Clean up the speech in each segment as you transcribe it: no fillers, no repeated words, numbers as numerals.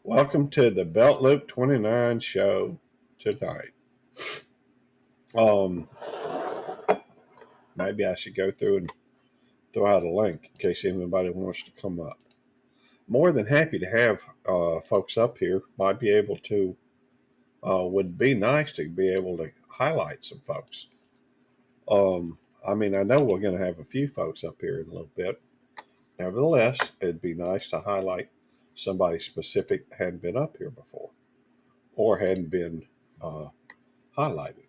Welcome to the Belt Loop 29 show tonight. Um, Maybe I should go through and throw out a link in case anybody wants to come up. More than happy to have folks up here. Might be able to, would be nice to be able to highlight some folks. I know we're going to have a few folks up here in a little bit. Nevertheless, it'd be nice to highlight somebody specific that hadn't been up here before or hadn't been highlighted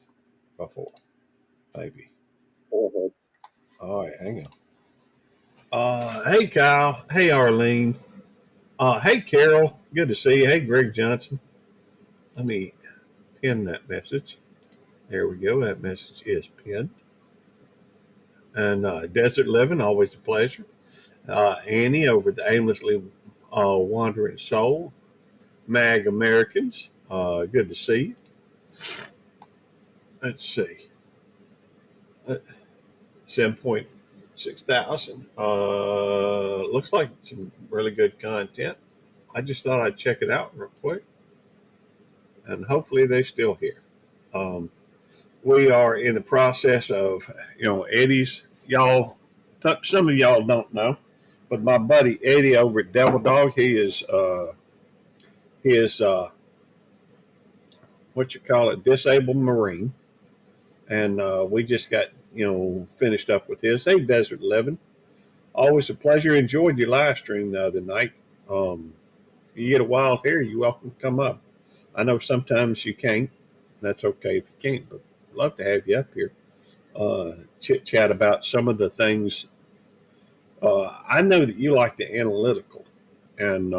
before, maybe. All right, hang on. Hey Kyle. Hey Arlene. Hey Carol. Good to see you. Hey Greg Johnson. Let me pin that message. There we go. That message is pinned. And Desert Living, always a pleasure. Annie over the Aimlessly Wandering Soul. Mag Americans. Good to see you. Let's see. 7.6 thousand. Looks like some really good content. I just thought I'd check it out real quick. And hopefully they're still here. We are in the process of, Eddie's, some of y'all don't know, but my buddy Eddie over at Devil Dog, he is disabled Marine. And we just got, finished up with his. Hey, Desert 11. Always a pleasure. Enjoyed your live stream the other night. If you get a wild hair, you're welcome to come up. I know sometimes you can't. That's okay if you can't, but I'd love to have you up here. Chit chat about some of the things. I know that you like the analytical and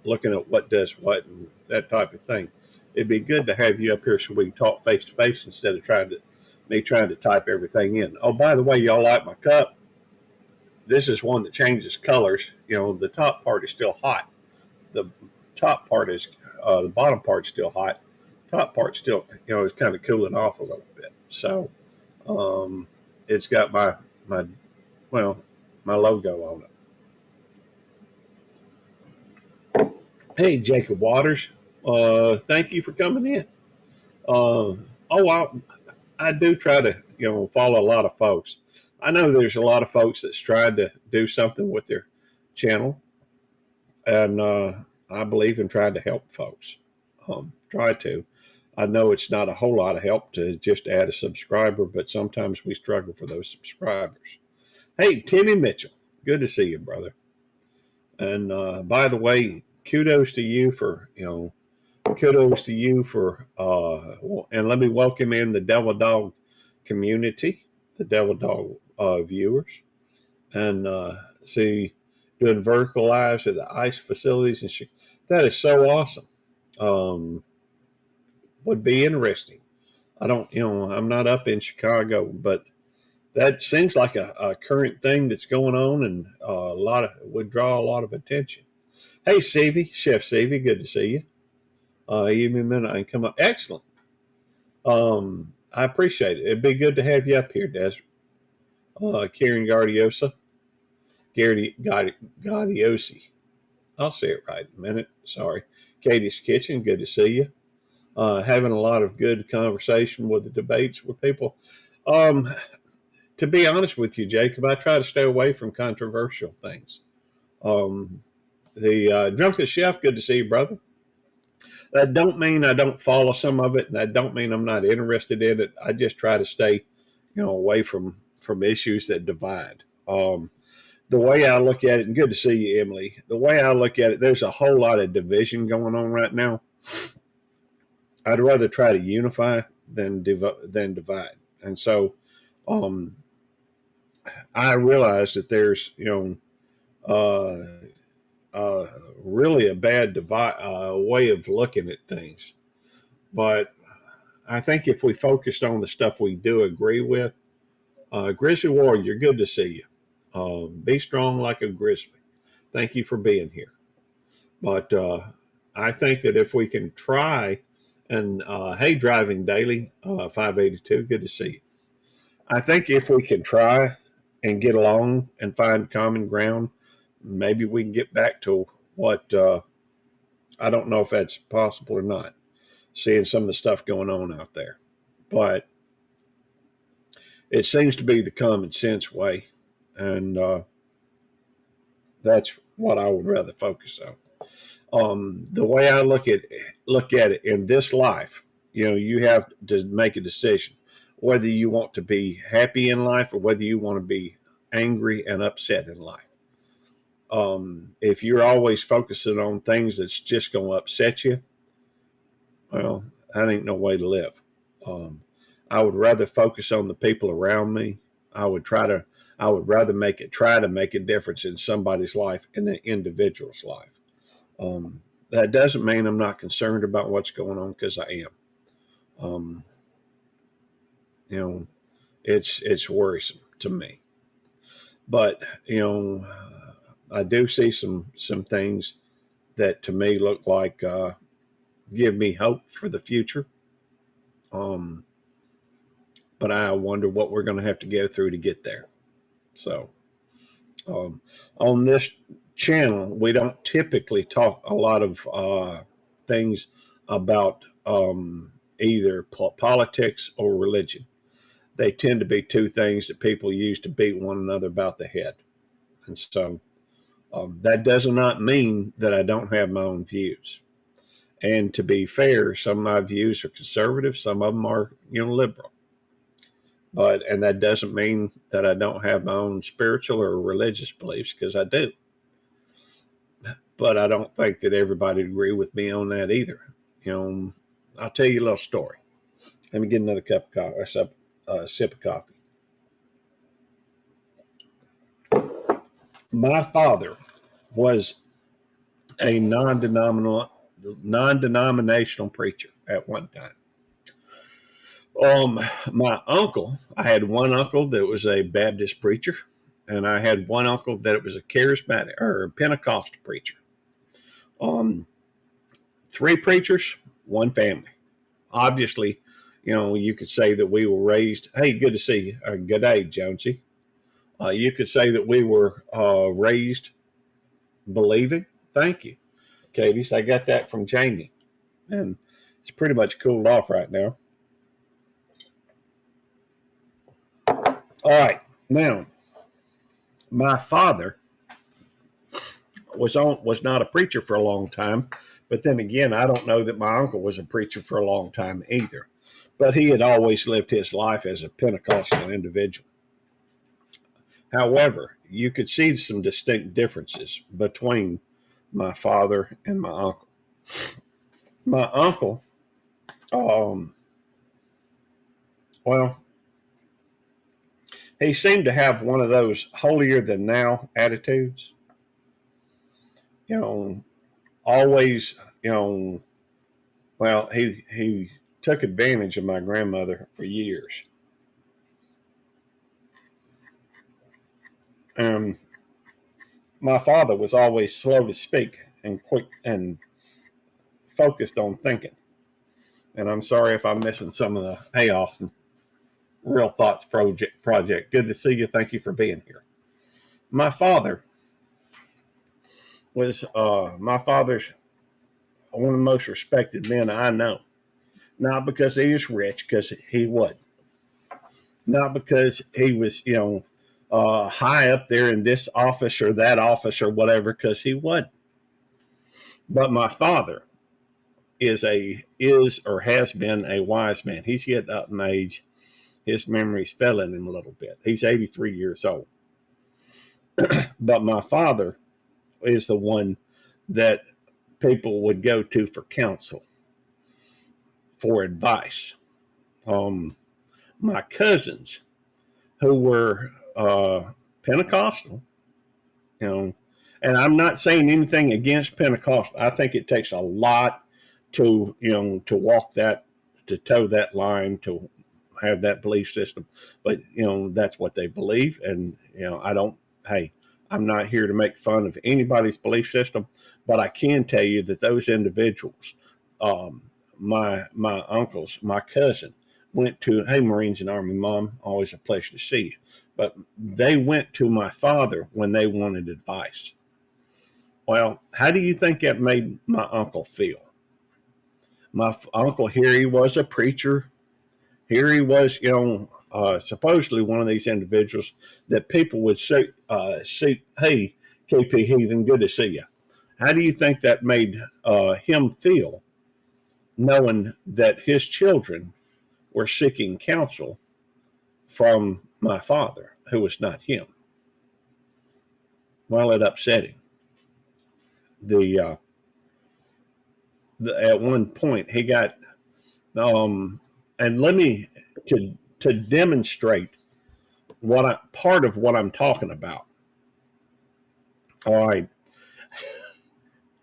looking at what does what and that type of thing. It'd be good to have you up here so we can talk face to face instead of trying to type everything in. Oh, by the way, y'all like my cup? This is one that changes colors. The top part is still hot. The top part is the bottom part's still hot. Top part still, is kind of cooling off a little bit. So, it's got my logo on it. Hey, Jacob Waters. Thank you for coming in. I do try to, follow a lot of folks. I know there's a lot of folks that's tried to do something with their channel, and I believe in trying to help folks. Try to. I know it's not a whole lot of help to just add a subscriber, but sometimes we struggle for those subscribers. Hey, Timmy Mitchell, good to see you, brother. And by the way, kudos to you for, and let me welcome in the Devil Dog community, the Devil Dog viewers, and see doing vertical lives at the ICE facilities and that is so awesome. Would be interesting. I don't, I'm not up in Chicago, but that seems like a current thing that's going on, and would draw a lot of attention. Hey, Chef Sevie, good to see you. Give me a minute, I can come up. Excellent. I appreciate it. It'd be good to have you up here, Desert. Karen Gardiosi. Gardiosi. I'll say it right in a minute. Sorry. Katie's Kitchen, good to see you. Having a lot of good conversation with the debates with people. To be honest with you, Jacob, I try to stay away from controversial things. The Drunken Chef, good to see you, brother. That don't mean I don't follow some of it, and that don't mean I'm not interested in it. I just try to stay, away from issues that divide. The way I look at it, and good to see you, Emily. The way I look at it, there's a whole lot of division going on right now. I'd rather try to unify than divide, and so I realize that there's really a bad way of looking at things. But I think if we focused on the stuff we do agree with, Grizzly Warrior, good to see you. Be strong like a grizzly. Thank you for being here. But I think that if we can try, and hey, Driving Daily, 582, good to see you. I think if we can try and get along and find common ground, maybe we can get back to what I don't know if that's possible or not, seeing some of the stuff going on out there. But it seems to be the common sense way, and that's what I would rather focus on. The way I look at it in this life, you have to make a decision whether you want to be happy in life or whether you want to be angry and upset in life. If you're always focusing on things that's just going to upset you, well, that ain't no way to live. Um, I would rather focus on the people around me. I would try to. I would rather try to make a difference in somebody's life, in an individual's life. Um, that doesn't mean I'm not concerned about what's going on, because I am. Um, you know, it's worrisome to me, but I do see some things that to me look like give me hope for the future. Um, but I wonder what we're going to have to go through to get there. So, um, on this channel, we don't typically talk a lot of things about either politics or religion. They tend to be two things that people use to beat one another about the head. And so that does not mean that I don't have my own views. And to be fair, some of my views are conservative, some of them are liberal. And that doesn't mean that I don't have my own spiritual or religious beliefs, because I do. But I don't think that everybody would agree with me on that either. I'll tell you a little story. Let me get another cup of coffee, sip of coffee. My father was a non-denominational preacher at one time. My uncle, I had one uncle that was a Baptist preacher, and I had one uncle that was a charismatic or Pentecostal preacher. Three preachers, one family. Obviously, you could say that we were raised. Hey, good to see you. Good day, Jonesy. You could say that we were raised believing. Thank you, Katie. So I got that from Jamie, and it's pretty much cooled off right now. All right, now my father was not a preacher for a long time, but then again, I don't know that my uncle was a preacher for a long time either. But he had always lived his life as a Pentecostal individual. However, you could see some distinct differences between my father and my uncle. My uncle, um, well, he seemed to have one of those holier than thou attitudes. You know, always, well, he took advantage of my grandmother for years. And my father was always slow to speak and quick and focused on thinking. And I'm sorry if I'm missing some of the hey, Austin, Real Thoughts project. Good to see you. Thank you for being here. My father was my father's one of the most respected men I know. Not because he was rich, because he would. Not because he was, high up there in this office or that office or whatever, because he would. But my father is or has been a wise man. He's getting up in age. His memory's failing him a little bit. He's 83 years old. But my father is the one that people would go to for counsel, for advice. My cousins, who were Pentecostal, you know, and I'm not saying anything against Pentecostal. I think it takes a lot to walk that, to toe that line, to have that belief system. But that's what they believe, and I don't. Hey, I'm not here to make fun of anybody's belief system, but I can tell you that those individuals, my uncles, my cousin, went to, hey, Marines and Army Mom, always a pleasure to see you. But they went to my father when they wanted advice. Well, how do you think that made my uncle feel? Uncle, here he was a preacher. Here he was, supposedly one of these individuals that people would see, hey, KP Heathen, good to see you. How do you think that made him feel, knowing that his children were seeking counsel from my father, who was not him? Well, it upset him. The, uh, at one point he got, and let me to demonstrate part of what I'm talking about. All right,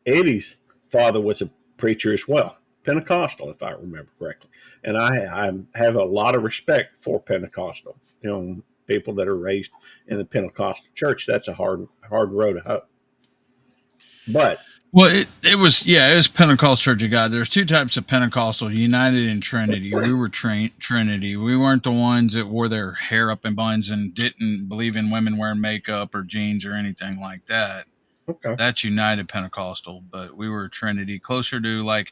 Eddie's father was a preacher as well, Pentecostal, if I remember correctly, and I have a lot of respect for Pentecostal. People that are raised in the Pentecostal church. That's a hard road to hoe. But Well, it was it was Pentecost Church of God. There's two types of Pentecostal: United and Trinity. We were Trinity. We weren't the ones that wore their hair up in buns and didn't believe in women wearing makeup or jeans or anything like that. okay, That's United Pentecostal, but we were Trinity, closer to like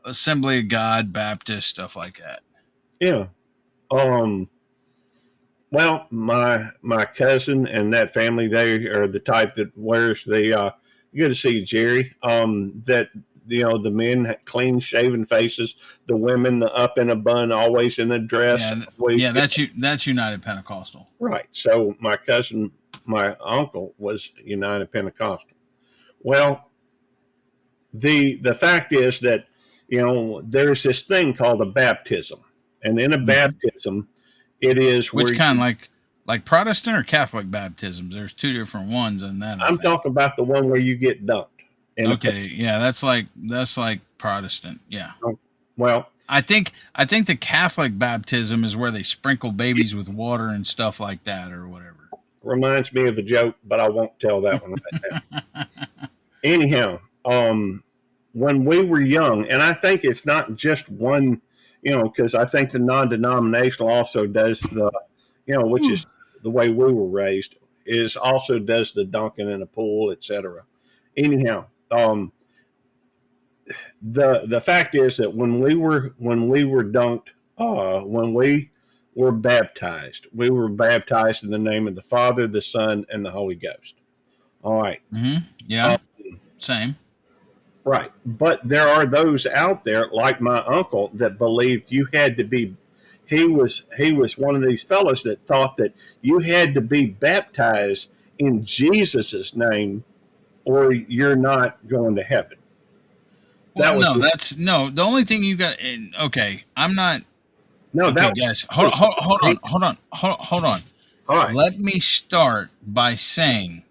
Assembly of God, Baptist, stuff like that. yeah. Well, my cousin and that family, they are the type that wears the. Good to see you, Jerry. That the men clean shaven faces, the women the up in a bun, always in a dress, always That's United Pentecostal. right. So my cousin, my uncle was United Pentecostal. Well, the fact is that there's this thing called a baptism, and in a baptism, it is Which where kind, like Protestant or Catholic baptisms? There's two different ones in that. I'm talking about the one where you get dunked. Okay, yeah, that's like Protestant. Yeah. Well, I think the Catholic baptism is where they sprinkle babies with water and stuff like that or whatever. reminds me of a joke, but I won't tell that one right now. Anyhow, when we were young, and I think it's not just one, because I think the non-denominational also does the, which is the way we were raised, is also does the dunking in a pool, etc. Anyhow, the fact is that when we were dunked, when we were baptized in the name of the Father, the Son, and the Holy Ghost. All right. Yeah. Same. Right. But there are those out there, like my uncle, that believed you had to be. He was one of these fellows that thought that you had to be baptized in Jesus's name, or you're not going to heaven. Well, no, that's no. The only thing you got. Okay, I'm not. No, Okay, that guys, was hold on. all right. Let me start by saying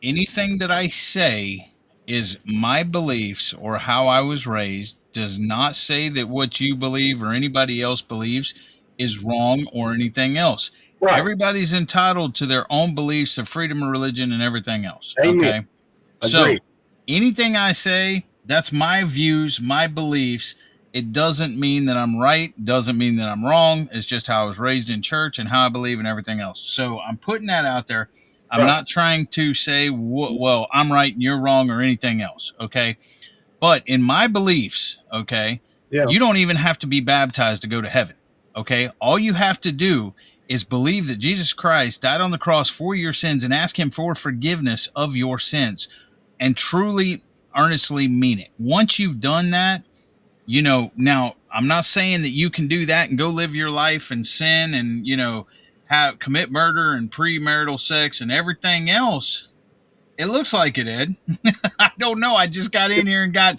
anything that I say is my beliefs or how I was raised, does not say that what you believe or anybody else believes is wrong or anything else. Right. Everybody's entitled to their own beliefs of freedom of religion and everything else. Amen. Okay. So Agreed. anything I say, that's my views, my beliefs. It doesn't mean that I'm right, doesn't mean that I'm wrong. It's just how I was raised in church and how I believe and everything else. So I'm putting that out there. I'm Right. not trying to say, well, I'm right and you're wrong or anything else. Okay. But in my beliefs, okay, Yeah. you don't even have to be baptized to go to heaven. Okay. All you have to do is believe that Jesus Christ died on the cross for your sins and ask him for forgiveness of your sins and truly, earnestly mean it. Once you've done that, now I'm not saying that you can do that and go live your life and sin and, have commit murder and premarital sex and everything else. It looks like it, Ed. I don't know. I just got in here and got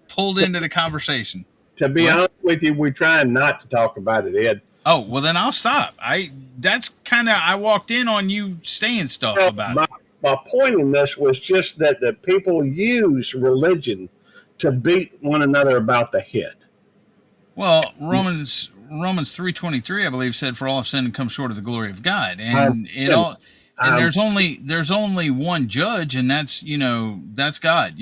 pulled into the conversation. To be What? honest with you, we're trying not to talk about it, Ed. Oh, well then I'll stop. That's kind of I walked in on you saying stuff about my, it. my point in this was just that the people use religion to beat one another about the head. Well, Romans 3:23, I believe, said, "For all have sinned and come short of the glory of God," I'm, and it all. And I'm, there's only one judge, and that's God.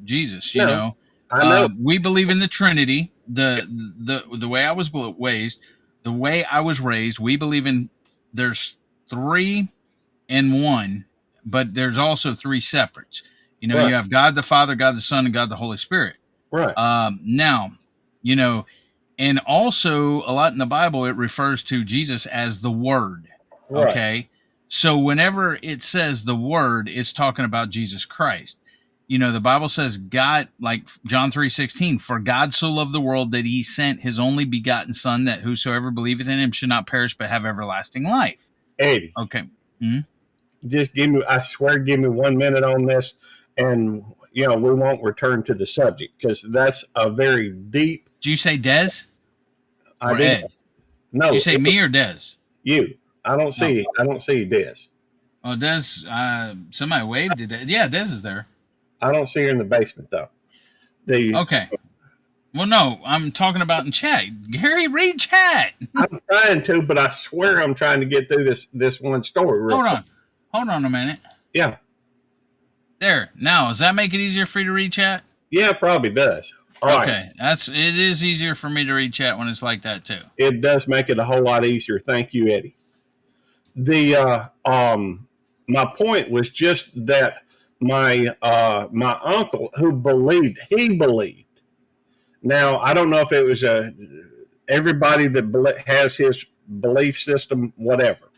Jesus. no, I know. We believe in the Trinity. The way I was raised, we believe in there's three in one, but there's also three separates. You know, Right. you have God the Father, God the Son, and God the Holy Spirit. Right. Now, you know, and also a lot in the Bible, it refers to Jesus as the Word. Right. Okay. So whenever it says the Word, it's talking about Jesus Christ. You know, the Bible says God, like John 3:16, for God so loved the world that he sent his only begotten Son, that whosoever believeth in him should not perish but have everlasting life. Eddie, Okay. Mm-hmm. just I swear, give me 1 minute on this, and we won't return to the subject because that's a very deep. Did you say Des I or didn't. Ed? Did you No, say me or Des? you. I don't No. see. I don't see Des. Oh, Des. Somebody waved at Des. Yeah, Des is there. I don't see her in the basement though. Okay. Well, no, I'm talking about in chat. Gary, read chat. I'm trying to, but I swear I'm trying to get through this one story real quick. Hold on a minute. Yeah. There. Now, does that make it easier for you to read chat? Yeah, it probably does. All okay. Right. It is easier for me to read chat when it's like that too. It does make it a whole lot easier. Thank you, Eddie. My point was just that my uncle who he believed. Now I don't know if it was everybody that has his belief system, whatever,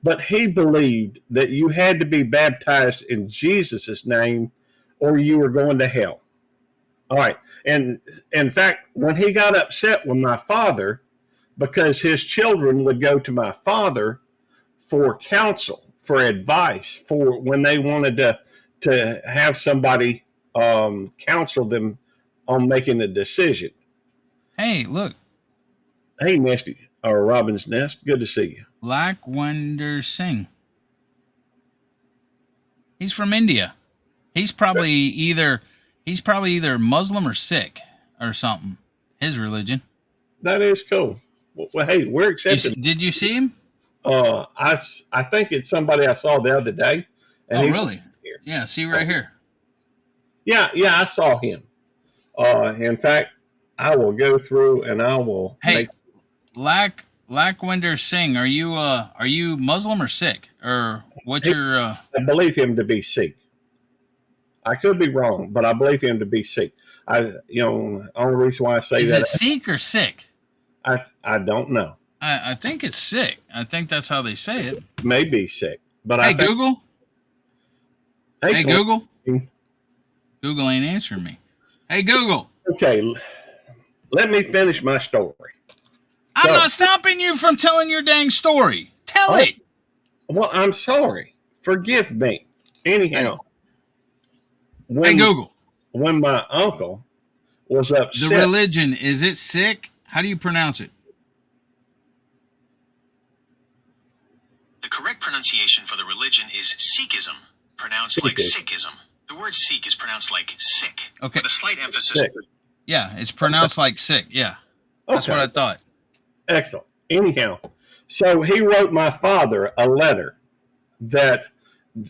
but he believed that you had to be baptized in Jesus' name or you were going to hell. All right. And in fact, when he got upset with my father, because his children would go to my father for counsel, for advice, for when they wanted to have somebody counsel them on making a decision. Hey, look. Hey, Nesty, or Robin's Nest, good to see you. Lakwinder Singh. He's from India. He's probably either Muslim or Sikh or something. His religion. That is cool. Well, hey, we're accepting. Did you see him? I think it's somebody I saw the other day. And oh, really? Here. Yeah, see right here. Yeah, I saw him. In fact, I will go through and I will. Hey, Lakwinder Singh, are you Muslim or Sikh, or what's your? I believe him to be Sikh. I could be wrong, but I believe him to be Sikh. Only reason why I say is that it Sikh or Sikh? I don't know. I think it's Sikh. I think that's how they say it. Maybe Sikh, but hey, Google. Hey, Google. Google. Google ain't answering me. Hey, Google. Okay, let me finish my story. I'm not stopping you from telling your dang story. Tell it. Well, I'm sorry. Forgive me. Anyhow. Hey, Google. When my uncle was upset. The religion, is it Sikh? How do you pronounce it? The correct pronunciation for the religion is Sikhism, pronounced like Sikhism. The word Sikh is pronounced like sick, okay, with a slight emphasis. Sick. Yeah, it's pronounced like sick. Yeah, that's what I thought. Excellent. Anyhow, so he wrote my father a letter that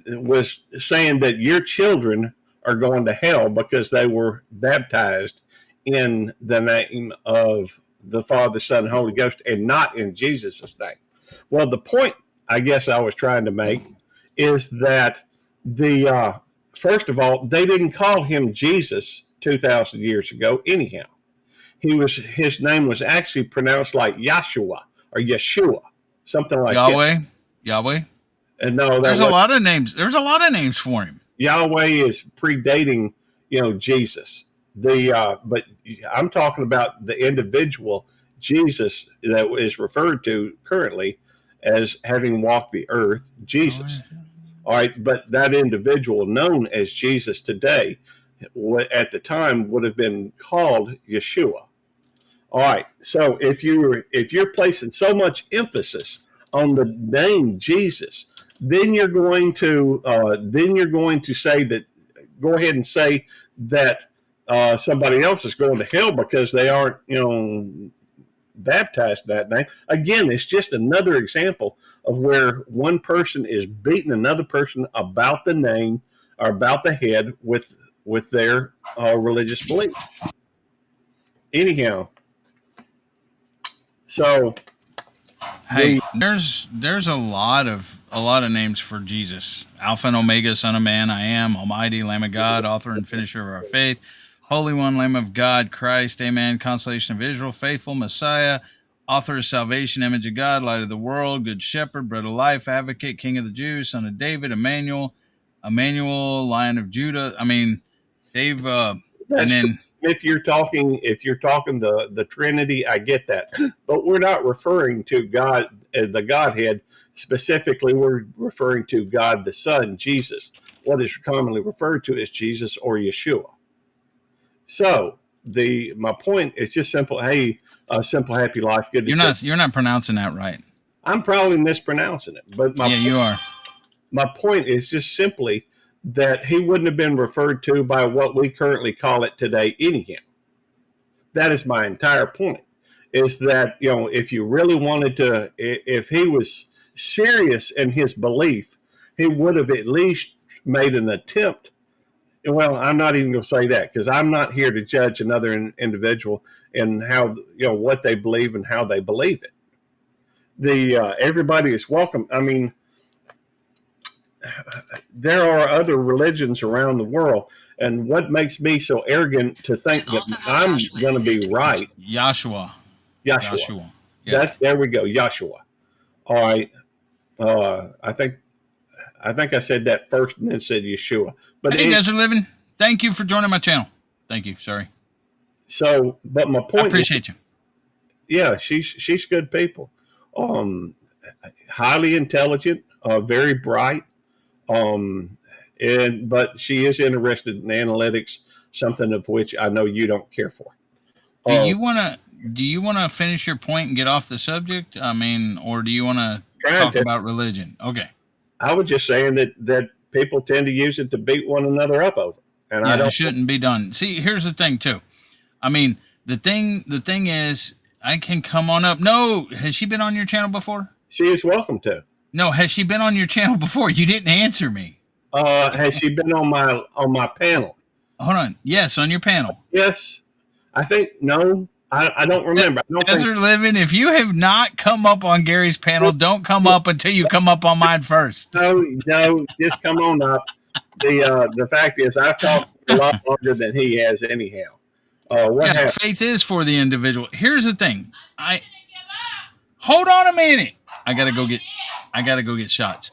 was saying that your children are going to hell because they were baptized in the name of the Father, Son, and Holy Ghost, and not in Jesus' name. Well, the point I guess I was trying to make is that first of all, they didn't call him Jesus 2,000 years ago anyhow. His name was actually pronounced like Yahshua or Yeshua, something like that. Yahweh. And no, there's a lot of names. There's a lot of names for him. Yahweh is predating, Jesus. But I'm talking about the individual Jesus that is referred to currently as having walked the earth, Jesus. All right, but that individual known as Jesus today, at the time, would have been called Yeshua. All right, so if you're placing so much emphasis on the name Jesus, then you're going to say that. Go ahead and say that somebody else is going to hell because they aren't, baptized in that name. Again, it's just another example of where one person is beating another person about the name or about the head with their religious belief. Anyhow, so Hey, there's a lot of names for Jesus. Alpha and Omega, Son of Man, I am, Almighty, Lamb of God, Author and Finisher of our faith, Holy One, Lamb of God, Christ, Amen, Consolation of Israel, Faithful, Messiah, Author of Salvation, Image of God, Light of the World, Good Shepherd, Bread of Life, Advocate, King of the Jews, Son of David, Emmanuel, Lion of Judah. I mean, they've and That's true. then If you're talking the Trinity, I get that, but we're not referring to God, the Godhead specifically. We're referring to God the Son, Jesus. What is commonly referred to as Jesus or Yeshua. So my point is just simple. Hey, simple happy life. Good to see. you're not pronouncing that right. I'm probably mispronouncing it, but Yeah, you are. my point is just simply that he wouldn't have been referred to by what we currently call it today anyhow. That is my entire point, is that, if you really wanted to, if he was serious in his belief, he would have at least made an attempt. Well, I'm not even going to say that, because I'm not here to judge another individual and how, what they believe and how they believe it. Everybody is welcome. I mean, there are other religions around the world, and what makes me so arrogant to think that I'm going to be right? Yahshua. Yahshua. Yeah. There we go, Yahshua. All right. I think I said that first and then said Yeshua. But hey, Desert Living, thank you for joining my channel. Thank you. Sorry. So, but my point I appreciate you. Yeah, she's good people. Highly intelligent, very bright. But she is interested in analytics, something of which I know you don't care for. Do you want to finish your point and get off the subject? I mean, or do you want to talk about religion? Okay. I was just saying that people tend to use it to beat one another up over, and I don't. It shouldn't be done. See, here's the thing too. I mean, the thing is, I can come on up. No, has she been on your channel before? She is welcome to. No, has she been on your channel before? You didn't answer me. Has she been on my panel? Hold on. Yes, on your panel. Yes, I think no. I don't remember. Desert Living, if you have not come up on Gary's panel, don't come up until you come up on mine first. No, just come on up. The fact is, I've talked a lot longer than he has anyhow. Faith is for the individual. Here's the thing. Hold on a minute. I gotta go get shots.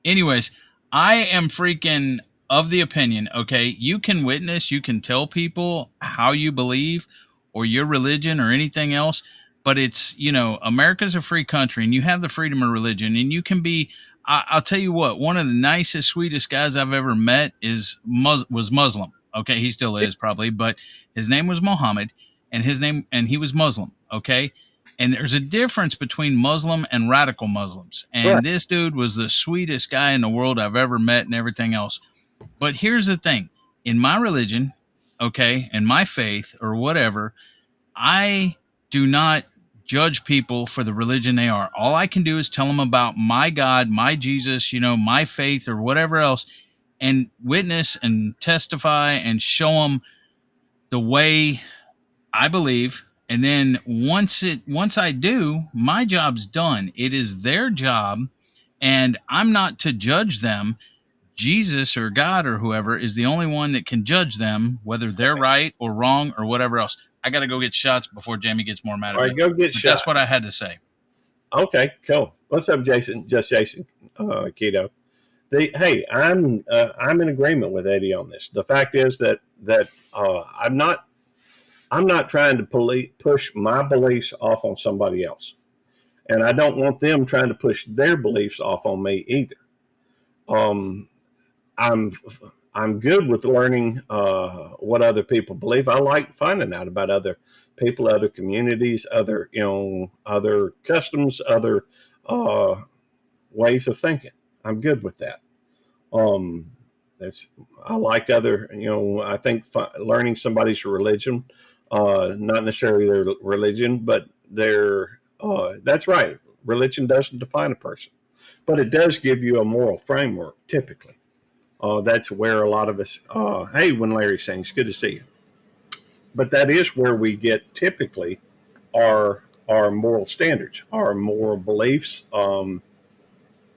Anyways, I am freaking of the opinion, okay, you can witness, you can tell people how you believe or your religion or anything else, but it's, America's a free country and you have the freedom of religion, and you can be, I'll tell you what, one of the nicest, sweetest guys I've ever met was Muslim. Okay, he still is probably, but his name was Muhammad, and he was Muslim, okay? And there's a difference between Muslim and radical Muslims. And This dude was the sweetest guy in the world I've ever met and everything else. But here's the thing. In my religion, okay, and my faith or whatever, I do not judge people for the religion they are. All I can do is tell them about my God, my Jesus, my faith or whatever else, and witness and testify and show them the way I believe. And then once I do, my job's done. It is their job, and I'm not to judge them. Jesus or God or whoever is the only one that can judge them, whether they're right or wrong or whatever else. I got to go get shots before Jamie gets more mad at me. All right, go get shots. That's what I had to say. Okay, cool. What's up, Jason? Just Jason, Keto. Hey, I'm in agreement with Eddie on this. The fact is that I'm not trying to push my beliefs off on somebody else, and I don't want them trying to push their beliefs off on me either. I'm good with learning what other people believe. I like finding out about other people, other communities, other customs, other ways of thinking. I'm good with that. I like other. I think learning somebody's religion, not necessarily their religion, but their. That's right. Religion doesn't define a person, but it does give you a moral framework. Typically. That's where a lot of us, hey, when Larry sings, good to see you. But that is where we get typically our our moral standards, our moral beliefs.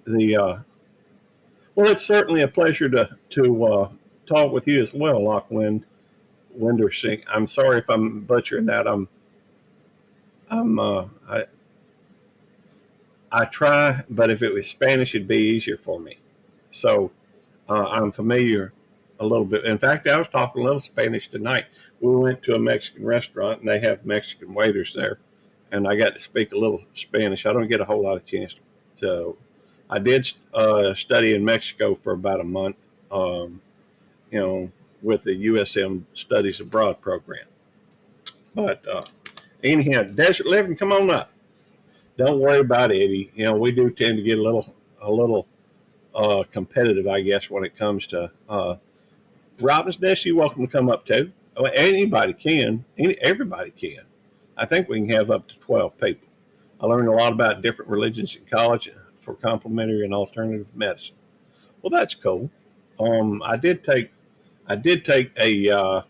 The Well, it's certainly a pleasure to talk with you as well, Lockwind Windersink. I'm sorry if I'm butchering that. I'm I try, but if it was Spanish, it'd be easier for me. So I'm familiar a little bit. In fact, I was talking a little Spanish tonight. We went to a Mexican restaurant, and they have Mexican waiters there, and I got to speak a little Spanish. I don't get a whole lot of chance to. I did study in Mexico for about a month, you know, with the USM Studies Abroad program. But anyhow, Desert Living, come on up. Don't worry about Eddie. You know, we do tend to get a little competitive, I guess, when it comes to Robin's Nest. You're welcome to come up too. Well, anybody can. Everybody can. I think we can have up to 12 people. I learned a lot about different religions in college for complementary and alternative medicine. Well, that's cool. I did take a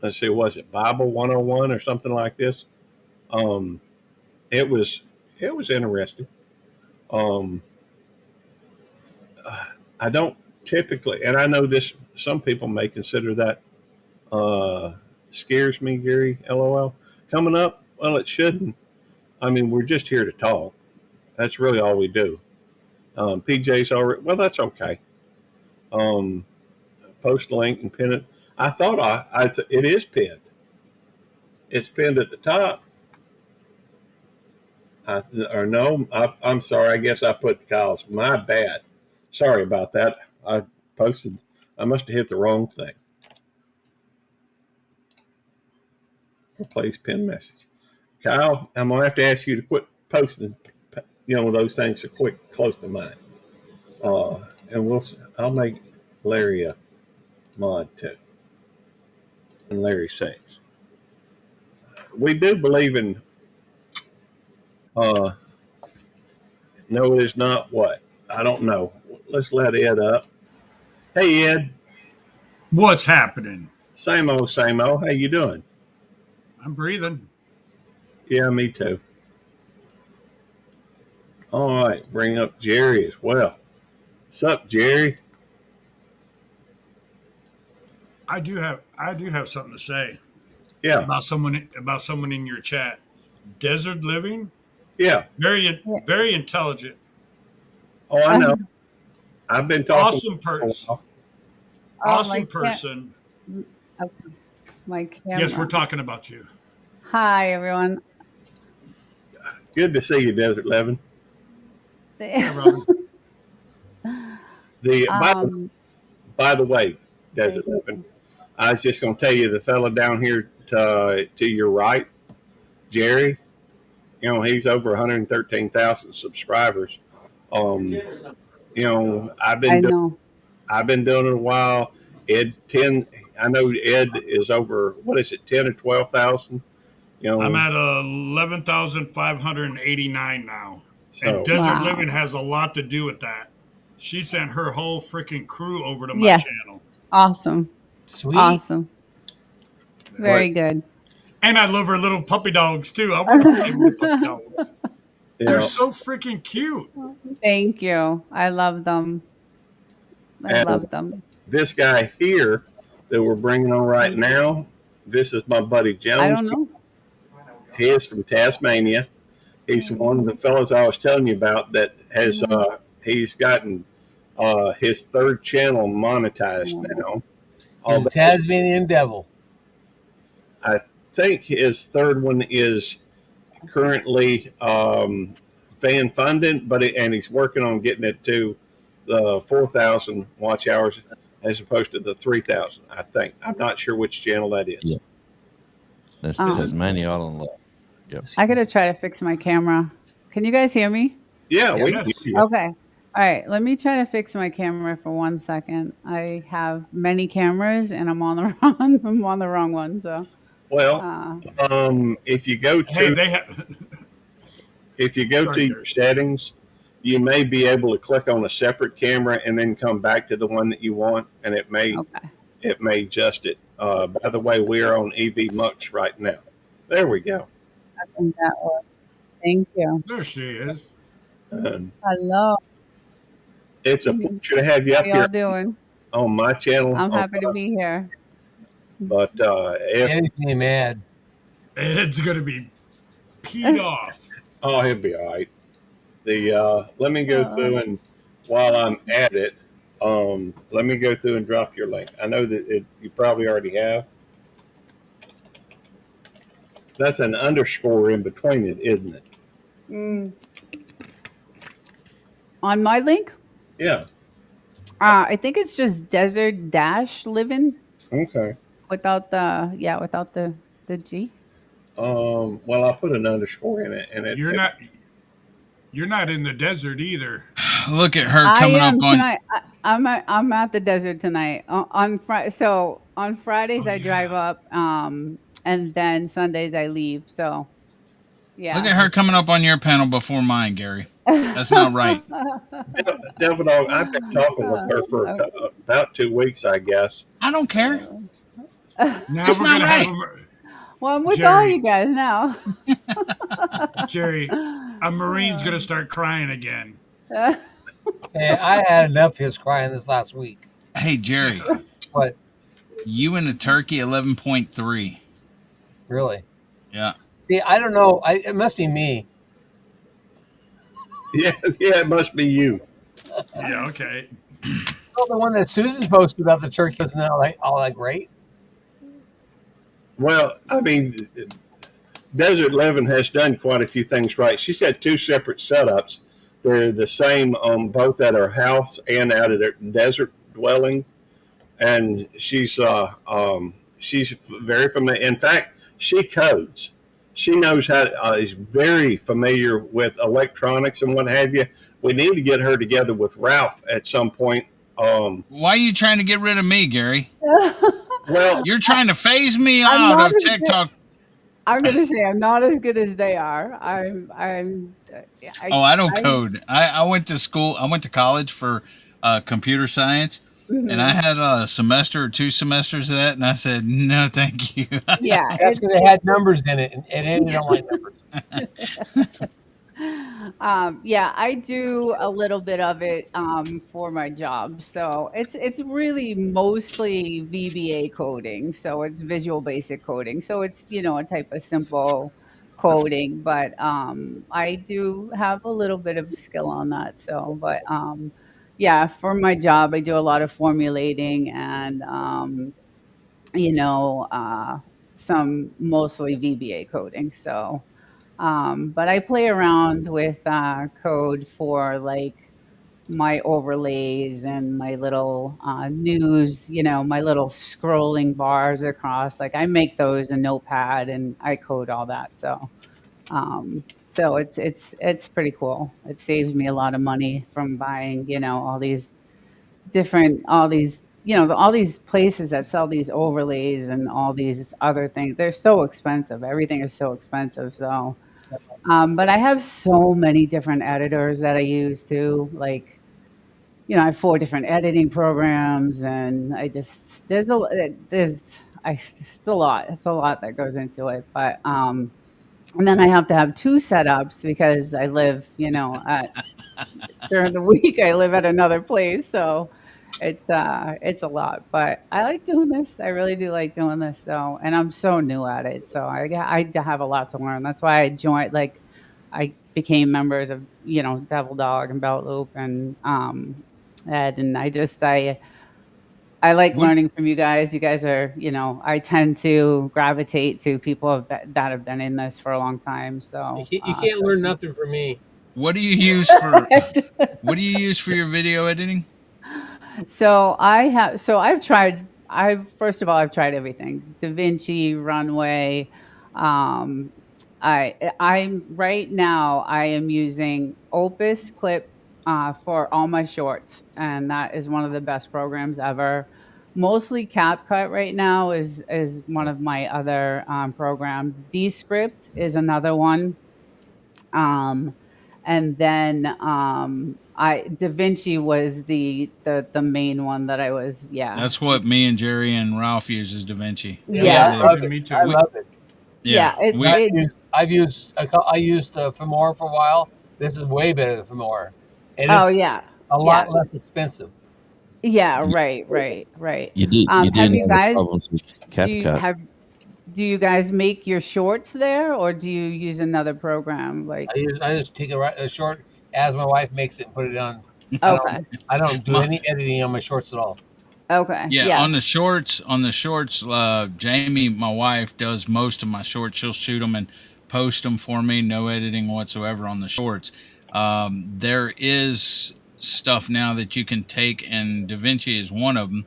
let's see, was it Bible 101 or something like this? Um, it was it was interesting. Um, I don't typically, and I know this. Some people may consider that uh, scares me, Gary. LOL. Coming up, well, it shouldn't. I mean, we're just here to talk. That's really all we do. PJ's already. Well, that's okay. Um, Post a link and pin it. I thought it is pinned. It's pinned at the top. Or no, I'm sorry. I guess I put Kyle's. My bad. Sorry about that. I posted. I must have hit the wrong thing. Replace pin message. Kyle, I'm gonna have to ask you to quit posting. Those things are quick close to mine. And I'll make Larry a mod too. And Larry says we do believe in. Uh, no, it is not what I don't know. Let's let Ed up. Hey Ed, What's happening? same old, same old. How you doing? I'm breathing. Yeah, me too. All right, bring up Jerry as well. What's up, Jerry? I do have something to say Yeah, about someone in your chat. Desert living, yeah. Yeah. very intelligent, Oh, I know. I've been talking awesome for a person, while. Oh, awesome person. okay, my Yes, we're camera. talking about you. Hi, everyone. Good to see you, Desert Levin. Hey, Robin. The um, by the way, thank Desert Levin, you. I was just going to tell you the fella down here to your right, Jerry. He's over 113,000 subscribers. Um, I know. I've been doing it a while. Ed 10. I know Ed is over. What is it? 10 or 12,000. I'm at 11,589 now, and So Desert Wow. Living has a lot to do with that. She sent her whole freaking crew over to my Yeah. channel, Awesome. Sweet. Awesome. what? Very good. and I love her little puppy dogs too. I want to name the puppy dogs. You They're know, so freaking cute. Thank you. I love them. I and love them. this guy here that we're bringing on right Thank you. now, this is my buddy I Jones. don't know. He is from Tasmania. He's one of the fellows I was telling you about that has he's gotten his third channel monetized now. He's a Although Tasmanian devil. I think his third one is currently fan funded, and he's working on getting it to the 4,000 watch hours as opposed to the 3,000. I think I'm not sure which channel that is. Yeah. That's Um, Tasmania all in love. Yep. I gotta try to fix my camera. Can you guys hear me? Yeah, Yeah. we can Yes. hear you. Okay. All right. Let me try to fix my camera for 1 second. I have many cameras and I'm on the wrong one. So Well, uh, if you go Hey, to they have. Sorry, your Gary. settings, you may be able to click on a separate camera and then come back to the one that you want, and okay. it may adjust it. By the way, we are on EV Mux right now. There we go. I think that works. Thank you. There she is. And Hello. it's a pleasure to have you How up here y'all doing? on my channel. I'm happy to be here. But if Eddie's me mad. Ed's gonna be peed off. oh, he'll be all right. Let me go Uh, through and while I'm at it, let me go through and drop your link. I know that you probably already have. That's an underscore in between it, isn't it? mm. On my link, Yeah. I think it's just desert dash living Okay. without the G. Well, I'll put an underscore in it, and You're not. You're not in the desert either. Look at her I coming up am on. tonight. I'm at the desert tonight on Friday. So on Fridays Oh I drive yeah. up, and then Sundays I leave. So Look yeah. at her That's coming right. up on your panel before mine, Gary. That's not right. Devil Dog. I've been talking with her for about 2 weeks, I guess. I don't care. Now That's we're not gonna have right. a Well, I'm with all you Jerry. guys now. Jerry, a Marine's gonna start crying again. And I had enough of his crying this last week. Hey, Jerry, But you and a turkey 11.3. really, Yeah. see, I don't know. It must be me. Yeah, yeah, it must be you. Yeah. Okay. Oh, the one that Susan posted about the turkey was not like all that great. Well, I mean, Desert Living has done quite a few things right. She's had two separate setups. They're the same both at her house and out at her desert dwelling, and she's very familiar. In fact, she codes. She knows how. Is very familiar with electronics and what have you. We need to get her together with Ralph at some point. Why are you trying to get rid of me, Gary? Well, You're trying to phase me I'm out not of as Tech good. Talk. I'm gonna say I'm not as good as they are. Oh, I don't I code. I went to school. I went to college for computer science, and I mhm. had a semester or 2 semesters of that, and I said no, thank you. Yeah, That's because it had numbers in it, and Eddie don't like numbers. yeah, I do a little bit of it for my job. So it's really mostly VBA coding. So it's Visual Basic coding. So it's a type of simple coding, but I do have a little bit of skill on that. So, but yeah, for my job, I do a lot of formulating and you know uh, some mostly VBA coding. So. But I play around with code for like my overlays and my little news, my little scrolling bars across. Like I make those in Notepad and I code all that. So it's pretty cool. It saves me a lot of money from buying, all these all these places that sell these overlays and all these other things. They're so expensive. Everything is so expensive. So but I have so many different editors that I use too. Like, I have 4 different editing programs, and I just it's a lot. It's a lot that goes into it. But and then I have to have 2 setups because I live, at during the week I live at another place, so it's a lot. But I like doing this. I really do like doing this. So, and I'm so new at it, so I have a lot to learn. That's why I joined. Like, I became members of Devil Dog and Belt Loop and Ed, and I like What learning from you guys. You guys are, I tend to gravitate to people that have been in this for a long time. So, You can't learn nothing from me. what do you use for what do you use for your video editing? I've first of all, I've tried everything. DaVinci, Runway. Um, I'm right now I am using Opus Clip for all my shorts, and that is one of the best programs ever. Mostly CapCut right now is one of my other programs. Descript is another one. Um, and then I Da Vinci was the main one that I was, yeah. That's what me and Jerry and Ralph uses DaVinci. Yeah, We Yeah, I love edited. Yeah, it's it. me I too. We love it. yeah, And I we use I used Femora for a while. This is way better than Femora, and Oh it's yeah, a yeah, lot less expensive. yeah. You, Right, right, right. you do Have you know the guys problems with do you CapCut. have do you guys make your shorts there, or do you use another program like? I just take a short as my wife makes it and put it on. I don't Okay, I don't do My, any editing on my shorts at all. okay, yeah, yes, on the shorts, Jamie, my wife, does most of my shorts. She'll shoot them and post them for me, no editing whatsoever on the shorts. There is stuff now that you can take, and DaVinci is one of them,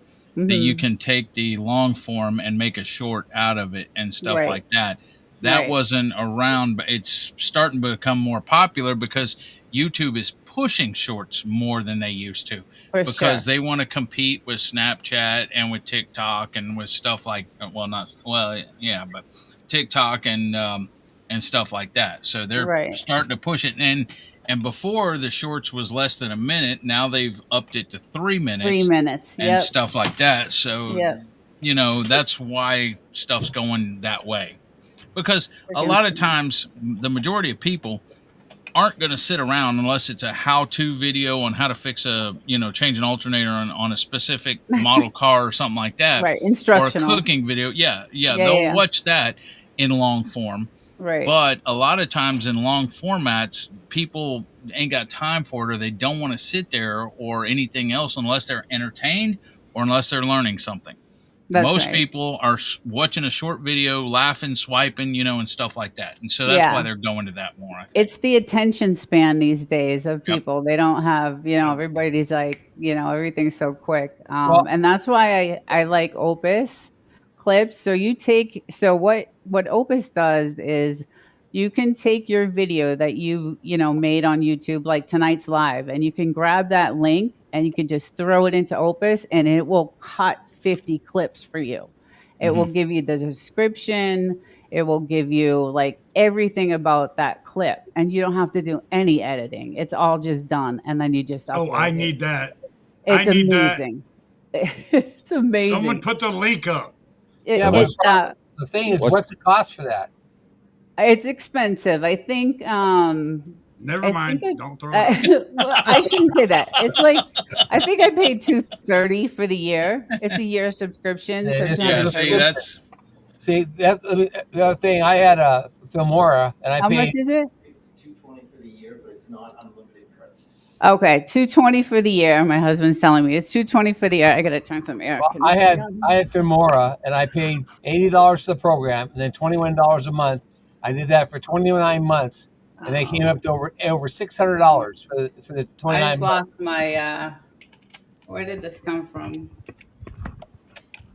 that you hmm can take the long form and make a short out of it and stuff right, like that. That right, wasn't around, but it's starting to become more popular because YouTube is pushing shorts more than they used to, for because sure. they want to compete with Snapchat and with TikTok and with stuff like, well, not well, yeah, but TikTok and stuff like that. So they're Right, starting to push it. And before, the shorts was less than a minute. Now they've upped it to 3 minutes 3 minutes. and Yep, stuff like that. So yep. that's why stuff's going that way, because a Freaking lot of times the majority of people aren't going to sit around unless it's a how-to video on how to fix change an alternator on a specific model car or something like that, right, or a instructional. cooking video. Yeah, Yeah, yeah, they'll yeah. watch that in long form. Right. But a lot of times in long formats, people ain't got time for it, or they don't want to sit there or anything else unless they're entertained or unless they're learning something. That's Most right. people are watching a short video, laughing, swiping, and stuff like that. And so that's why Yeah. they're going to that more, I think. It's the attention span these days of Yep. people. They don't have, everybody's like, everything's so quick. Well, And that's why I like Opus clips. So what Opus does is you can take your video that made on YouTube, like tonight's live, and you can grab that link and you can just throw it into Opus and it will cut 50 clips for you. It will Mhm. give you the description, it will give you like everything about that clip, and you don't have to do any editing. It's all just done, and then you just Oh, I upload it. need that. I It's need that. amazing. It's Someone amazing. put the link up. yeah, It, but it uh, the thing is, What what's the cost for that? it's expensive. Never I mind. think it. Don't throw it up. Well, I shouldn't say that. It's like I think I paid $230 for the year. It's a year subscription, so It is Yeah, a see, 230. subscription. that's See, that's the other thing. I had a Filmora, and I How much paid. is it? It's 220 for the year, but it's not unlimited credits. Okay, 220 for the year. My husband's telling me it's 220 for the year. I gotta turn some air Well, conditioning on. I had Filmora, and I paid $80 for the program, and then $21 a month. I did that for 29 months, and they came up to over $600 for the I 29 just months. lost my. Where did this come from?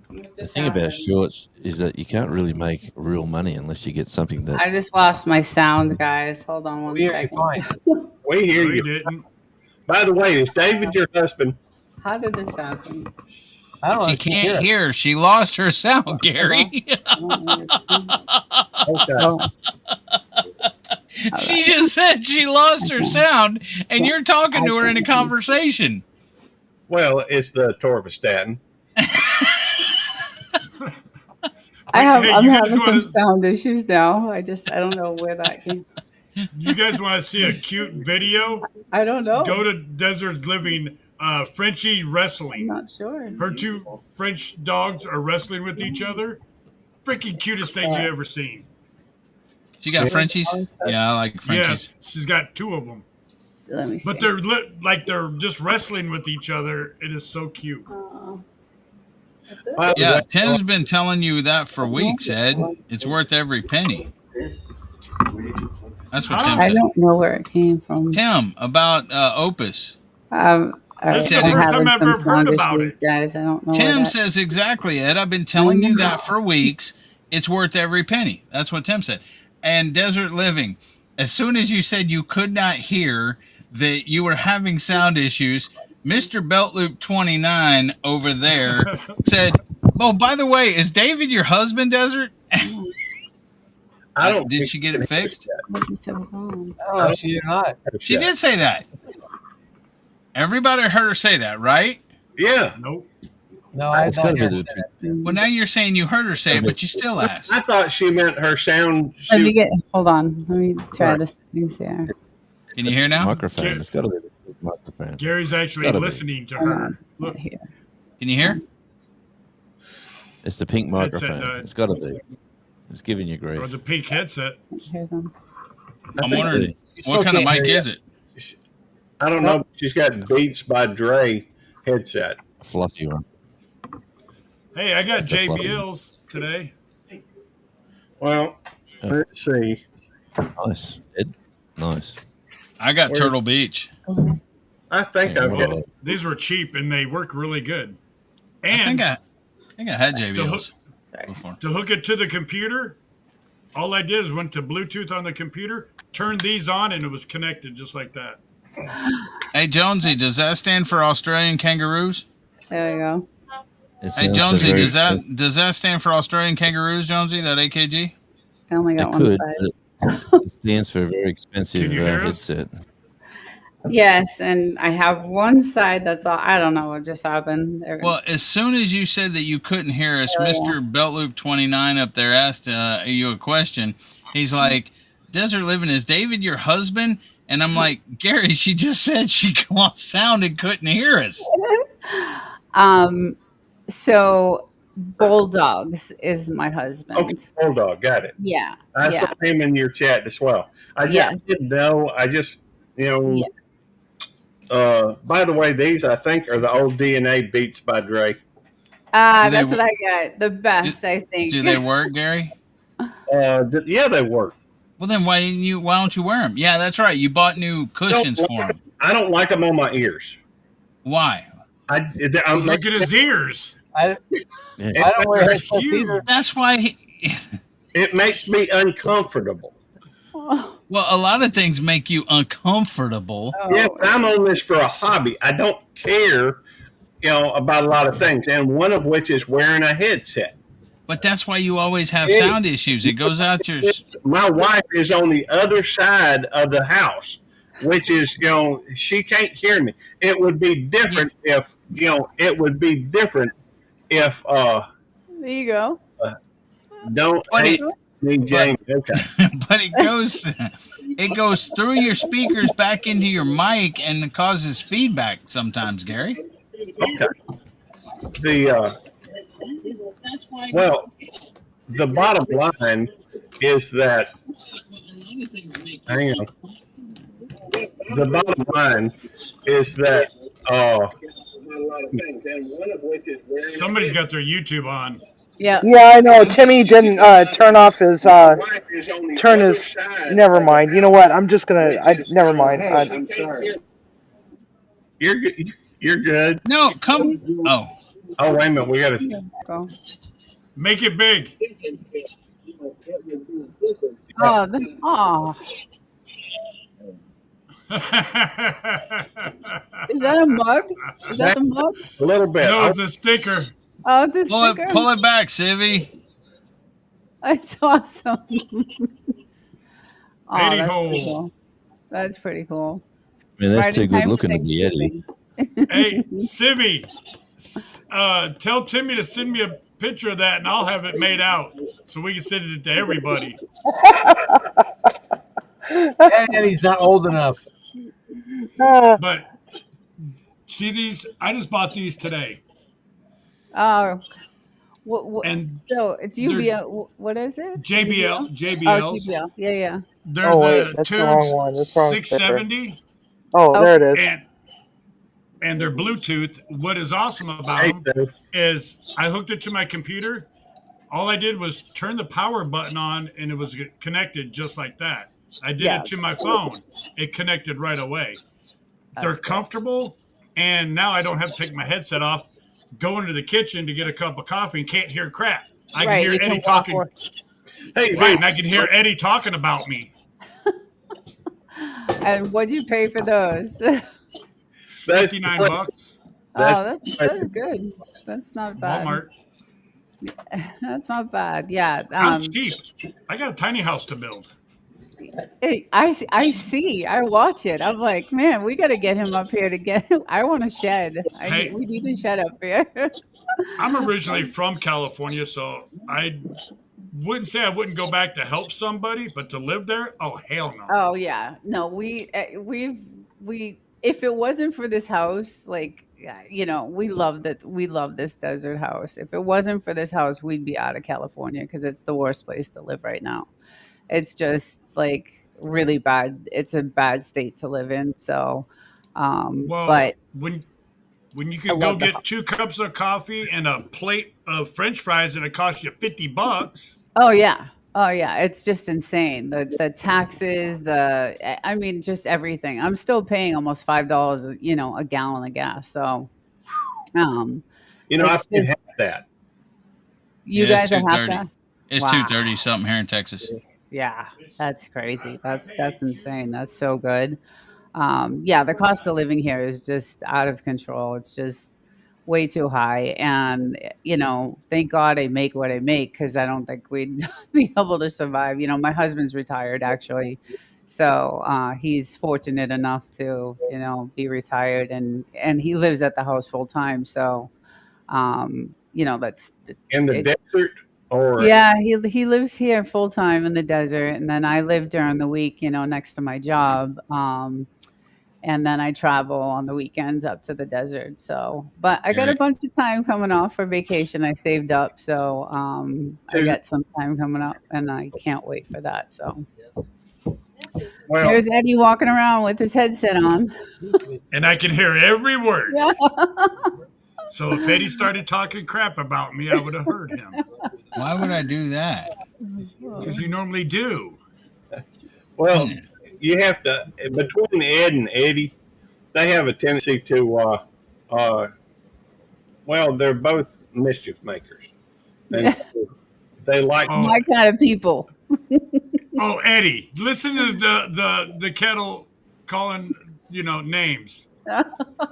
What the just thing about happened? shorts is that you can't really make real money unless you get something that I just lost my sound, guys. Hold on one You're second. fine. We hear No, he you. didn't. By the way, is David your husband? How did this happen? I don't she know. can't hear. She lost her sound, Gary. I don't understand. Okay. Oh, She just said she lost her sound, and you're talking to her in a conversation. Well, it's the torvastatin. I'm you guys having some want to? sound issues now. I don't know where that came. You guys want to see a cute video? I don't know. Go to Desert Living. Frenchie I'm wrestling. not sure. Her two French dogs are wrestling with each other. Freaking cutest thing you ever seen. She got Frenchies? Yeah, I like Frenchies. Yes, she's got two of them. Let me see. But they're just wrestling with each other. It is so cute. By the Yeah, way, Tim's been telling you that for weeks, Ed. It's worth every penny. This, where did you plug this? That's what Huh? Tim I said. don't know where it came from. Tim, about Opus. This is the the I'm first time I've ever heard about it. Guys, I don't know. Tim says exactly, Ed. I've been telling you that for weeks. It's worth every penny. That's what Tim said. And Desert Living, as soon as you said you could not hear that you were having sound issues, Mr. Beltloop 29 over there said, "Oh, by the way, is David your husband, Desert?" I don't. Did think she get it fixed? I don't know if she did or not. She did say that. Everybody heard her say that, right? Yeah. Nope. No, I It's thought got to be the Well, now you're saying you heard her say it, but you still asked. I thought she meant her sound. Let me She, get. Hold on. Let me try Right. the settings here. Can you hear now? microphone. It's got to be the microphone. Gary's actually Gotta be. listening to Hold her. on. It's Look, not here. Can you hear? It's the pink Headset microphone. died. It's got to be. It's giving you grief. or the pink headset. Hear them. I'm wondering You what still kind of can't mic hear is it? I don't know. She's got Beats by Dre headset. A fluffy one. Hey, I got That's a fluffy. JBLs today. Well, let's see. Nice. Ed? Nice. I got Where- Turtle Beach. I think Yeah, I've what got. about- These were cheap and they work really good. I And think I had JBLs Sorry. before. to hook it to the computer, all I did is went to Bluetooth on the computer, turned these on, and it was connected just like that. Hey Jonesy, does that stand for Australian kangaroos? There we go. It Hey sounds Jonesy, very does that stand for Australian kangaroos, Jonesy? That AKG? I only It got one could. side. But it stands for a very expensive Can you hear us? headset. Yes, and I have one side that's all. I don't know what just happened. There. Well, as soon as you said that you couldn't hear us, Oh, yeah. Mr. Beltloop 29 up there asked you a question. He's like, Desert Living, is David your husband? And I'm like, Gary, she just said she lost sound and couldn't hear us. So Bulldogs is my husband. Okay, Bulldog, got it. Yeah. I Yeah. saw him in your chat as well. I just Yes. didn't know. I just, Yeah. By the way, these I think are the old DNA Beats by Dre. Do they That's wo- what I got. The best, I think. Do they work, Gary? Yeah, they work. Well, then why don't you wear them? Yeah, that's right. You bought new cushions for them. I don't like them on my ears. Why? I'm Look at his ears. I Yeah. don't wear They're headsets either. huge. That's why. It makes me uncomfortable. Well, a lot of things make you uncomfortable. Oh, Yeah, but I'm on this for a hobby. I don't care, about a lot of things, and one of which is wearing a headset. But that's why you always have Hey. sound issues. It goes out your. My wife is on the other side of the house, which is, she can't hear me. It would be different if, there you go. don't But hate it, me, James. Okay. but it goes through your speakers back into your mic and causes feedback sometimes, Gary. Okay. The bottom line is that, hang on. The bottom line is that, Somebody's got their YouTube on. Yeah. Yeah, I know. Timmy didn't turn off his Never mind. You know what? I'm just gonna. Never mind. I'm sorry. You're good. You're good. No, come. Oh, Oh, wait a minute. We got to. Go. Make it big. Oh, is that a mug? Is that the mug? A little bit. No, it's a sticker. Oh, it's a pull sticker. it back, Civvy. That's awesome. Oh, Eddie that's hole. pretty cool. That's pretty cool. Man, that's Right too in good time looking for to be Eddie. Thanksgiving. Hey, Civvy, tell Timmy to send me a picture of that and I'll have it made out so we can send it to everybody. Eddie's not old enough. But see these? I just bought these today. What, And so it's UBL. What is it? JBL, Oh, JBLs. JBL. Yeah, yeah. They're Oh, wait, the that's the wrong Tubes one. That's the wrong 670 Oh, there it is. and they're Bluetooth. What is awesome about Hey, them Dave. is I hooked it to my computer. All I did was turn the power button on and it was connected just like that. I did Yeah. it to my phone. It connected right away. They're comfortable, and now I don't have to take my headset off, go into the kitchen to get a cup of coffee and can't hear crap. I can hear you Eddie walk talking. or- Hey, Right, dude, and I can hear Eddie talking about me. And what'd you pay for those? $59. That's good. That's not bad. Walmart. That's not bad. Yeah. I'm cheap. I got a tiny house to build. I watch it. I'm like, man, we got to get him up here to get. I want to shed. Hey, We need to shed up here. I'm originally from California, so I wouldn't say I wouldn't go back to help somebody, but to live there, oh hell no. Oh yeah, no, we if it wasn't for this house, like yeah, we love that we love this desert house. If it wasn't for this house, we'd be out of California because it's the worst place to live right now. It's just like really bad. It's a bad state to live in. So, but Well, when you I could go love the get house. 2 cups of coffee and a plate of French fries and it costs you $50. Oh yeah. Oh yeah, it's just insane. The taxes, I mean just everything. I'm still paying almost $5, a gallon of gas. So, um I it's paid just half that. you Yeah, it's guys are two half thirty. that? It's Wow. 2:30 something here in Texas. Yeah, that's crazy. That's insane. That's so good. Yeah, the cost of living here is just out of control. It's just way too high. And, thank God I make what I make because I don't think we'd be able to survive. My husband's retired actually. So he's fortunate enough to, be retired and he lives at the house full time. So, that's In the it. desert, or Yeah, he lives here full time in the desert, and then I live during the week, next to my job. And then I travel on the weekends up to the desert. So, but I got a Eric, bunch of time coming off for vacation. I saved up, so I to got some time coming up, and I can't wait for that. So, well, there's Eddie walking around with his headset on. And I can hear every word. Yeah. So if Eddie started talking crap about me, I would have heard him. why would I do that? Because you normally do. well, Hmm. you have to between Ed and Eddie, they have a tendency to well, they're both mischief makers, and so they like. Oh, My kind of people. oh, Eddie, listen to the kettle calling, names.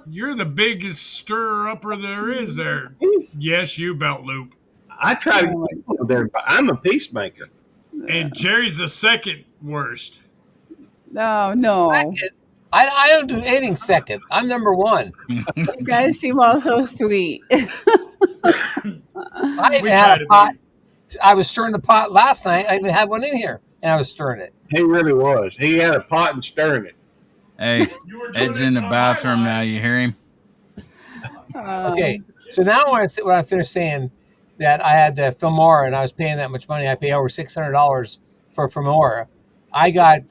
You're the biggest stirrer upper there is there. Yes, you belt loop. I try to Oh get people there, but I'm a peacemaker. And Jerry's the second worst. No, no. Second, I don't do anything second. I'm number one. You guys seem all so sweet. I even We had try a to pot. be. I was stirring the pot last night. I even had one in here, and I was stirring it. He really was. He had a pot and stirring it. Hey, You were doing Ed's it in the on my bathroom now. line. You hear him? Okay, so now when I finished saying that I had the Filmora and I was paying that much money, I pay over $600 for Filmora. I got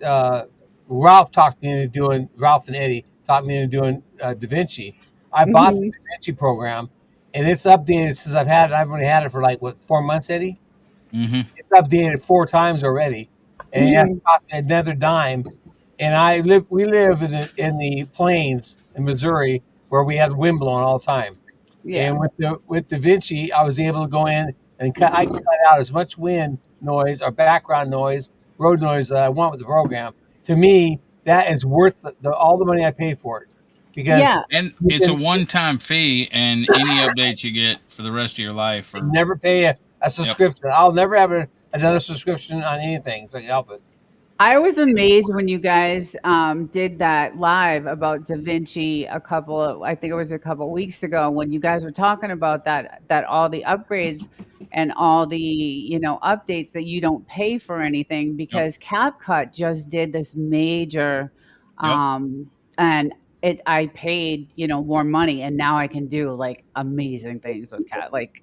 Ralph and Eddie taught me into doing DaVinci. I bought the Mhm. DaVinci program, and it's updated since I've had it. I've only had it for like 4 months, Eddie. Mm-hmm. It's updated 4 times already, and it hasn't Mhm. cost me another dime. And we live in the plains in Missouri where we have wind blowing all the time. Yeah. And with Da Vinci, I was able to go in and I can cut out as much wind noise or background noise, road noise that I want with the program. To me, that is worth all the money I pay for it because Yeah. And you it's a can one-time fee, and any updates you get for the rest of your life are never pay a yep. subscription. I'll never have another subscription on anything, so I can help it. I was amazed when you guys did that live about Da Vinci I think it was a couple of weeks ago when you guys were talking about that all the upgrades and all the, updates that you don't pay for anything Yep. because CapCut just did this major, Yep. and I paid, more money and now I can do like amazing things with Cat. Like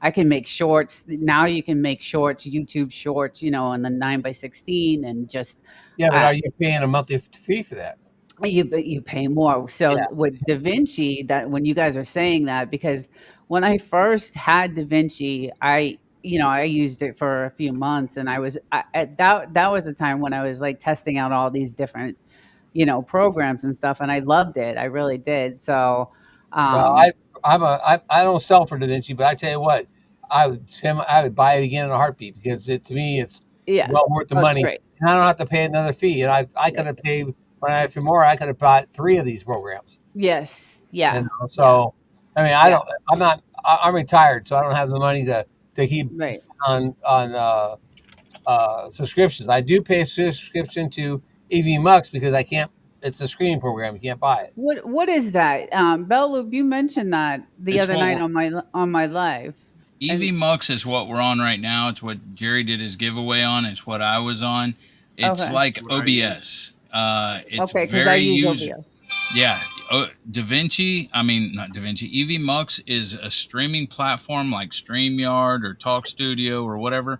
I can make shorts. Now you can make shorts, YouTube shorts, in the 9x16 and just Yeah, but uh, are you paying a monthly fee for that? you pay more. Yeah. So with Da Vinci, that when you guys are saying that, because when I first had Da Vinci, I used it for a few months and that was a time when I was like testing out all these different, programs and stuff, and I loved it. I really did. So, Well, um, I don't sell for Da Vinci, but I tell you what, I would buy it again in a heartbeat because to me it's yeah, well worth the oh, it's money, great. and I don't have to pay another fee. And I could have paid when I had Filmora, I could have bought 3 of these programs. Yes, You yeah, know, yeah, so I mean, yeah, I'm not, I'm retired, so I don't have the money to keep right. on subscriptions. I do pay a subscription to EV Mux because I can't. It's a screening program. You can't buy it. What is that? Bell Loop, you mentioned that the It's other what night we're- on my live. EV Mux is what we're on right now. It's what Jerry did his giveaway on. It's what I was on. It's Okay. like That's what I use. OBS. It's Okay, because I very use user. OBS. Yeah, DaVinci. I mean, not DaVinci. EV Mux is a streaming platform like StreamYard or Talk Studio or whatever,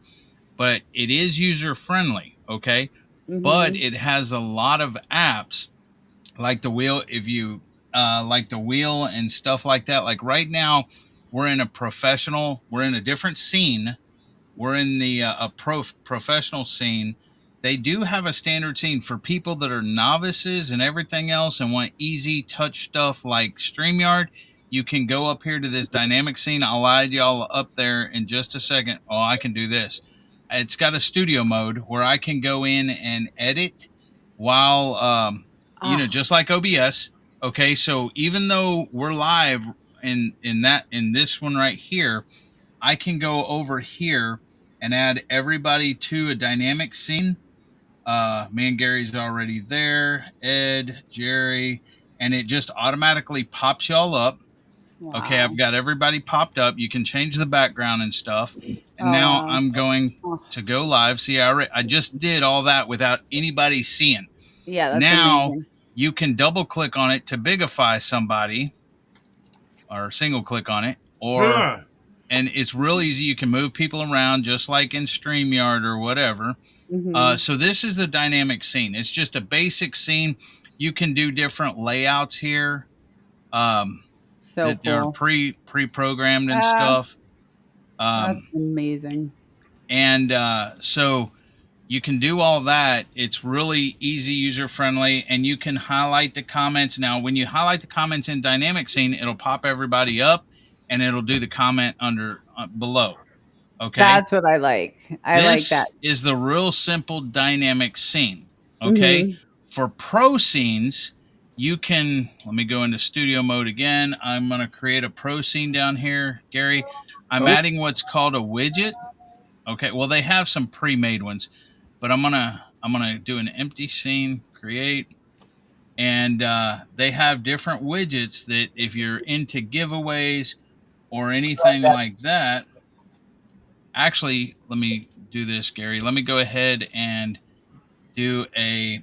but it is user friendly. Okay, but Mm-hmm. it has a lot of apps like the wheel. If you like the wheel and stuff like that. Like right now, we're in a different scene. We're in the professional scene. They do have a standard scene for people that are novices and everything else and want easy touch stuff like StreamYard. You can go up here to this dynamic scene. I'll add y'all up there in just a second. Oh, I can do this. It's got a studio mode where I can go in and edit while, just like OBS. Okay, so even though we're live in this one right here, I can go over here and add everybody to a dynamic scene. Me and Gary's already there, Ed, Jerry, and it just automatically pops y'all up. Wow. Okay, I've got everybody popped up. You can change the background and stuff. And Oh, now wow. I'm going to go live. See, I just did all that without anybody seeing. Yeah, that's Now amazing. you can double click on it to bigify somebody or single click on it, Yeah. and it's real easy. You can move people around just like in StreamYard or whatever. Mm-hmm. So this is the dynamic scene. It's just a basic scene. You can do different layouts here So that are cool. pre-programmed and Ah, stuff. That's amazing. And so you can do all that. It's really easy, user-friendly, and you can highlight the comments. Now, when you highlight the comments in dynamic scene, it'll pop everybody up, and it'll do the comment under below. Okay. That's what I like. I like This that. is the real simple dynamic scene. Okay. Mhm. For pro scenes, you can, let me go into studio mode again. I'm going to create a pro scene down here. Gary, I'm adding what's called a widget. Okay. Well, they have some pre-made ones, but I'm going to do an empty scene, create, and they have different widgets that if you're into giveaways or anything like that. Actually, let me do this, Gary. Let me go ahead and do a.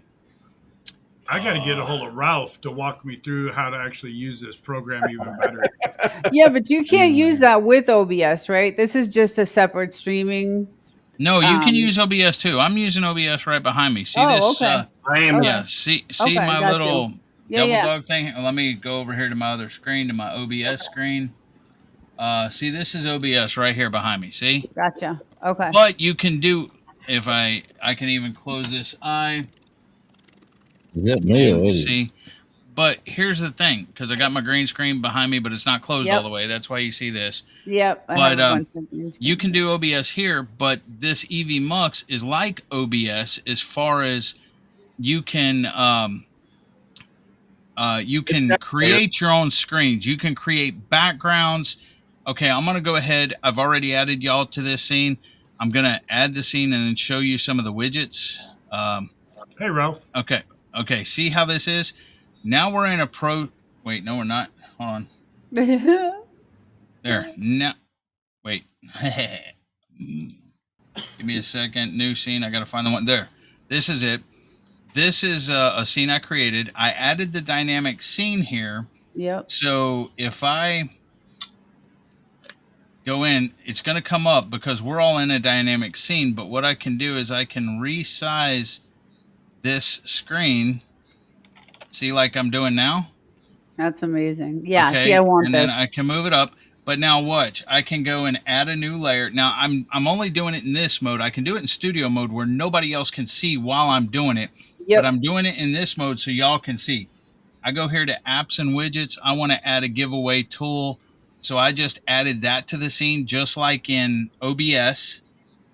I got to get a hold of Ralph to walk me through how to actually use this program even better. Yeah, but you can't use that with OBS, right? This is just a separate streaming. No, you can use OBS too. I'm using OBS right behind me. See Oh, this? okay. I am. Yeah. See Okay, my got little you. Yeah, double yeah. dog thing. Let me go over here to my other screen, to my OBS screen. See, this is OBS right here behind me. See? Gotcha. Okay. But you can do, if I can even close this eye. Is that me or and Eddie? see. But here's the thing, because I got my green screen behind me, but it's not closed all the way. That's why you see this. Yep. I But have a bunch of green you can do OBS here, but this EV Mux is like OBS as far as you can create your own screens. You can create backgrounds. Okay, I'm gonna go ahead. I've already added y'all to this scene. I'm gonna add the scene and then show you some of the widgets. Hey, Ralph. Okay. See how this is? Now we're in a pro. Wait, no, we're not. Hold on. There. Now, wait. Give me a second. New scene. I got to find the one there. This is it. This is a scene I created. I added the dynamic scene here. Yep. So if I go in, it's going to come up because we're all in a dynamic scene. But what I can do is I can resize this screen. See, like I'm doing now? That's amazing. Yeah. Okay. See, I want and this. then I can move it up. But now watch, I can go and add a new layer. Now I'm only doing it in this mode. I can do it in studio mode where nobody else can see while I'm doing it. Yep. But I'm doing it in this mode so y'all can see. I go here to apps and widgets. I want to add a giveaway tool. So I just added that to the scene just like in OBS.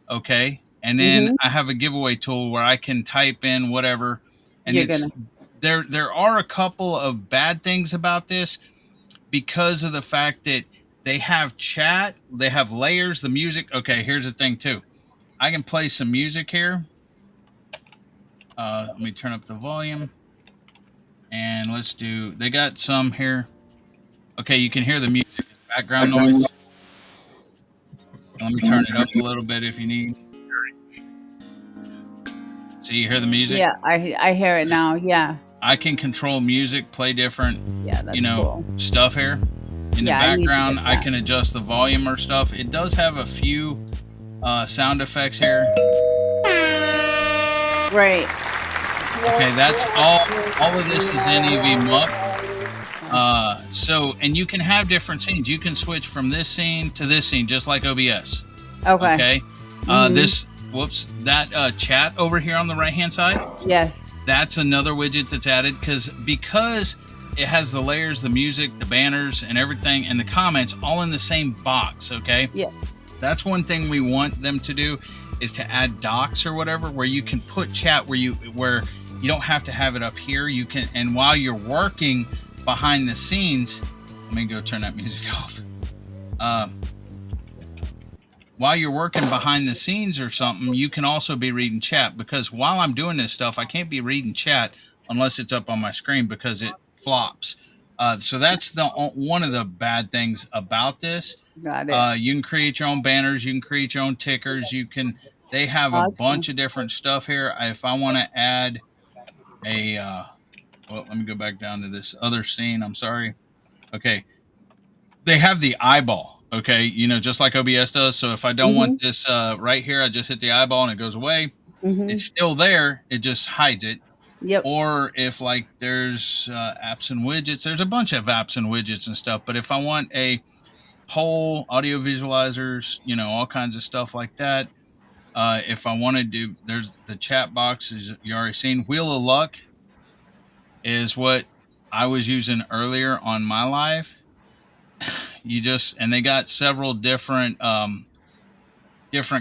Okay. And then I have a giveaway tool where I can type in whatever. And there are a couple of bad things about this because of the fact that they have chat, they have layers, the music. Okay, here's the thing too. I can play some music here. Let me turn up the volume. And let's do, they got some here. Okay, you can hear the music, background noise. Let me turn it up a little bit if you need. So you hear the music? Yeah, I hear it now. Yeah. I can control music, play different, that's cool. stuff here. In the background, I can adjust the volume or stuff. It does have a few sound effects here. Right. Okay, that's all of this is in EV Muck. So, and you can have different scenes. You can switch from this scene to this scene, just like OBS. Okay. That chat over here on the right-hand side. Yes. That's another widget that's added because it has the layers, the music, the banners, and everything, and the comments all in the same box. Okay. Yeah. That's one thing we want them to do, is to add docs or whatever, where you can put chat where you don't have to have it up here. You can, and while you're working behind the scenes, let me go turn that music off. While you're working behind the scenes or something, you can also be reading chat, because while I'm doing this stuff, I can't be reading chat unless it's up on my screen because it flops. So that's one of the bad things about this. Got it. You can create your own banners. You can create your own tickers. They have a bunch of different stuff here. If I want to add let me go back down to this other scene. I'm sorry. Okay. They have the eyeball. Okay. Just like OBS does. So if I don't want this right here, I just hit the eyeball and it goes away. It's still there. It just hides it. Yep. Or if like there's apps and widgets, there's a bunch of apps and widgets and stuff. But if I want a poll, audio visualizers, all kinds of stuff like that. If I want to do, there's the chat box, as you already seen. Wheel of Luck is what I was using earlier on my live. And they got several different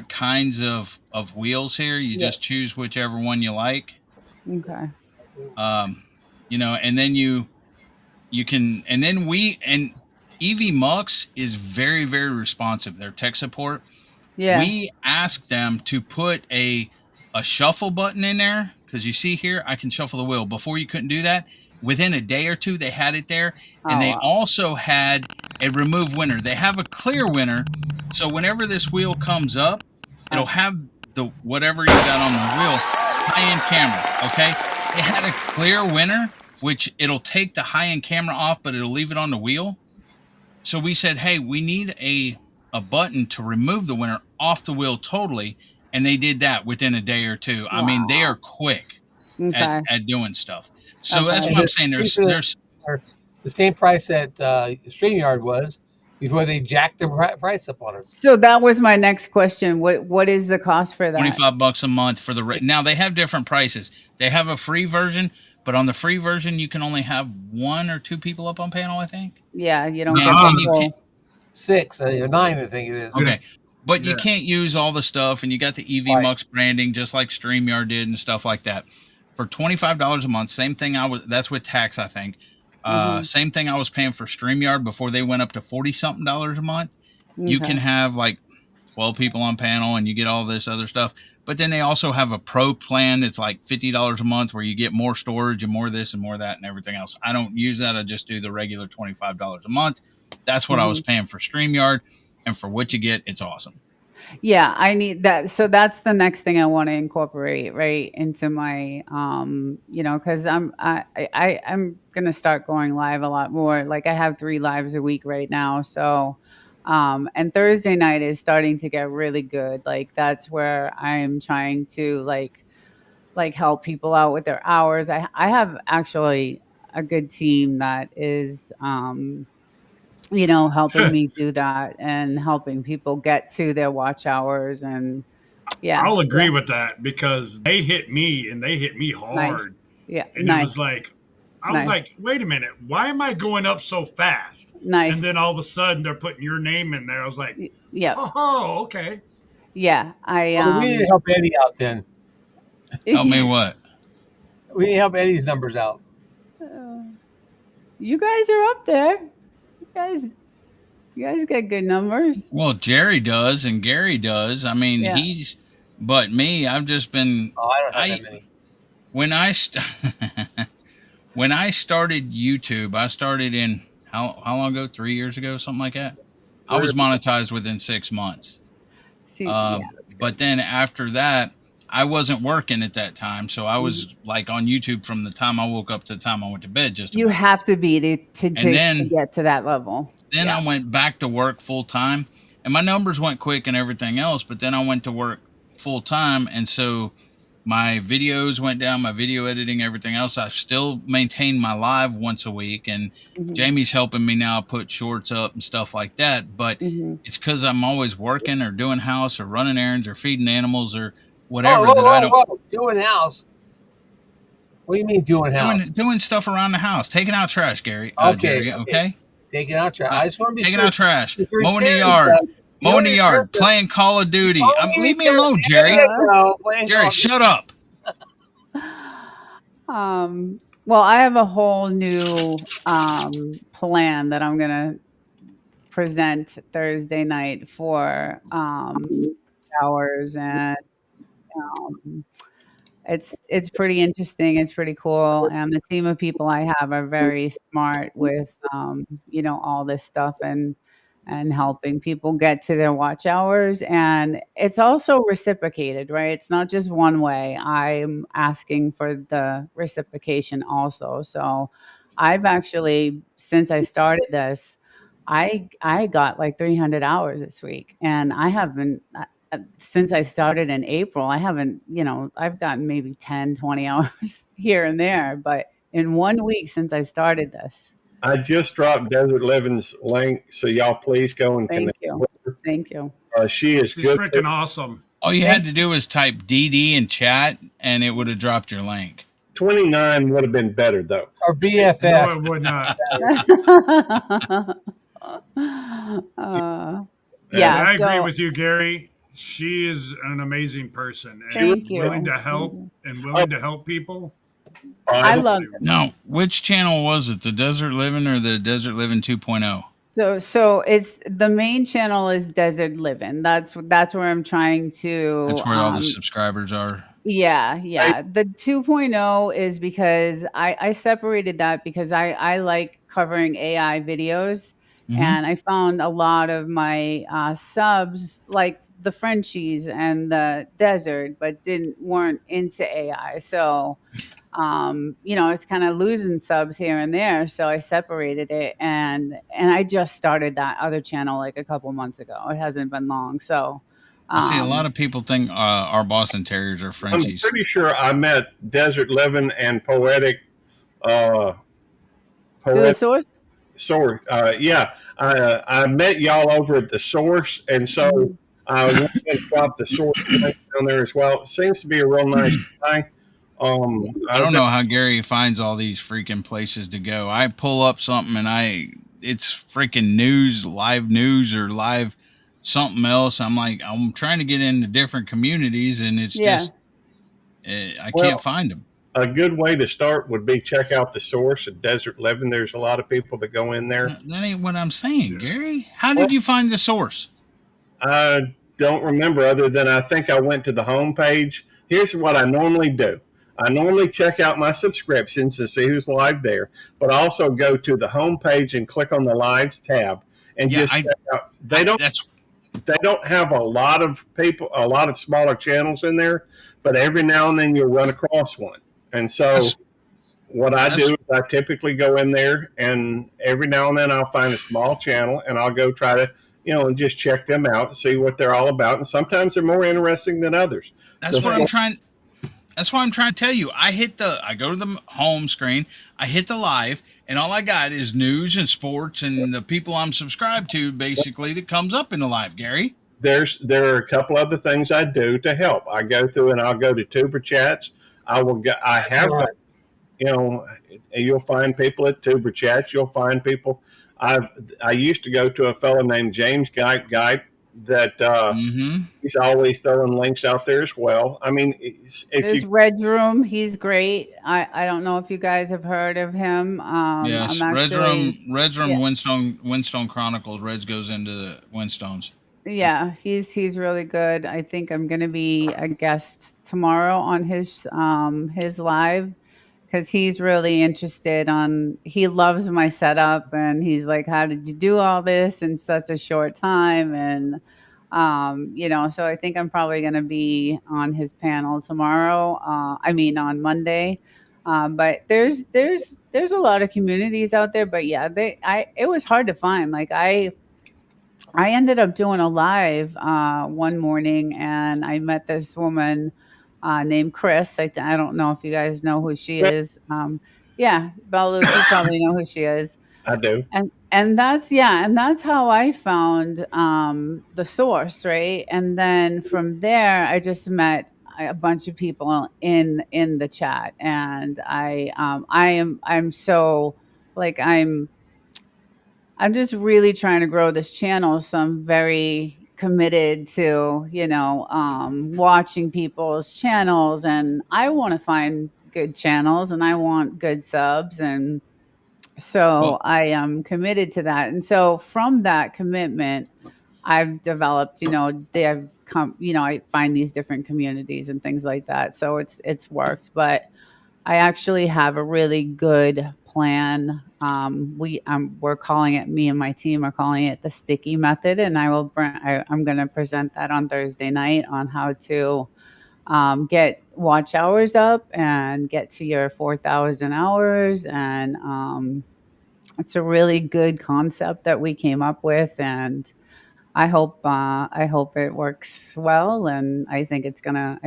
kinds of wheels here. You just choose whichever one you like. Okay. And then you can, and then EV Mux is very, very responsive. Their tech support. Yeah. We asked them to put a shuffle button in there, because you see here, I can shuffle the wheel. Before you couldn't do that. Within a day or two, they had it there. And they also had a remove winner. They have a clear winner. So whenever this wheel comes up, it'll have the whatever you got on the wheel, high-end camera, okay? It had a clear winner, which it'll take the high-end camera off, but it'll leave it on the wheel. So we said, hey, we need a button to remove the winner off the wheel totally. And they did that within a day or two. Wow. I mean, they are quick at doing stuff. So that's what I'm saying. There's the same price that StreamYard was before they jacked the price up on us. So that was my next question. What is the cost for that? $25 a month for the now they have different prices. They have a free version, but on the free version you can only have 1 or 2 people up on panel, I think. Yeah, you don't get 6 or 9, I think it is. Okay. But you can't use all the stuff, and you got the EV Mux branding just like StreamYard did and stuff like that. For $25 a month, same thing that's with tax, I think. Same thing I was paying for StreamYard before they went up to $40-something a month. Okay. You can have like 12 people on panel and you get all this other stuff. But then they also have a pro plan that's like $50 a month where you get more storage and more this and more that and everything else. I don't use that. I just do the regular $25 a month. That's what I was paying for StreamYard. And for what you get, it's awesome. Yeah, I need that. So that's the next thing I want to incorporate right into my, because I'm gonna start going live a lot more. Like I have 3 lives a week right now. So, and Thursday night is starting to get really good. Like that's where I'm trying to like help people out with their hours. I have actually a good team that is, helping me do that and helping people get to their watch hours. And I'll agree with that, because they hit me and they hit me hard. Nice. Yeah. And it was like, I was like, wait a minute, why am I going up so fast? Nice. And then all of a sudden they're putting your name in there. I was like, oh, okay. Yeah. We need to help Eddie out then. Help me what? We need to help Eddie's numbers out. You guys are up there. You guys get good numbers. Well, Jerry does and Gary does. I mean, But me, I've just been. Oh, I don't have that many. When I when I started YouTube, I started in how long ago? 3 years ago, something like that. I was monetized within 6 months. See, yeah, that's But good. then after that, I wasn't working at that time, so I was like on YouTube from the time I woke up to the time I went to bed. Just You about. have to be to And then get to that level. then Yeah. I went back to work full time, and my numbers went quick and everything else. But then I went to work full time, and so my videos went down, my video editing, everything else. I still maintain my live once a week, and Jamie's helping me now put shorts up and stuff like that. But it's because I'm always working or doing house or running errands or feeding animals or whatever that I don't. Doing house. What do you mean doing house? Doing stuff around the house, taking out trash, Gary. Okay, Jerry, okay? Taking out trash. I just want to be taking sure. out trash, mowing the yard, playing Call of Duty. Leave me alone, Jerry. Jerry, shut up. Well, I have a whole new plan that I'm gonna present Thursday night for hours, and it's pretty interesting. It's pretty cool, and the team of people I have are very smart with all this stuff and helping people get to their watch hours. And it's also reciprocated, right? It's not just one way. I'm asking for the reciprocation also. So I've actually, since I started this, I got like 300 hours this week, and I haven't since I started in April, I haven't, I've gotten maybe 10, 20 hours here and there, but in 1 week since I started this. I just dropped Desert Living's link, so y'all please go and Thank connect you. with her. Thank you. She's She's good. freaking awesome. All you had to do was type DD in chat, and it would have dropped your link. 29 would have been better, though. Or BFF. No, it would not. Yeah, I agree with you, Gary. She is an amazing person and willing to help and willing to help people. I love it. Now, which channel was it? The Desert Living or the Desert Living 2.0? So it's the main channel is Desert Living. That's where I'm trying to. That's where all the subscribers are. Yeah. The 2.0 is because I separated that because I like covering AI videos. And I found a lot of my subs like the Frenchies and the Desert, but weren't into AI. So, it's kind of losing subs here and there. So I separated it, and I just started that other channel like a couple months ago. It hasn't been long. So, I see a lot of people think our Boston Terriers are Frenchies. I'm pretty sure I met Desert Living and Poetic. The Source? Source. Yeah. I met y'all over at the Source, and so I went and dropped the Source link down there as well. It seems to be a real nice guy. I don't know how Gary finds all these freaking places to go. I pull up something and it's freaking news, live news or live something else. I'm like, I'm trying to get into different communities, and it's just, I can't find them. A good way to start would be check out the Source at Desert Living. There's a lot of people that go in there. That ain't what I'm saying, Gary. How did you find the Source? I don't remember, other than I think I went to the home page. Here's what I normally do. I normally check out my subscriptions to see who's live there, but also go to the home page and click on the Lives tab and check out. They don't have a lot of people, a lot of smaller channels in there, but every now and then you'll run across one. And so what I do is I typically go in there, and every now and then I'll find a small channel, and I'll go try to, and just check them out and see what they're all about. And sometimes they're more interesting than others. That's what I'm trying to tell you. I go to the home screen, I hit the live, and all I got is news and sports and the people I'm subscribed to, basically, that comes up in the live, Gary. There are a couple other things I do to help. I go through and I'll go to Tuber Chats. You'll find people at Tuber Chats. You'll find people. I used to go to a fellow named James Guy that he's always throwing links out there as well. I mean, there's Red Room. He's great. I don't know if you guys have heard of him. Yes, Red Room, Windstone Chronicles. Reds goes into the Windstones. Yeah, he's really good. I think I'm gonna be a guest tomorrow on his live because he's really interested on he loves my setup and he's like, how did you do all this in such a short time? And so I think I'm probably gonna be on his panel tomorrow. I mean on Monday. But there's a lot of communities out there, but yeah, it was hard to find. Like I ended up doing a live one morning, and I met this woman named Chris. I don't know if you guys know who she is. Yeah, Luke, you probably know who she is. I do. And that's how I found the source, right? And then from there, I just met a bunch of people in the chat, and I'm so like I'm just really trying to grow this channel. So I'm very committed to, watching people's channels, and I want to find good channels and I want good subs. And so Well, I am committed to that. And so from that commitment, I've developed, they have come, I find these different communities and things like that. So it's worked, but I actually have a really good plan. We're calling it, me and my team are calling it the sticky method, and I'm going to present that on Thursday night on how to get watch hours up and get to your 4,000 hours. And it's a really good concept that we came up with, and I hope it works well, and I think it's gonna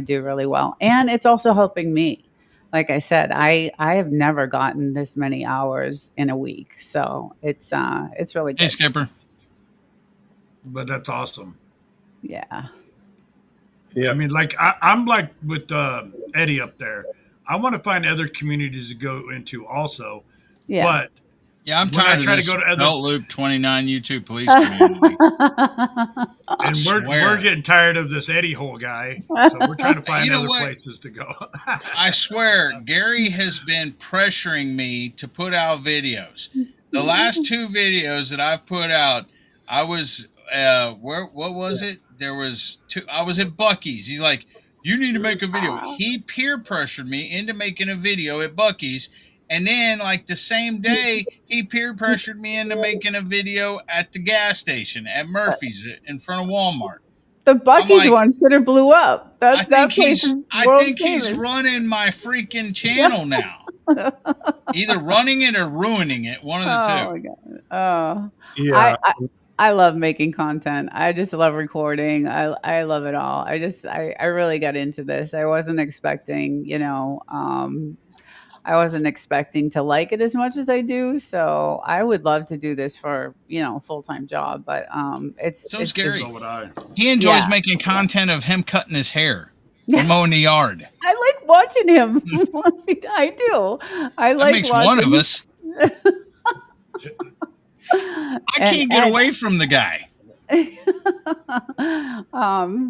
do really well, and it's also helping me. Like I said, I have never gotten this many hours in a week, so it's really hey, good. Skipper. But that's awesome. Yeah, Yeah. I mean, like I'm like with Eddie up there. I want to find other communities to go into also, yeah. but Yeah, I'm when I tired of try to this go to other, Belt Loop 29 YouTube police community. and we're swear. getting tired of this Eddie hole guy, so we're trying to find You know other what? places to go. I swear, Gary has been pressuring me to put out videos. The last two videos that I put out, I was what was it? There was two. I was at Bucky's. He's like, "You need to make a video." He peer pressured me into making a video at Bucky's, and then like the same day, he peer pressured me into making a video at the gas station at Murphy's in front of Walmart. The I'm Bucky's like, one should have blew up. That place is I world think he's famous. running my freaking channel now. Either running it or ruining it, one of the Oh two. my god. Oh, Yeah. I love making content. I just love recording. I love it all. I really got into this. I wasn't expecting, I wasn't expecting to like it as much as I do. So I would love to do this for, full time job. But So it's scary. just So would I. He enjoys yeah. making content of him cutting his hair or mowing the yard. I like watching him. I do. I That like makes watching. one of us. I can't get away from the guy.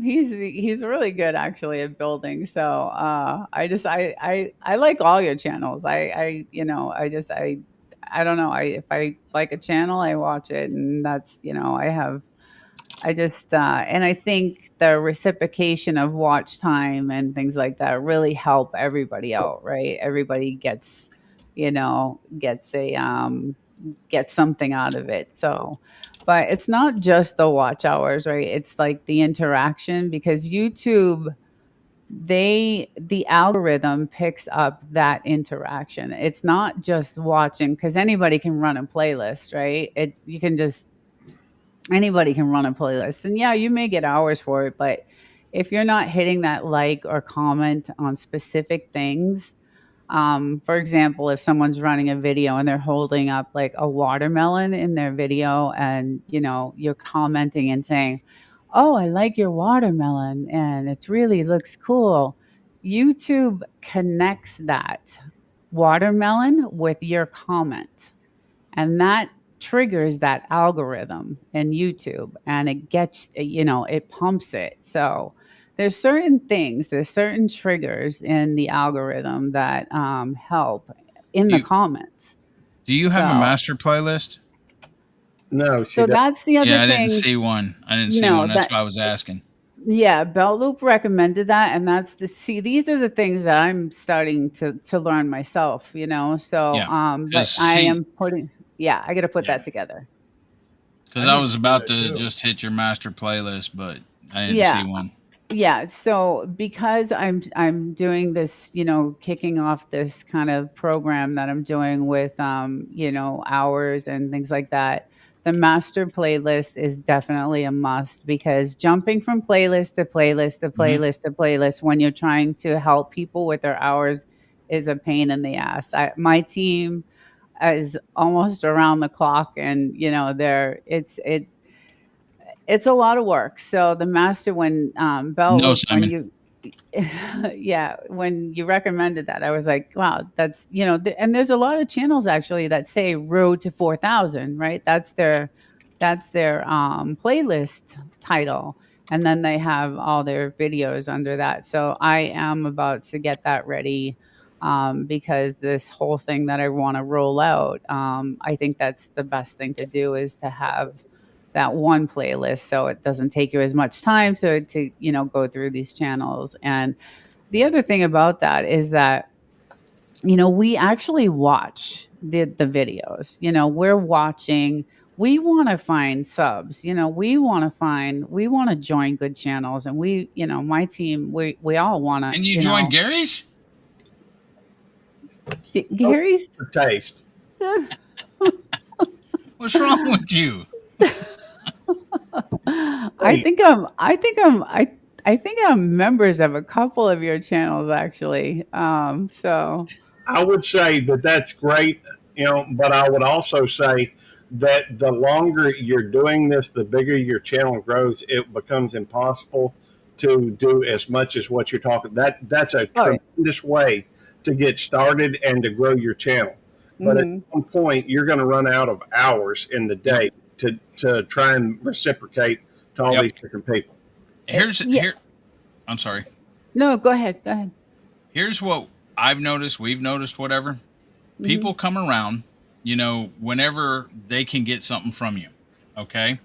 He's really good actually at building. So I like all your channels. I don't know. If I like a channel, I watch it, and that's and I think the reciprocation of watch time and things like that really help everybody out, right? Everybody gets something out of it. So, but it's not just the watch hours, right? It's like the interaction, because YouTube, the algorithm picks up that interaction. It's not just watching, because anybody can run a playlist, right? Anybody can run a playlist, and yeah, you may get hours for it, but if you're not hitting that like or comment on specific things, for example, if someone's running a video and they're holding up like a watermelon in their video, and you're commenting and saying, "Oh, I like your watermelon and it really looks cool." YouTube connects that watermelon with your comment, and that triggers that algorithm in YouTube, and it pumps it. So there's certain triggers in the algorithm that help in the You comments. do you have a So master playlist? No, she So doesn't. that's the other Yeah, I didn't thing. see one. I didn't You see know one. That's that. why I was asking. Yeah, Belt Loop recommended that, and that's these are the things that I'm starting to learn myself, you know. So, Yeah, but because I see, am putting, yeah, I got to put yeah, that together. because I I need was to do about that to too. just hit your master playlist, but I didn't see Yeah, one. yeah. So because I'm doing this, you know, kicking off this kind of program that I'm doing with you know, hours and things like that. The master playlist is definitely a must, because jumping from playlist to playlist to Hmm. playlist to playlist when you're trying to help people with their hours is a pain in the ass. My team is almost around the clock, and you know, it's a lot of work. So the master, when Bell No, Loop, when Simon. you yeah, when you recommended that, I was like, wow, that's, you know, and there's a lot of channels actually that say Road to 4,000, right? That's their playlist title, and then they have all their videos under that. So I am about to get that ready, because this whole thing that I want to roll out, I think that's the best thing to do, is to have that one playlist, so it doesn't take you as much time to you know, go through these channels. And the other thing about that is that, you know, we actually watch the videos. You know, we're watching, we want to find subs, you know, we want to join good channels, and we, you know, my team, we all want to, And you you joined know, Gary's? Oh, Gary's. for taste. What's wrong with you? I Hey, think I'm I think I'm I think I'm members of a couple of your channels actually. So I would say that that's great, you know, but I would also say that the longer you're doing this, the bigger your channel grows. It becomes impossible to do as much as what you're talking. That's a oh yeah. tremendous way to get started and to grow your channel. But at Mhm. some point, you're going to run out of hours in the Yep. day to try and reciprocate to all Yep. these different people. Yeah. Here. I'm sorry. No, go ahead. Go ahead. Here's what I've noticed. We've noticed. Whatever. Mhm. People come around, you know, whenever they can get something from you. Okay.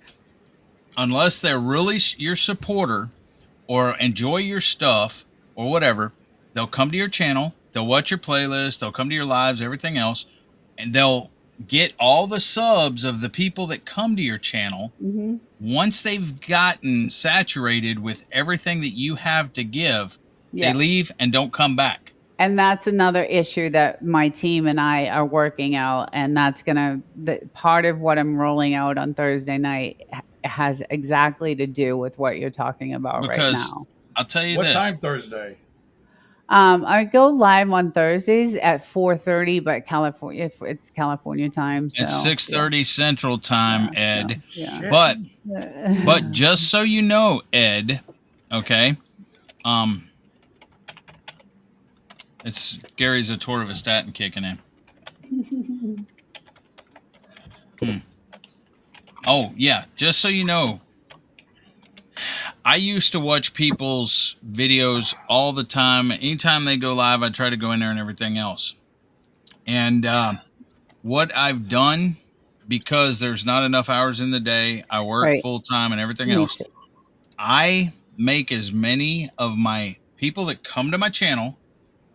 Unless they're really your supporter or enjoy your stuff or whatever, they'll come to your channel, they'll watch your playlist, they'll come to your lives, everything else, and they'll get all the subs of the people that come to your channel. Mhm. Once they've gotten saturated with everything that you have to give, they Yeah. leave and don't come back. And that's another issue that my team and I are working out, and that's gonna the part of what I'm rolling out on Thursday night has exactly to do with what you're talking about right Because now. I'll tell you What this. time Thursday? I go live on Thursdays at 4:30, but California, if it's California time, It's so yeah, 6:30 Central Time, yeah, Ed. so yeah. Shit. But just so you know, Ed, okay, um, it's Gary's a Torvastatin kicking in. Hmm. Oh yeah, just so you know, I used to watch people's videos all the time. Anytime they go live, I try to go in there and everything else. And what I've done, because there's not enough hours in the day, I work Right, full time and everything me else. too. I make as many of my people that come to my channel,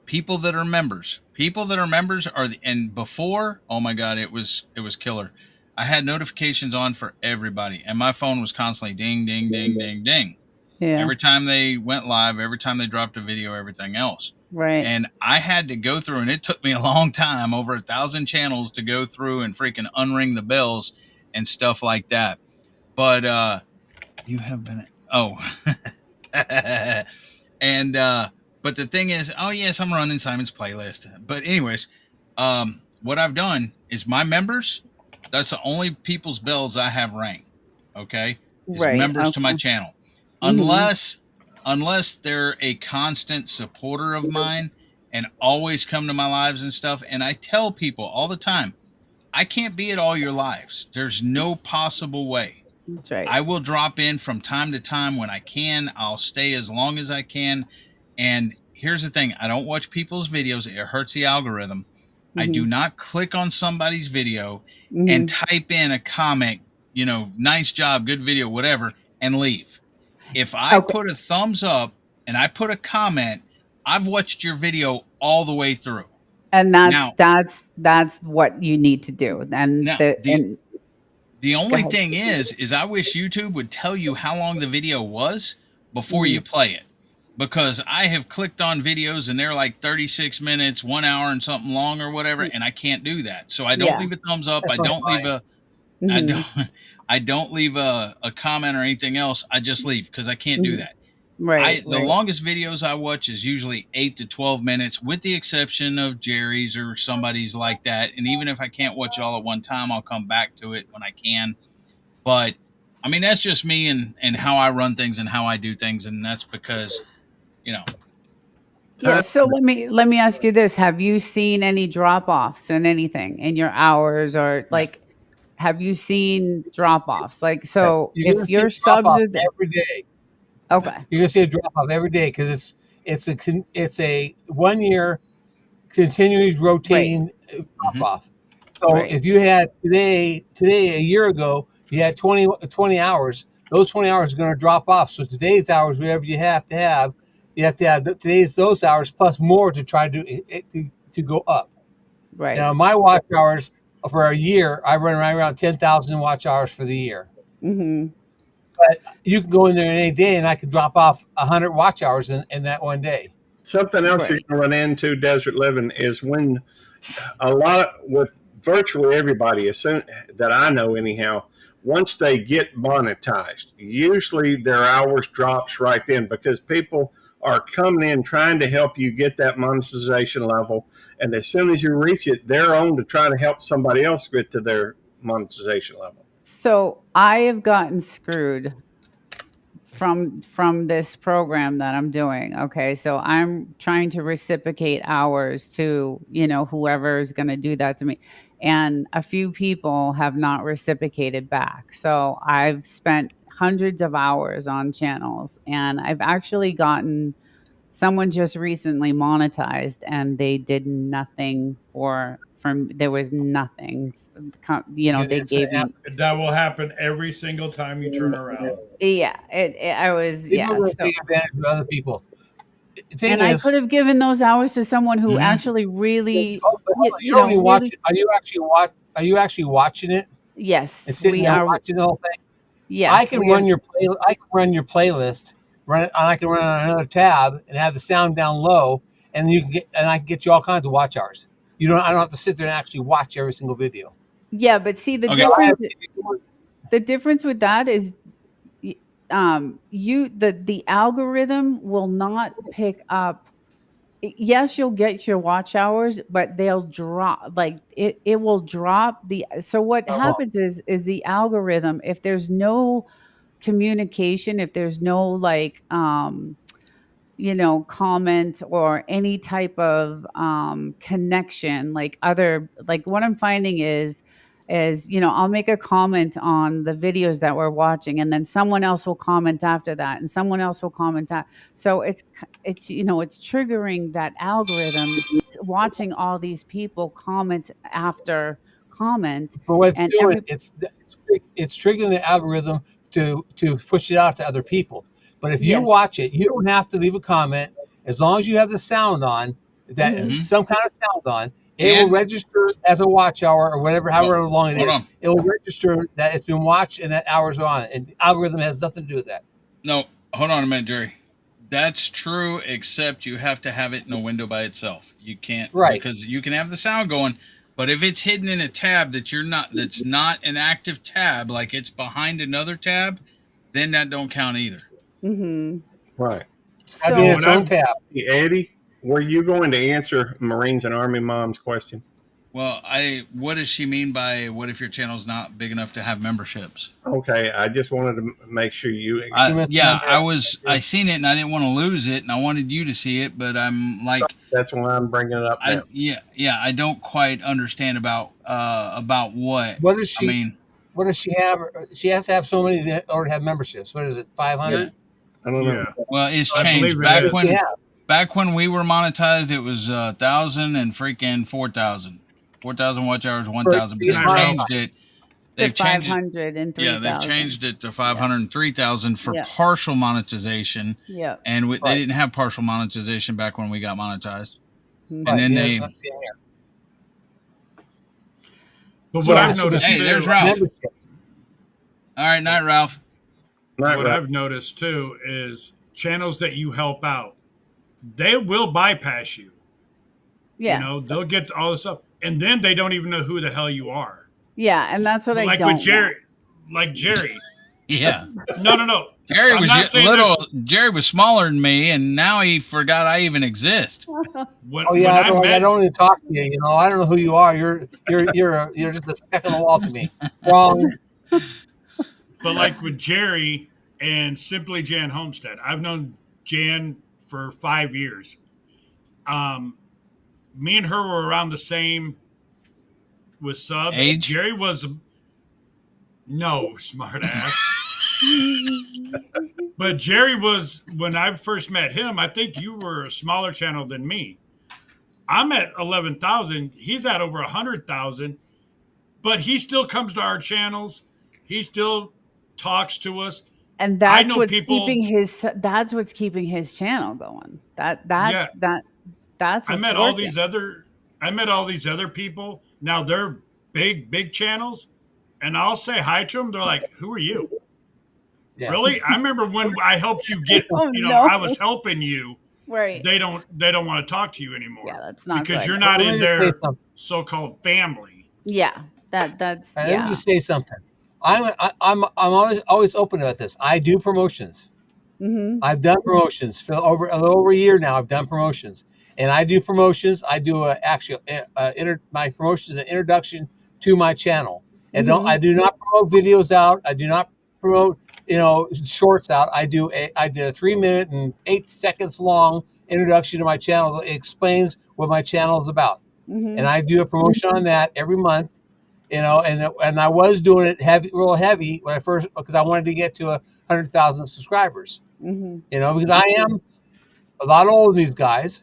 people that are members. People that are members are and before, oh my god, it was killer. I had notifications on for everybody, and my phone was constantly ding, ding, ding, ding, ding. Yeah, Every time they went live, every time they dropped a video, everything else. right. And I had to go through, and it took me a long time, over 1,000 channels to go through and freaking unring the bells and stuff like that. But you have been and but the thing is, oh yes, I'm running Simon's playlist. But anyways, what I've done is my members, that's the only people's bells I have rang. Okay, is Right. members to my Okay. channel. Hmm. Unless they're a constant supporter of mine and always come to my lives and stuff. And I tell people all the time, I can't be at all your lives. There's no possible way. That's right. I will drop in from time to time when I can. I'll stay as long as I can. And here's the thing, I don't watch people's videos. It hurts the algorithm. I Hmm. do not click on somebody's video and Hmm. type in a comment nice job, good video, whatever, and leave. If I put a thumbs up and I put a comment, I've watched your video all the way through. And that's what you need to do. And Now, the only thing is I wish YouTube would tell you how long the video was before you play it. Because I have clicked on videos and they're like 36 minutes, 1 hour and something long or whatever, and I can't do that. So I don't leave a thumbs up. I don't leave I don't leave a comment or anything else. I just leave because I can't do that. Right. The longest videos I watch is usually 8 to 12 minutes, with the exception of Jerry's or somebody's like that. And even if I can't watch it all at one time, I'll come back to it when I can. But I mean, that's just me and how I run things and how I do things. And that's because, Yeah. So let me ask you this. Have you seen any drop-offs in anything in your hours, or like, have you seen drop-offs? Like, so if your subs are every day. Okay. You're gonna see a drop off every day because it's a 1 year continuous rotating drop off. So if you had today a year ago you had 20 hours, those 20 hours are going to drop off. So today's hours, whatever you have to have those hours plus more to try to go up. Right. Now my watch hours for a year, I run around 10,000 watch hours for the year. But you can go in there in any day and I could drop off 100 watch hours in that one day. Something else you're going to run into, Desert Living, is when with virtually everybody, that I know anyhow, once they get monetized, usually their hours drops right then because people are coming in trying to help you get that monetization level. And as soon as you reach it, they're on to try to help somebody else get to their monetization level. So I have gotten screwed from this program that I'm doing. Okay. So I'm trying to reciprocate hours to, whoever is going to do that to me. And a few people have not reciprocated back. So I've spent hundreds of hours on channels, and I've actually gotten someone just recently monetized and they did nothing there was nothing. They gave me. That will happen every single time you turn around. Yeah, I was. People will take advantage of other people. I could have given those hours to someone who actually really. You're only watching. Are you actually watching it? Yes, we are watching the whole thing. Yes, I can run your playlist. I can run on another tab and have the sound down low, and I can get you all kinds of watch hours. I don't have to sit there and actually watch every single video. Yeah, but see the difference with that is the algorithm will not pick up. Yes, you'll get your watch hours, but they'll drop, like it will drop so what happens is the algorithm, if there's no communication, if there's no comment or any type of connection, like what I'm finding is I'll make a comment on the videos that we're watching, and then someone else will comment after that, and someone else will comment so it's triggering that algorithm, watching all these people comment after comment. But what it's doing, it's triggering the algorithm to push it out to other people. But if you watch it, you don't have to leave a comment. As long as you have the sound on, some kind of sound on, it will register as a watch hour or however long it is. It will register that it's been watched and that hours are on it. And the algorithm has nothing to do with that. No, hold on a minute, Jerry. That's true, except you have to have it in a window by itself. You can't, because you can have the sound going, but if it's hidden in a tab that's not an active tab, like it's behind another tab, then that don't count either. Right. So, its own tab. Eddie, were you going to answer Marines and Army Mom's question? Well, what does she mean by what if your channel's not big enough to have memberships? Okay, I just wanted to make sure you. I seen it and I didn't want to lose it, and I wanted you to see it, but I'm like. That's why I'm bringing it up now. I don't quite understand about what. What does she? I mean, what does she have? She has to have so many to already have memberships. What is it? 500? Yeah. I don't know. Well, it's changed. Back when we were monetized, it was 1,000 and freaking 4,000. 4,000 watch hours, 1,000. But they changed it. they've changed it. 500 and Yeah, 3,000. they've changed it to 500 and 3,000 for Yeah. partial monetization. Yeah. And they didn't have partial monetization back when we got monetized. Mhm. And then Yeah, they. that's the air. But So what I've this is noticed Hey, too, there's Ralph. memberships. All right, night, Ralph. Right, what right. I've noticed too is channels that you help out, they will bypass you. Yeah. You know, they'll get all this up, and then they don't even know who the hell you are. Yeah, and that's what I Like don't with Jerry, want. like Jerry. Yeah. No. Jerry I'm was not a saying little. this. Jerry was smaller than me, and now he forgot I even exist. When, Oh when yeah, I met, I don't even talk to you. You know, I don't know who you are. You're just a speck on the wall to me. Wrong. but like with Jerry and Simply Jan Homestead, I've known Jan for 5 years. Me and her were around the same with subs. Age? Jerry was no smart ass. But Jerry was, when I first met him, I think you were a smaller channel than me. I'm at 11,000. He's at over 100,000. But he still comes to our channels. He still talks to us. And I that's know what's people. what's keeping his channel going. That's Yeah. that's I what's met working. all these other people. Now they're big channels, and I'll say hi to them. They're like, "Who are you?" Yeah. Really? I remember when I helped you get. Oh, You know, no. I was helping you. Right. They don't want to talk to you anymore. Yeah, that's not because good. you're not Let me in just say their something. so-called family. Yeah. That's Let yeah. me just say something. I'm always open about this. I do promotions. Mm-hmm. I've done promotions for a little over a year now. I've done promotions, and I do promotions. I do my promotions an introduction to my channel, and Mm-hmm. I do not promote videos out. I do not promote shorts out. I did a 3 minute and 8 seconds long introduction to my channel that explains what my channel is about, Mm-hmm. and I do a promotion on that every month. And I was doing it real heavy when I first, because I wanted to get to 100,000 subscribers. Mm-hmm. Because I am a lot older than these guys,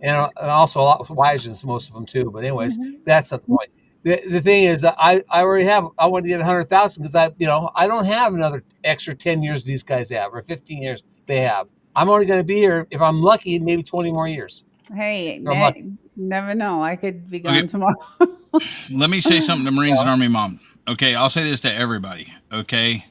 and also a lot wiser than most of them too. But anyways, Mm-hmm. that's not the point. The thing is, I already have. I want to get 100,000 because I don't have another extra 10 years these guys have, or 15 years they have. I'm only going to be here, if I'm lucky, maybe 20 more years. Hey, I'm lucky. never know. I could be Okay. gone tomorrow. Let me say something to Marines Yeah. and Army Mom. Okay, I'll say this to everybody. Okay,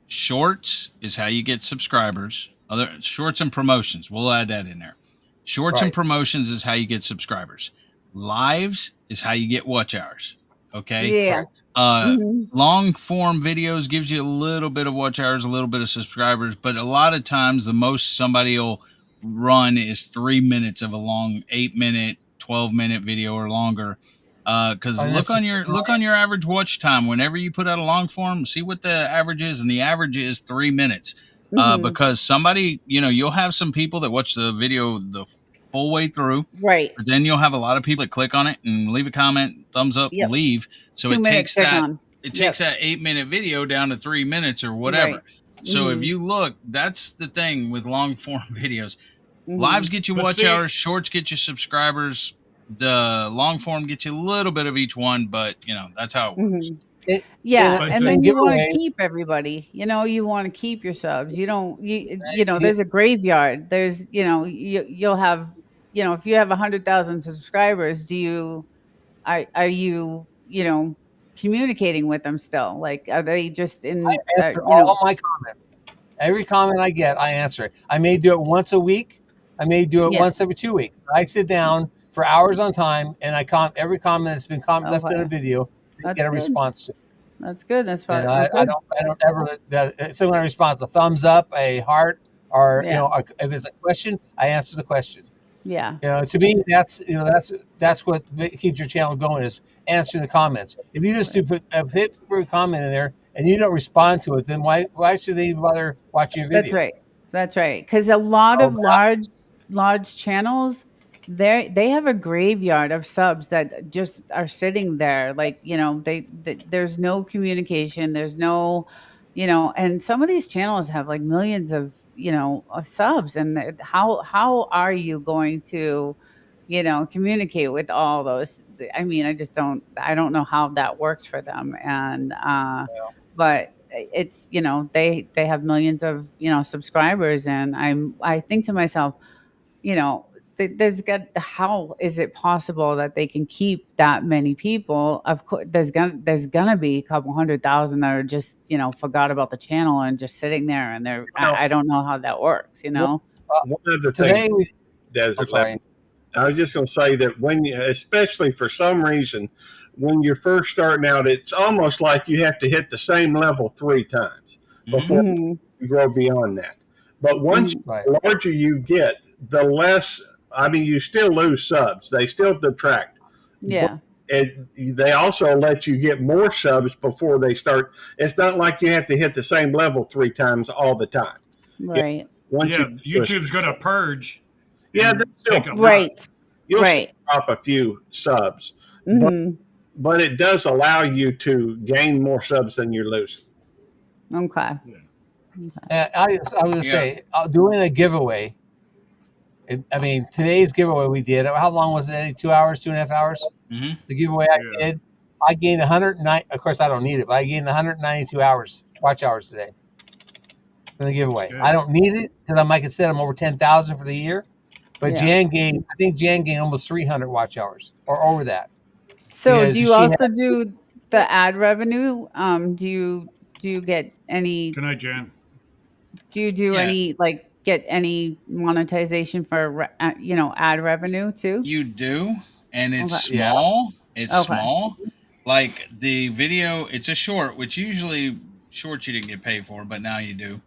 shorts is how you get subscribers. Other shorts and promotions, we'll add that in there. Shorts and Right. promotions is how you get subscribers. Lives is how you get watch hours. Okay. Yeah. Correct. Mm-hmm. Long form videos gives you a little bit of watch hours, a little bit of subscribers, but a lot of times the most somebody will run is 3 minutes of a long 8 minute, 12-minute video or longer. Because look on your average watch time. Whenever you put out a long form, see what the average is, and the average is 3 minutes. Mm-hmm. Because somebody, you'll have some people that watch the video the full way through, Right. but then you'll have a lot of people that click on it and leave a comment, thumbs up, Yep. and leave. So 2 it minutes takes that on. it takes that 8-minute video down to 3 minutes or whatever. Right. So if Mhm. you look, that's the thing with long form videos. Mhm. Lives get you But watch see- hours, shorts get you subscribers. The long form gets you a little bit of each one, but that's how it works. Mhm. It- Yeah, But and the then you want to giveaway- keep everybody. You want to keep your subs. You don't. There's a graveyard. There's. You'll have. If you have 100,000 subscribers, are you communicating with them still? Like, are they just I in? answer all my comments. Every comment I get, I answer it. I may do it once a week. I may do it Yeah. once every 2 weeks. I sit down for hours on time, and every comment that's been left in a Okay. video, I That's get a good. response to. That's good. That's And fine. I don't ever similar response, a thumbs up, a heart, or Yeah. if it's a question, I answer the question. Yeah. To me, that's what keeps your channel going, is answering the comments. If you just put a comment in there and you don't respond to it, then why should they even bother watching your video? That's right. That's right. Because a lot of large channels, they have a graveyard of subs that just are sitting there. Like, there's no communication. There's no, and some of these channels have like millions of subs. And how are you going to communicate with all those. I mean, I don't know how that works for them. And, but it's, they have millions of, subscribers. And I think to myself, how is it possible that they can keep that many people? Of course, there's gonna be a couple 100,000 that are just, forgot about the channel and just sitting there, and I don't know how that works. One other Today thing, we. I'm Desert sorry. Levin, I was just going to say that when you, especially for some reason, when you're first starting out, it's almost like you have to hit the same level 3 times before Mhm. you grow beyond that. But once Mhm. Right. the larger you get, the less. I mean, you still lose subs; they still detract. But Yeah. they also let you get more subs before they start. It's not like you have to hit the same level 3 times all the time. Yeah, Right. once Yeah, you YouTube's gonna purge yeah, and they still take a lot. Right. you'll still Right. drop a few subs, but Mhm. it does allow you to gain more subs than you're losing. Okay. Yeah. I was going to say, doing a giveaway. I mean, today's giveaway we did. How long was it? Eddie? 2 hours, 2.5 hours. Mm-hmm. The giveaway I Yeah. did, I gained 109. Of course, I don't need it, but I gained 192 hours watch hours today from the giveaway. Good. I don't need it because like I said, I'm over 10,000 for the year. But Yeah. I think Jan gained almost 300 watch hours or over that So do because you she had. also do the ad revenue? Do you get any Good night, Jan. do you do Yeah, any like get any monetization for ad revenue too? you do, and it's Okay. Yeah. small. It's Okay. small. Like the video, it's a short, which usually shorts you didn't get paid for, but now you do.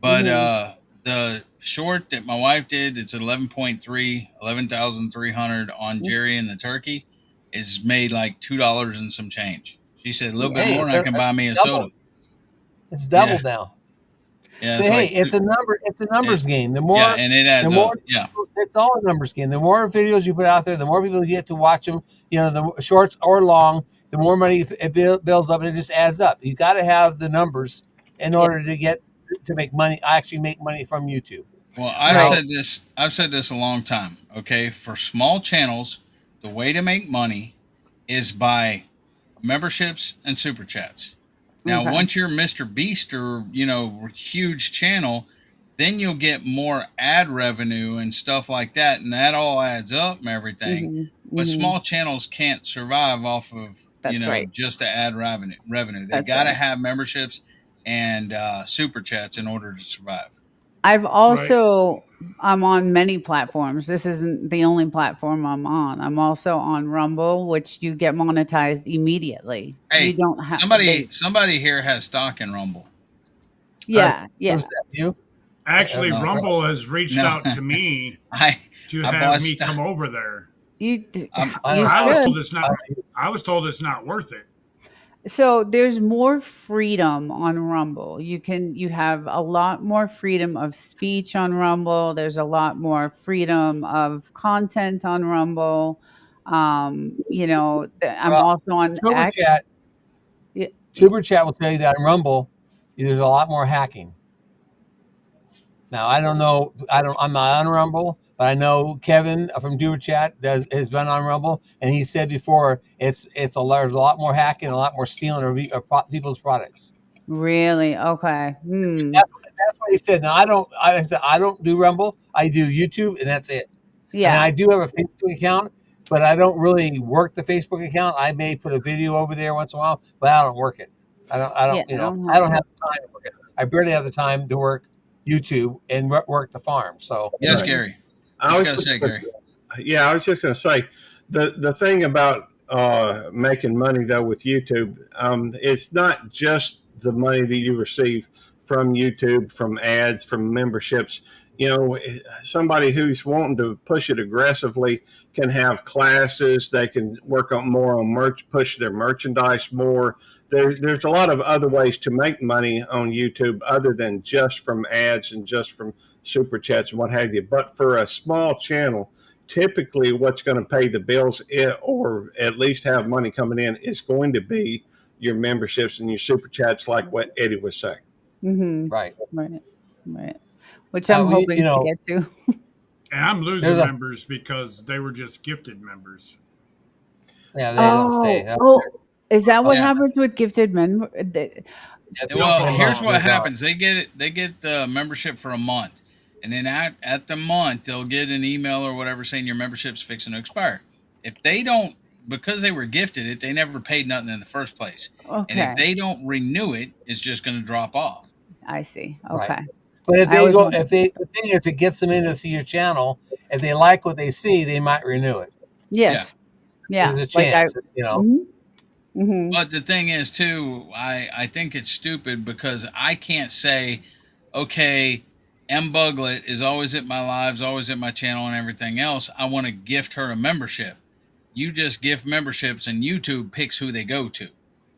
But Mhm. the short that my wife did, it's 11,300 on Jerry and the turkey, is made like $2 and some change. She said a little bit Hey, more, it's and I can buy me a soda. doubled. It's Yeah, doubled now. yeah, But it's hey, like it's a number. It's a it, numbers game. yeah, and it The adds more, up. Yeah, it's all a numbers game. The more videos you put out there, the more people get to watch them. The shorts or long, the more money it builds up, and it just adds up. You got to have the numbers in Yeah. order to make money. Actually, make money from YouTube. well, Right. I've said this a long time. Okay, for small channels, the way to make money is by memberships and super chats. Now, Okay. once you're Mr. Beast or huge channel, then you'll get more ad revenue and stuff like that, and that all adds up and everything. Mhm. But Mhm. small channels can't survive off of That's right. just the ad revenue. They That's got to right. have memberships and super chats in order to survive. I've Right. also I'm on many platforms. This isn't the only platform I'm on. I'm also on Rumble, which you get monetized immediately. You Hey, don't have somebody here has stock in Rumble. yeah, Who's yeah. that? You? Actually, No, Rumble has reached no, out to me I to I have bought me stock. come over there. I'm I You don't. I was told should. it's not. I was told it's not worth it. So there's more freedom on Rumble. You have a lot more freedom of speech on Rumble. There's a lot more freedom of content on Rumble. I'm Well, also on Super X. Chat. Yeah, Super Chat will tell you that in Rumble, there's a lot more hacking. Now I don't know. I'm not on Rumble, but I know Kevin from Super Chat has been on Rumble, and he said before there's a lot more hacking, a lot more stealing of people's products. really? Okay. That's what he said. Now I said I don't do Rumble. I do YouTube, and that's it. And Yeah. I do have a Facebook account, but I don't really work the Facebook account. I may put a video over there once in a while, but I don't work it. I don't. I Yeah. don't. I don't I have don't it. have the time to work it. I barely have the time to work YouTube and work the farm. So Yes, Right. Gary. I What you was gotta just, say, Gary? yeah, I was just going to say the thing about making money though with YouTube, it's not just the money that you receive from YouTube, from ads, from memberships. Somebody who's wanting to push it aggressively can have classes. They can work on more on push their merchandise more. There's a lot of other ways to make money on YouTube other than just from ads and just from super chats and what have you. But for a small channel, typically what's going to pay the bills or at least have money coming in is going to be your memberships and your super chats, like what Eddie was saying. Mm-hmm. right Right. Right. Which I'm we hoping to get to. And I'm losing There's a members because they were just gifted members. yeah, they don't stay. Is that what Yeah. happens with gifted men? Well, fall here's off. what happens. They get the membership for a month. And then at the month, they'll get an email or whatever saying your membership's fixing to expire. If they don't, because they were gifted it, they never paid nothing in the first place. And if Okay, they don't renew it, it's just going to drop off. I see. Right. Okay, But if I they always go, wondered. if they, the thing is, it gets them into see your channel. If they like what they see, they might renew it. Yes, yeah, There's a like I. chance, you know. Mm-hmm. But the thing is, too, I think it's stupid because I can't say, okay, M. Buglet is always at my lives, always at my channel and everything else. I want to gift her a membership. You just gift memberships and YouTube picks who they go to,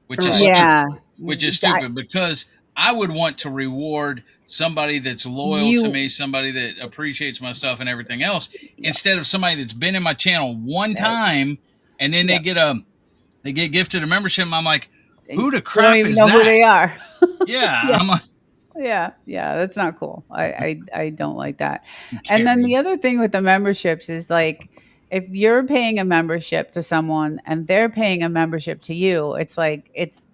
which is Right. stupid. Yeah, Which is I- stupid because I would want to reward somebody that's loyal to You- me, somebody that appreciates my stuff and everything else, instead of somebody that's been in my channel one time and then they get gifted a membership. And I'm like, who the you don't crap even is know who that? they are. Yeah, Yeah. I'm like, Yeah, that's not cool. I don't like that. And then the other thing with the memberships is like if you're paying a membership to someone and they're paying a membership to you, it's like it's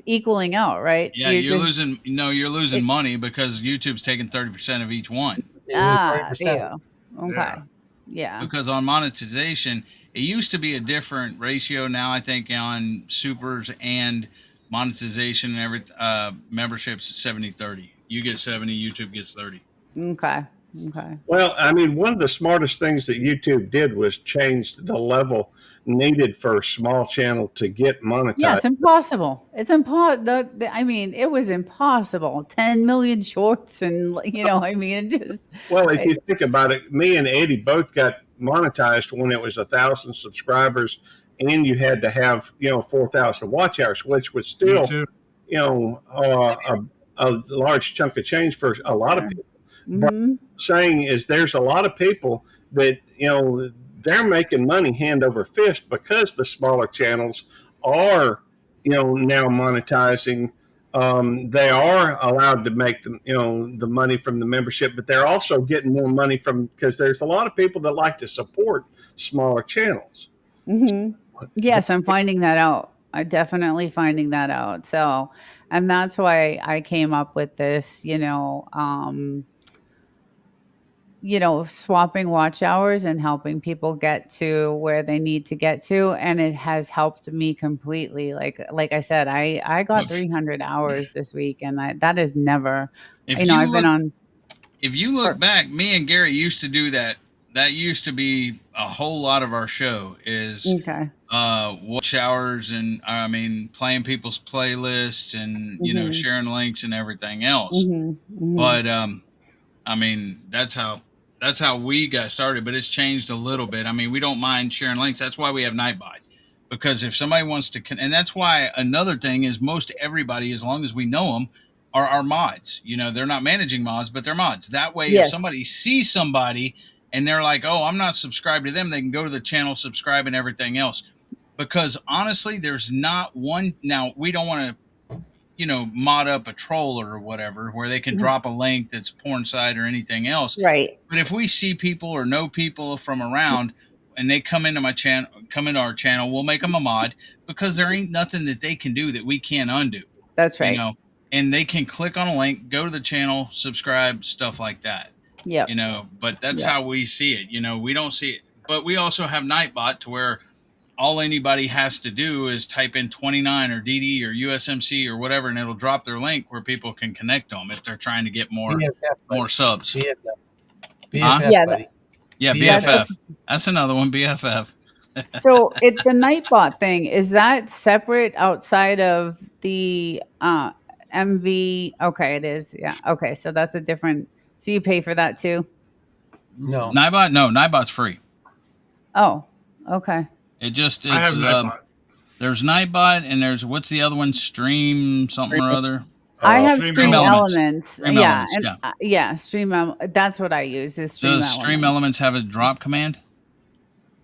equaling out, right? yeah, you're losing money because YouTube's taking 30% of each one. They lose There 30%. you go. Okay. Yeah. Because on monetization, it used to be a different ratio. Now I think on supers and monetization and memberships is 70-30. You get 70, YouTube gets 30. Okay. Well, I mean, one of the smartest things that YouTube did was change the level needed for a small channel to get monetized. Yeah, it's impossible. It's impossible. I mean, it was impossible. 10 million shorts, and I mean, it just. Well, if you think about it, me and Eddie both got monetized when it was 1,000 subscribers, and you had to have 4,000 watch hours, which was still a large chunk of change for a lot of people. But saying is, there's a lot of people that they're making money hand over fist because the smaller channels are now monetizing. They are allowed to make the money from the membership, but they're also getting more money because there's a lot of people that like to support smaller channels. Yes, I'm finding that out. I'm definitely finding that out. So, and that's why I came up with this, swapping watch hours and helping people get to where they need to get to. And it has helped me completely. Like I said, I got 300 hours this week, and that is never, I've been on. If you look back, me and Gary used to do that. That used to be a whole lot of our show is watch hours and playing people's playlists and sharing links and everything else. But that's how we got started. But it's changed a little bit. I mean, we don't mind sharing links. That's why we have Nightbot, because if somebody wants to, and that's why another thing is most everybody, as long as we know them, are our mods. They're not managing mods, but they're mods. That way, if somebody sees somebody and they're like, oh, I'm not subscribed to them, they can go to the channel, subscribe, and everything else. Because honestly, there's not one. Now, we don't want to, mod up a troller or whatever where they can drop a link that's porn site or anything else. Right. But if we see people or know people from around and they come into our channel, we'll make them a mod, because there ain't nothing that they can do that we can't undo. That's right. And they can click on a link, go to the channel, subscribe, stuff like that. Yeah. But that's how we see it. We don't see it. But we also have Nightbot to where all anybody has to do is type in 29 or DD or USMC or whatever, and it'll drop their link where people can connect them if they're trying to get more subs. BFF, BFF. That's another one, BFF. So the Nightbot thing, is that separate outside of the MV? Okay, it is. Yeah. Okay, so that's a different. So you pay for that too? No. Nightbot's free. Oh, okay. I have Nightbot. There's Nightbot, and there's what's the other one? Stream something or other. I have Stream Elements. Stream Elements, Stream. That's what I use. Is Stream Does Stream Elements have a drop command?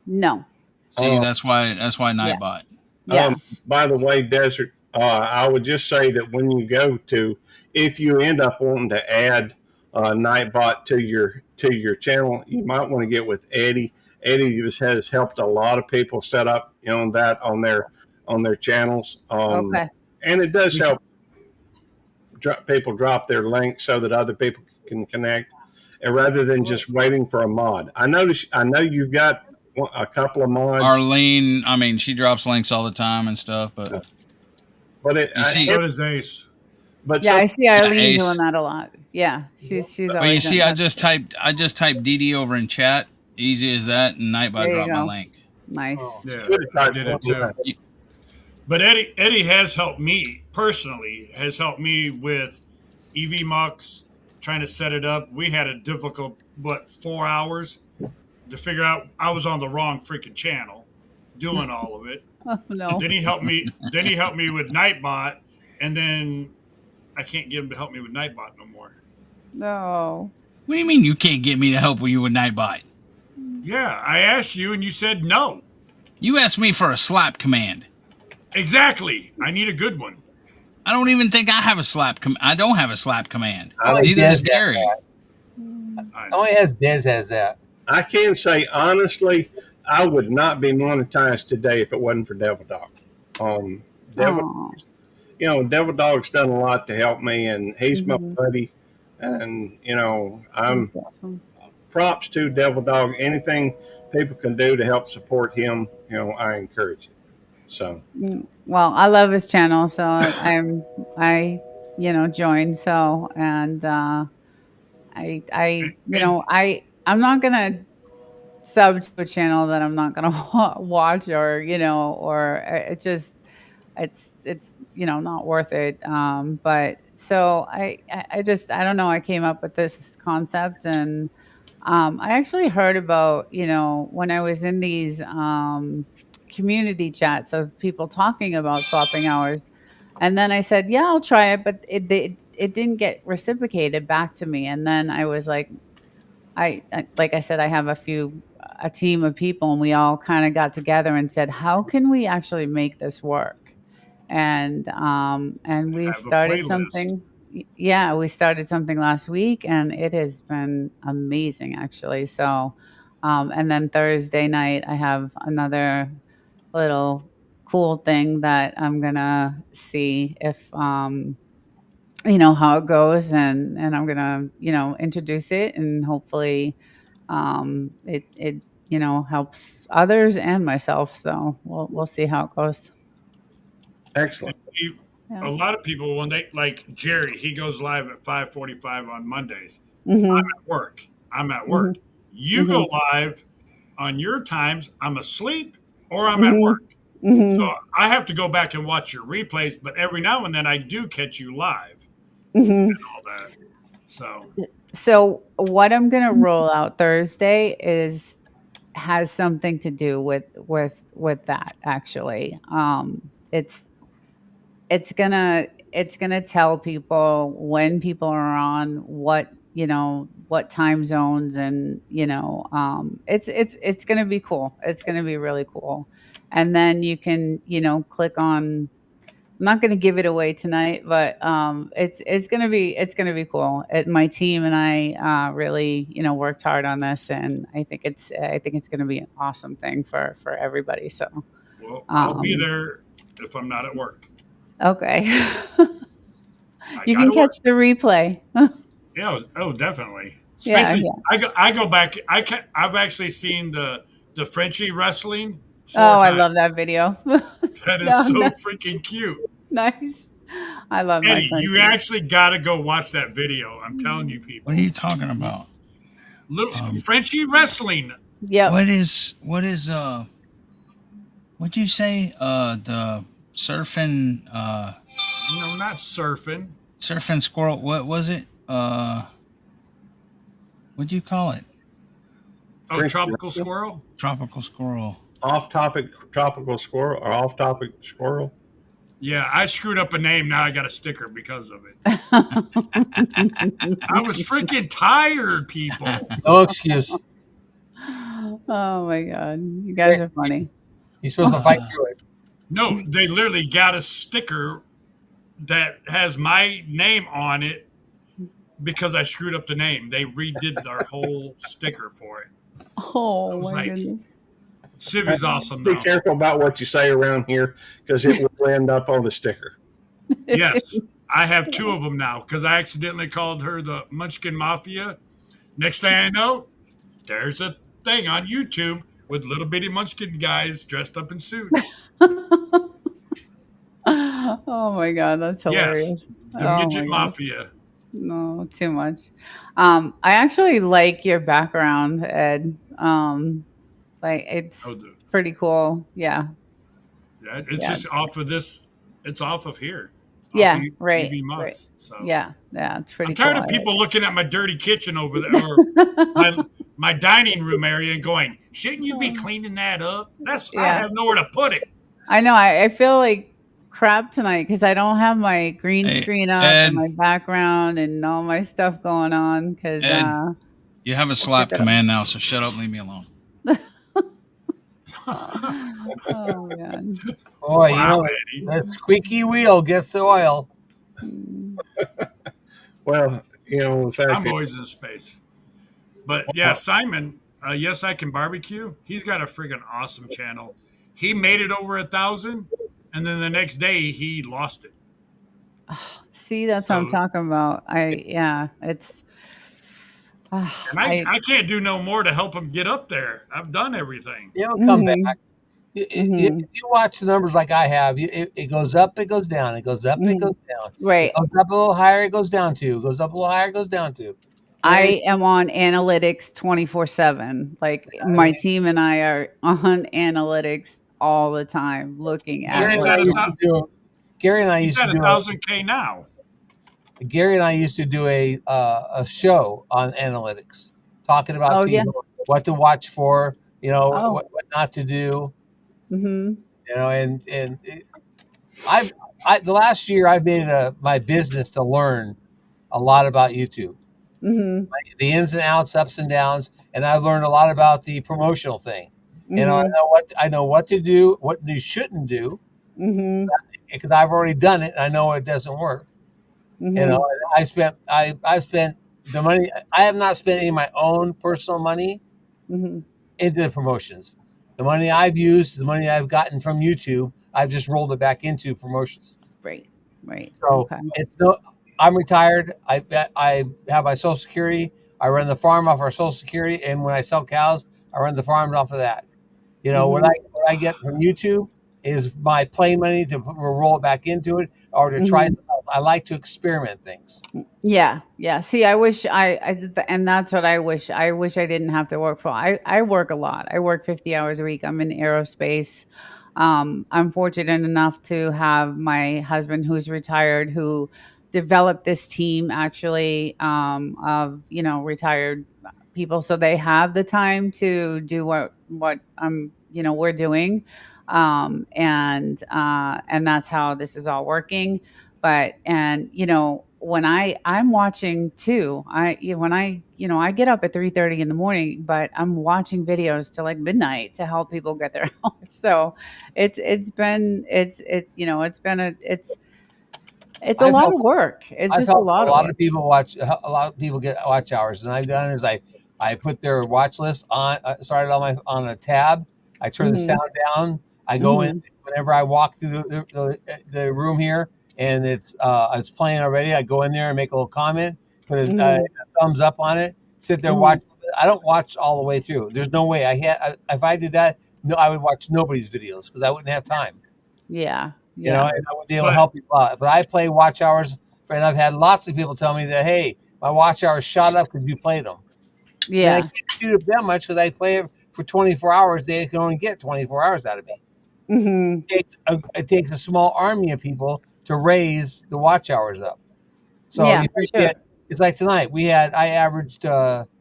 No. See, that's why Nightbot. Yeah. By the way, Desert, I would just say that when you go to, if you end up wanting to add Nightbot to your channel, you might want to get with Eddie. Eddie has helped a lot of people set up that on their channels, Okay. and it does help people drop their links so that other people can connect, and rather than just waiting for a mod. I know you've got a couple of mods. Arlene, I mean, she drops links all the time and stuff, but so does Ace. But yeah, I see Arlene Ace, doing that a lot. Yeah, she's always. Well, you see, done I just typed DD over in chat. Easy as that, and Nightbot dropped my link. Nice. Yeah, I did it too. But Eddie has helped me personally. Has helped me with EV Mux, trying to set it up. We had a difficult 4 hours to figure out. I was on the wrong freaking channel, doing all of it. Oh, no. Then he helped me. Then he helped me with Nightbot, and then I can't get him to help me with Nightbot no more. No. What do you mean you can't get me to help you with Nightbot? Yeah, I asked you, and you said no. You asked me for a slap command. Exactly. I need a good one. I don't even think I have a slap. I don't have a slap command. Only Neither Dez does Gary. Only Dez has that. I can say honestly, I would not be monetized today if it wasn't for Devil Dog. Devil Dog's done a lot to help me, and he's my buddy. And I'm awesome. Props to Devil Dog. Anything people can do to help support him, I encourage it. So, well, I love his channel, so I joined. So, and I'm not gonna sub to a channel that I'm not gonna watch or it's not worth it. But so I don't know. I came up with this concept, and I actually heard about when I was in these community chats of people talking about swapping hours, and then I said, yeah, I'll try it, but it didn't get reciprocated back to me, and then I was like, like I said, I have a team of people, and we all kind of got together and said, how can we actually make this work? And we started something. Yeah, we started something last week, and it has been amazing, actually. So, and then Thursday night, I have another little cool thing that I'm gonna see if how it goes, and I'm gonna introduce it, and hopefully it helps others and myself. So we'll see how it goes. Excellent. A lot of people, when they like Jerry, he goes live at 5:45 on Mondays. Mm-hmm. I'm at work. You go live on your times. I'm asleep or I'm Mm-hmm. at work. Mm-hmm. So I have to go back and watch your replays, but every now and then I do catch you live Mm-hmm. and all that. So what I'm gonna roll out Thursday has something to do with that, actually. It's gonna tell people when people are on, what time zones, and it's gonna be cool. It's gonna be really cool. And then you can click on. I'm not going to give it away tonight, but it's going to be cool. My team and I really worked hard on this, and I think it's going to be an awesome thing for everybody. So, well, I'll be there if I'm not at work. Okay, you can catch the replay. Yeah, definitely. Yeah. I go back. I've actually seen the Frenchie wrestling. 4 times. I times. love that video. That is so freaking cute. Nice. I love Eddie, my you actually got to go watch that video. I'm telling you, people. What are you talking about? Little Frenchie wrestling. Yeah. What is what'd you say? The surfing No, not surfing. Surfing squirrel. What was it? What'd you call it? Oh, tropical squirrel? Tropical squirrel. Off-topic tropical squirrel or off-topic squirrel? Yeah, I screwed up a name. Now I got a sticker because of it. I was freaking tired, people. No excuse. Oh my God, you guys are funny. You're supposed to fight through it. No, they literally got a sticker that has my name on it because I screwed up the name. They redid our whole sticker for it. I Oh was my like, goodness. Civi's awesome Be now. careful about what you say around here because it will end up on the sticker. Yes, I have 2 of them now because I accidentally called her the Munchkin Mafia. Next thing I know, there's a thing on YouTube with little bitty Munchkin guys dressed up in suits. Oh my god, that's Yes, hilarious. the Oh my Midget god. Mafia. No, too much. I actually like your background, Ed. Like Oh, it's pretty cool. Yeah. yeah, it's Yeah. just off of this. It's off of here, off of Yeah, right. UV Right. Muffs. So Yeah. Yeah, it's I'm pretty cool. tired of people looking at my dirty kitchen over there or my dining room area and going, "Shouldn't you be cleaning that up?" I Yeah. have nowhere to put it. I know. I feel like crap tonight because I don't have my green Hey, screen up and Ed, my background and all my stuff going on because Ed, you have a we'll slap pick it up. command now, so shut up and leave me alone. Oh man. Boy, Wow, Eddie. that squeaky wheel gets the oil. Mm. Well, the fact I'm that always in space. But yeah, Simon, Yes I Can Barbecue, he's got a friggin' awesome channel. He made it over 1,000, and then the next day he lost it. See, that's what I'm So, talking about. It's and I I can't do no more to help him get up there. I've done everything. It'll come back. mhm, If mhm, you watch the numbers like I have, it goes up, it goes down, it goes up, it mhm. goes down. It Right. goes up a little higher, it goes down too. It goes up a little higher, it goes down too. And I am on analytics 24/7. Like I my mean, team and I are on analytics all the time, looking Well, at Gary he's and what's I at a used going. to do. Gary and I he's used to at a do thousand K now. Gary and I used to do a show on analytics, talking about Oh yeah. what to watch for, Oh. what not to do, Mhm. and I've the last year I've made it my business to learn a lot about YouTube, Mhm. the ins and outs, ups and downs, and I've learned a lot about the promotional thing. Mhm. I know what to do, what you shouldn't do, Mhm. because I've already done it. And I know it doesn't work. Mhm. I've spent the money. I have not spent any of my own personal money Mhm. into the promotions. The money I've used, the money I've gotten from YouTube, I've just rolled it back into promotions. Right. Right. So Okay. it's no. I'm retired. I have my Social Security. I run the farm off our Social Security, and when I sell cows, I run the farms off of that. Mhm. What I get from YouTube is my play money to roll it back into it or to try Mhm. something else. I like to experiment things. Yeah, yeah. See, I wish I did and that's what I wish. I wish I didn't have to work for. I work a lot. I work 50 hours a week. I'm in aerospace. I'm fortunate enough to have my husband who's retired who developed this team actually of, retired people so they have the time to do what we're doing. And that's how this is all working. But and when I'm watching too, when I get up at 3:30 in the morning, but I'm watching videos till like midnight to help people get their hours. So it's a I've lot helped of work. It's I've just a helped lot a of lot work. of people a lot of people get watch hours, and I've done is I put their watch list on started on a tab. I turn the Mhm. sound down. I go in Mhm. whenever I walk through the room here, and it's playing already. I go in there and make a little comment, put a Mhm. thumbs up on it, sit there and watch. Mhm. I don't watch all the way through. There's no way if I did that, no, I would watch nobody's videos because I wouldn't have time. Yeah. And Yeah. I would be able to But help people out. But I play watch hours, and I've had lots of people tell me that, hey, my watch hours shot up because you played them. I mean, I Yeah. can't shoot up that much because I play it for 24 hours. They can only get 24 hours out of me. Mhm. It takes a small army of people to raise the watch hours up. So Yeah, you for get sure. it's like tonight. I averaged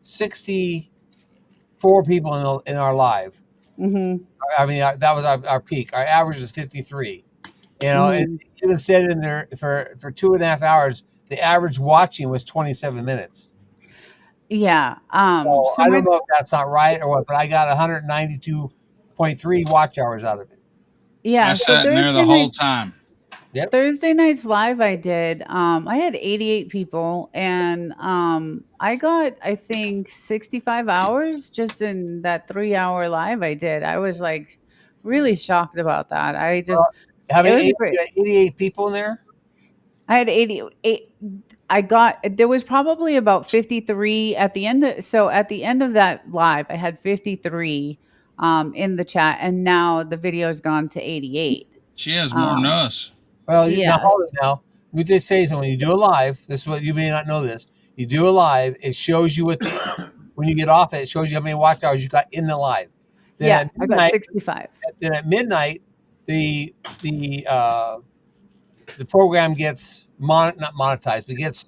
64 people in our live. Mhm. I mean, that was our peak. Our average is 53. And Mhm. even said in there for 2.5 hours, the average watching was 27 minutes. Yeah. So So I my don't know if that's not right or what, but I got 192.3 watch hours out of it. I yeah, so sat in there's there the been a whole time. Yep. Thursday night's live I did. I had 88 people, and I got, I think, 65 hours just in that 3 hour live I did. I was like really shocked about that. How It many? was great. You got 88 people in there. I had 88. There was probably about 53 at the end. So at the end of that live, I had 53 in the chat, and now the video's gone to 88. She has more than Um, us. Well, now yes. hold it now. Let me just say something. When you do a live, this is what you may not know this. You do a live, it shows you what the when you get off it shows you how many watch hours you got in the live. Then Yeah, at I got midnight, 65. then at midnight, the the uh, the program gets not monetized, but gets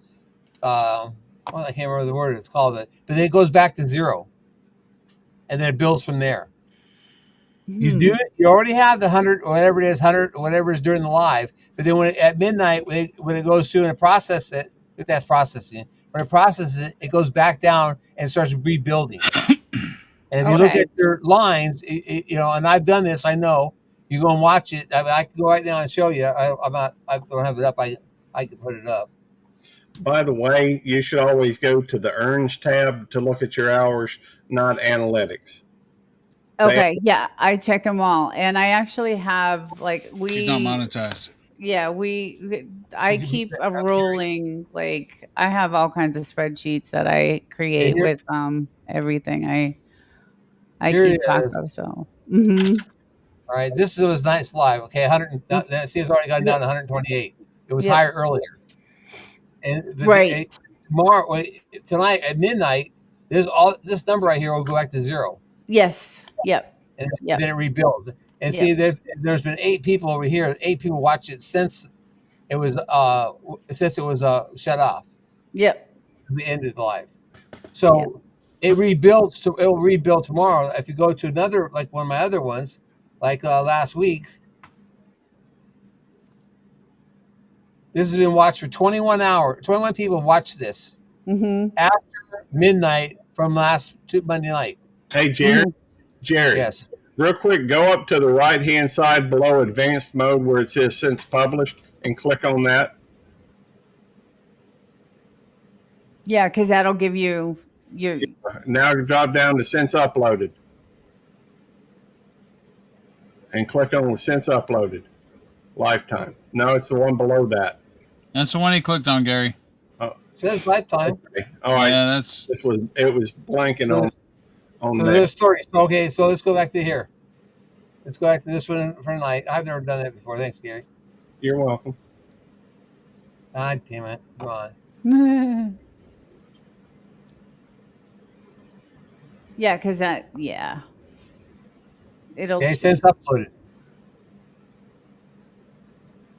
well, I can't remember the word it's called, but then it goes back to zero, and then it builds from there. You do it. You already have the 100, whatever it is, 100, whatever is during the live. But then at midnight, when it goes through and process it, if that's processing, when it processes it, it goes back down and starts rebuilding. And if you look Okay. at your lines, and I've done this, I know. You go and watch it. I can go right now and show you. I don't have it up. I can put it up. By the way, you should always go to the earns tab to look at your hours, not analytics. Okay, yeah, I check them all, and I actually have She's not monetized. Yeah, I keep a rolling, like I have all kinds of spreadsheets that I create here- with everything I Here keep it track is. of. So, mhm. All right, this was nice live. Okay, 100. See, it's already gone down to 128. It was Yep. higher earlier. And Right. tomorrow, tonight at midnight, this number right here will go back to zero, Yes. Yep. and Yep. then it rebuilds. And see, Yep. there's been 8 people over here. 8 people watch it since it was shut off. Yep. We ended live. So it rebuilds. It will rebuild tomorrow. If you go to another, like one of my other ones, like last week's. This has been watched for 21 hours. 21 people watched this after midnight from last Monday night. Hey, Jerry. Jerry. Yes. Real quick, go up to the right-hand side below advanced mode where it says since published and click on that. Yeah, because that'll give you your. Now drop down to since uploaded and click on the since uploaded lifetime. No, it's the one below that. That's the one he clicked on, Gary. It says lifetime. Okay. All right. Yeah, that's. It was blanking on So that. there's 30. Okay, so let's go back to here. Let's go back to this one for tonight. I've never done that before. Thanks, Gary. You're welcome. God damn it. Come on. Yeah, because it'll. Okay, it says uploaded.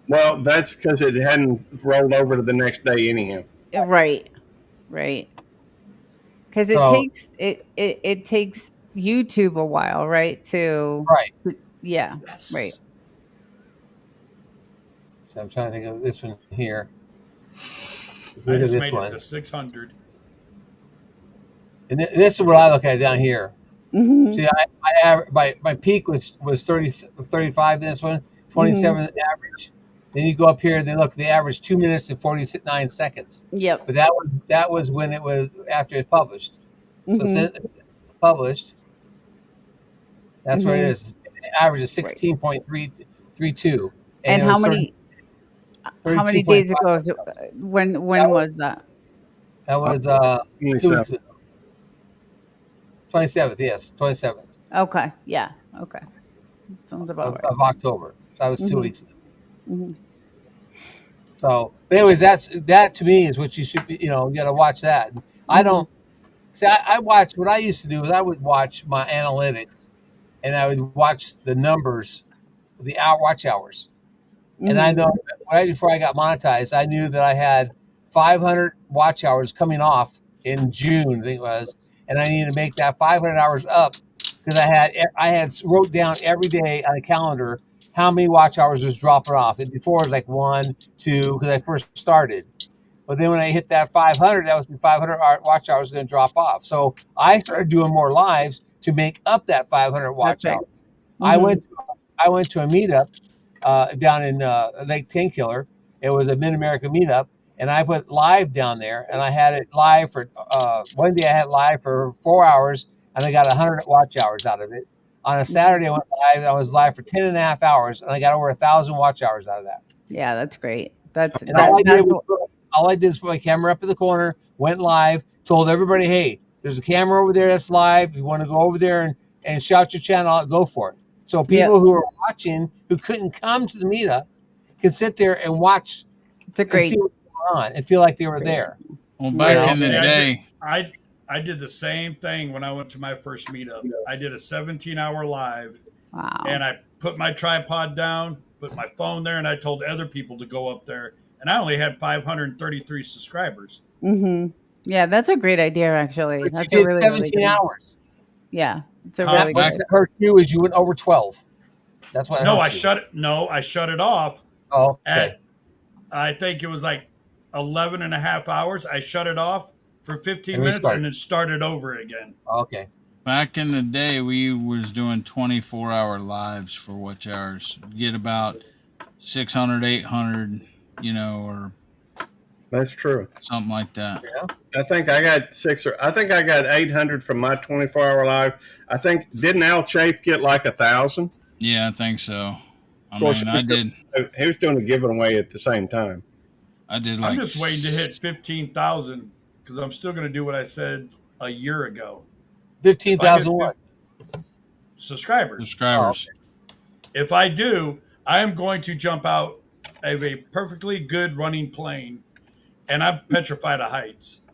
Well, that's because it hadn't rolled over to the next day anyhow. Right. Because it takes YouTube a while, right? Yeah. Yes. Right. So I'm trying to think of this one here. I just this made one. it to 600. And this is what I look at down here. Mm-hmm. See, my peak was 35 in this one, 27 average. Then you go up here and then look, the average 2 minutes and 49 seconds. Yep. But that was when it was after it published. So it's published. That's where it is. The average is 16.332. And how many days ago? When was that? That was 2 weeks ago. 27th, yes, 27th. Okay. Yeah. Okay. Sounds about right. Of October. So that was 2 weeks ago. Mhm. So, but anyways, that to me is what you should be. You got to watch that. I don't see. I watch. What I used to do is I would watch my analytics, and I would watch the numbers, the watch hours, and I know right before I got monetized, I knew that I had 500 watch hours coming off in June, I think it was, and I needed to make that 500 hours up because I had wrote down every day on a calendar how many watch hours was dropping off. And before it was like 1, 2, because I first started. But then when I hit that 500, that was 500 watch hours going to drop off. So I started doing more lives to make up that 500 watch hours. I went to a meetup down in Lake Tenkiller. It was a Mid America meetup, and I put live down there, and I had it live for one day. I had it live for 4 hours, and I got 100 watch hours out of it. On a Saturday, I went live. I was live for 10 and a half hours, and I got over 1,000 watch hours out of that. Yeah, that's great. That's And all I did that's was put my camera up in the corner, went live, told everybody, hey, there's a camera over there that's live. You want to go over there and shout your channel out, go for it. So yeah, people who are watching who couldn't come to the meetup can sit there and watch it's a and see great. what's going on and feel like they were there. Well, back Right. in the See, day, I did the same thing when I went to my first meetup. I did a 17-hour live, Wow. and I put my tripod down, put my phone there, and I told other people to go up there. And I only had 533 subscribers. Mm-hmm. Yeah, that's a great idea. Actually, But you that's a did really 17 good. hours. Yeah, it's a Huh? really What good. hurt you is you went over 12. That's what No, hurt I you. shut it. No, I shut it off Oh, okay. at, I think it was like 11 and a half hours. I shut it off for 15 And minutes restarted. and then started over again. Okay. back in the day, we was doing 24-hour lives for watch hours. Get about 600, 800, or That's true. something like that. I think I got I think I got 800 from my 24-hour live. I think, didn't Al Chafe get like 1,000? Yeah, I think so. I Of course, mean, I did he was doing a giveaway at the same time. like. I'm just waiting to hit 15,000 because I'm still going to do what I said a year ago. 15,000 what? Subscribers. subscribers. If I do, I am going to jump out of a perfectly good running plane, and I'm petrified of heights.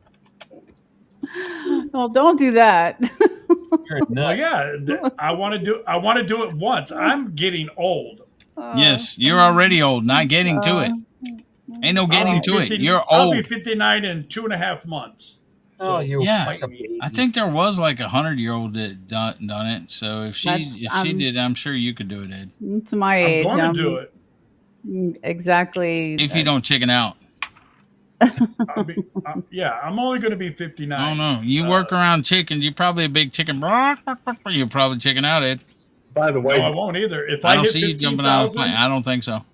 Well, don't do that. You're a Well, nut. yeah, I want to do it once. I'm getting old. Yes, you're already old. Not getting to it. Ain't no getting to it. You're I'll be old. 59 in 2.5 months. So Oh, you Yeah. such a fight me. baby. I think there was like 100-year-old that done it. So if she That's, did, I'm sure you could do it, Ed. It's my I'm age. going to do it. Exactly. If you don't chicken out. Yeah, I'm only going to be 59. I don't know. You work around chickens. You're probably a big chicken. You're probably chicken out, Ed. By the No, way, I won't either. If I I don't hit see you jumping out of a plane. 15,000, I don't think so.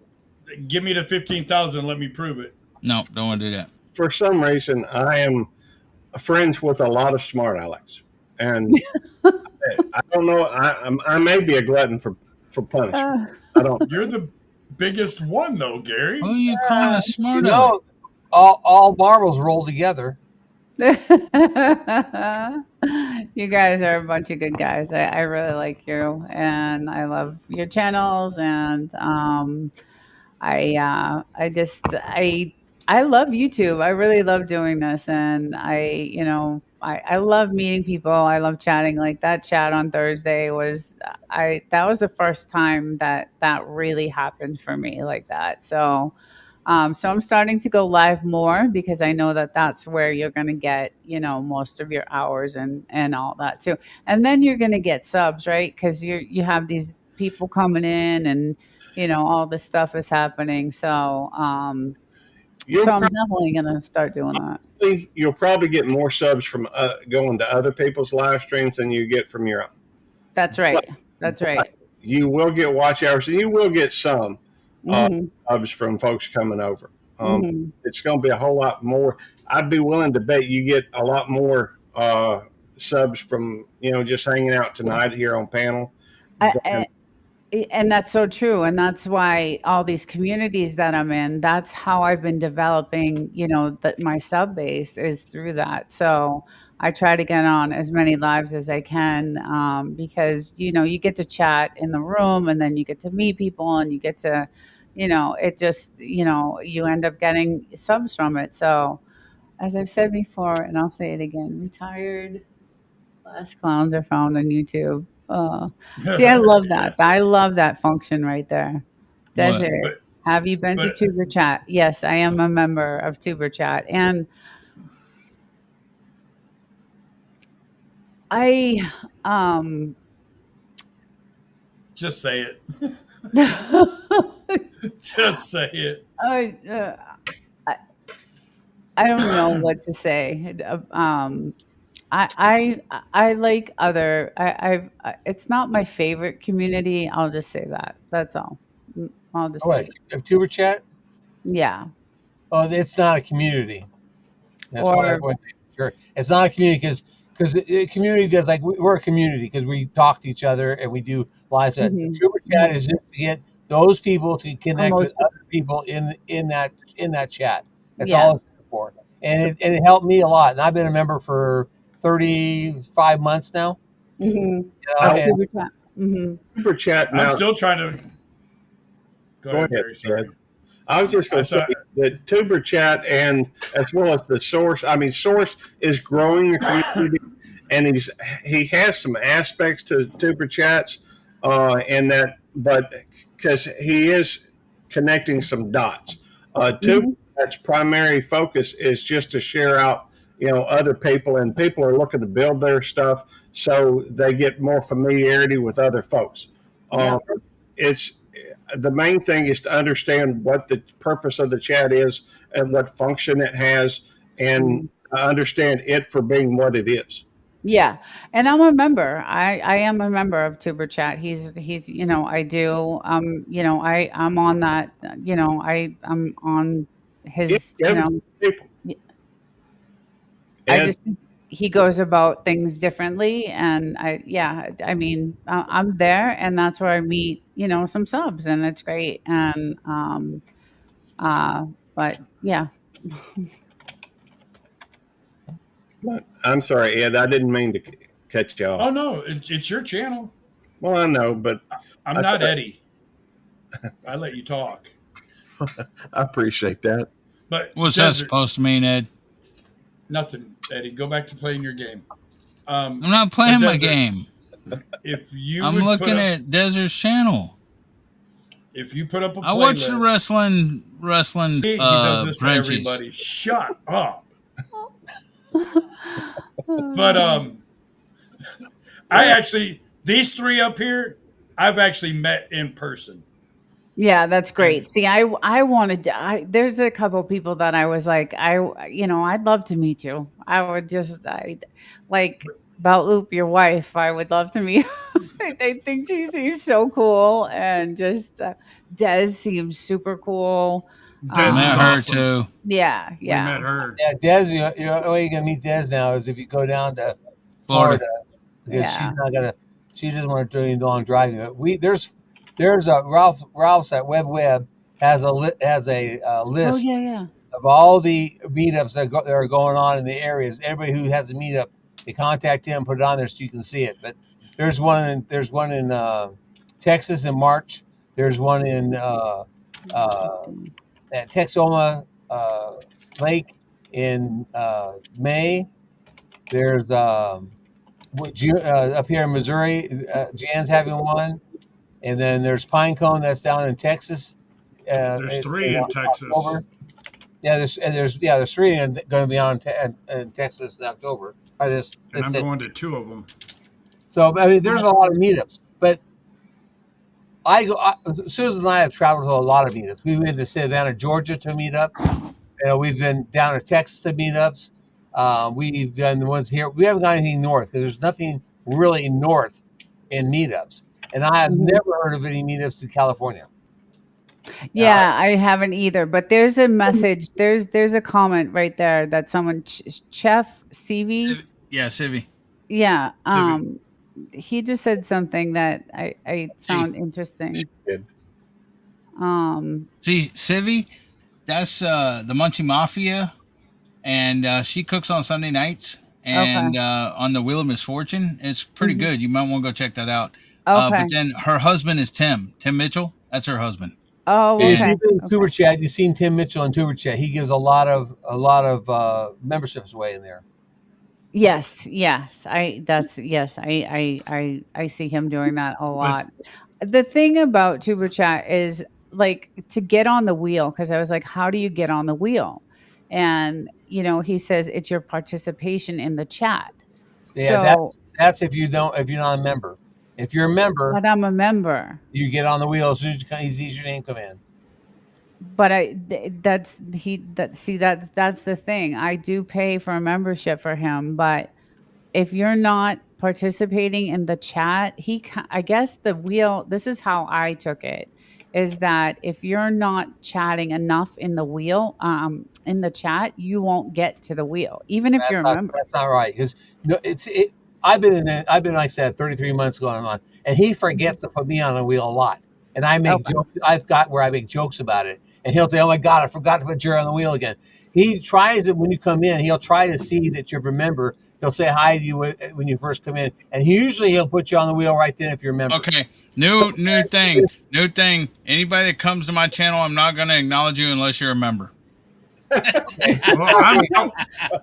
give me the 15,000 and let me prove it. No, don't want to do that. for some reason, I am friends with a lot of smart Alex, and I don't know. I may be a glutton for punishment. I don't. You're the biggest one, though, Gary. Who you calling a smart aleck? No, all marbles roll together. You guys are a bunch of good guys. I really like you, and I love your channels, and I love YouTube. I really love doing this, and I love meeting people. I love chatting. Like that chat on Thursday was that was the first time that really happened for me like that. So so I'm starting to go live more because I know that that's where you're going to get, most of your hours and all that too. And then you're going to get subs, right? Because you have these people coming in and, all this stuff is happening. So, You'll so I'm definitely going to start doing that. you'll probably get more subs from going to other people's live streams than you get from your own. That's right. That's right. You will get watch hours, and you will get some Mhm. subs from folks coming over. Mhm. It's going to be a whole lot more. I'd be willing to bet you get a lot more subs from just hanging out tonight here on panel. And that's so true. And that's why all these communities that I'm in, that's how I've been developing, that my sub base is through that. So I try to get on as many lives as I can because, you get to chat in the room and then you get to meet people and you get to, it just, you end up getting subs from it. So as I've said before, and I'll say it again, retired class clowns are found on YouTube. See, I love that. I love that function right there. What? Desert. Have you been to but- Tuber Chat? Yes, I am a member of Tuber Chat, and I Just say it. Just say it. I, I don't know what to say. I like other. It's not my favorite community. I'll just say that. That's all. I'll just Oh, what? say, Tuber chat? yeah. Oh, it's not a community. That's what I Or want to make sure. It's not a community because the community does like we're a community because we talk to each other and we do lives. mhm, Tuber chat mhm. is just to get those people to Or connect with most, other people in that chat. That's yeah. all it's there for, and it helped me a lot. And I've been a member for 35 months now. Mhm. You know, Of and Tuber Chat. Mhm. Super chat I'm now. still trying to. Go Go ahead, ahead, Gary. Ed. Sorry. I was just I going to say saw. that Tuber Chat and as well as the Source. I mean, Source is growing the community, and he has some aspects to Tuber Chats, and that, but because he is connecting some dots. Tuber Mhm. Chat's primary focus is just to share out, other people, and people are looking to build their stuff so they get more familiarity with other folks. Yep. It's the main thing is to understand what the purpose of the chat is and what function it has, and Mhm. understand it for being what it is. Yeah, and I'm a member. I am a member of Tuber Chat. He's I do I'm on that. I'm on Yeah, his. people. Y- I And just think he goes about things differently, and I mean I'm there, and that's where I meet some subs, and it's great. And uh, but yeah, I'm sorry, Ed, I didn't mean to cut you off. Oh no, it's your channel. Well, I know, but I'm I not thought Eddie. I let you talk. I appreciate that. But What's that Desert, supposed to mean, Ed? nothing, Eddie. Go back to playing your game. I'm not But playing my Desert, game. if you I'm would put looking up, at Desert's channel. if you put up a I watch the playlist, wrestling see, he does this to branches. everybody. Shut up. But I actually these three up here, I've actually met in person. yeah, that's And great. See, I wanted to, there's a couple people that I was like, I'd love to meet you. I would just, I like Loop, your wife. I would love to meet. I think she seems so cool, and just Des seems super cool. Des is Met her awesome. too. Yeah, We yeah, met her. yeah, Des, the way you're gonna meet Des now is if you go down to Florida. Florida because yeah. she doesn't want to do any long driving. But there's a Ralph's at Web has a Oh list yeah, yeah. of all the meetups that are going on in the areas. Everybody who has a meetup, they contact him, put it on there so you can see it. But there's one in Texas in March. There's one in Interesting. at Texoma Lake in May. There's up here in Missouri, Jan's having one, and then there's Pinecone that's down in Texas There's in three in Texas. October. Yeah, there's three going to be on in Texas in October. Or And this I'm going to two of them. So I mean, there's a lot of meetups, but Susan and I have traveled to a lot of meetups. We've been to Savannah, Georgia to meet up. We've been down to Texas to meetups. We've done the ones here. We haven't got anything north because there's nothing really north in meetups. And I have Mhm. never heard of any meetups in California. Yeah, I haven't either. But there's a message. There's a comment right there that someone Chef CV. Yeah, Civi. Yeah. Civi. He just said something that I She. found interesting. Good. See, Civi, that's the Munchie Mafia, and she cooks on Sunday nights Okay. and on the Wheel of Misfortune. It's pretty Mhm. good. You might want to go check that out. Okay. But then her husband is Tim Mitchell. That's her husband. Oh, And if And okay. you've been in Okay. Tuber Chat, you've seen Tim Mitchell in Tuber Chat. He gives a lot of memberships away in there. Yes, yes. I see him doing that a But lot. The thing about Tuber Chat is like to get on the wheel, because I was like, how do you get on the wheel? And he says it's your participation in the chat. Yeah, So, that's if you're not a member. If you're a member, but I'm a member. you get on the wheel as soon as he sees your name come in. But that's the thing. I do pay for a membership for him, but if you're not participating in the chat, I guess the wheel, this is how I took it, is that if you're not chatting enough in the wheel, in the chat, you won't get to the wheel, even if you're a member. That's not right. Because no, I've been like I said, 33 months going on, and he forgets to put me on the wheel a lot. And I make Okay. jokes. I've got where I make jokes about it, and he'll say, "Oh my God, I forgot to put Jerry on the wheel again." He tries it when you come in. He'll try to see that you're a member. He'll say hi to you when you first come in, and he'll put you on the wheel right then if you're a member. Okay, new thing. Anybody that comes to my channel, I'm not going to acknowledge you unless you're a member. Well, I'm out.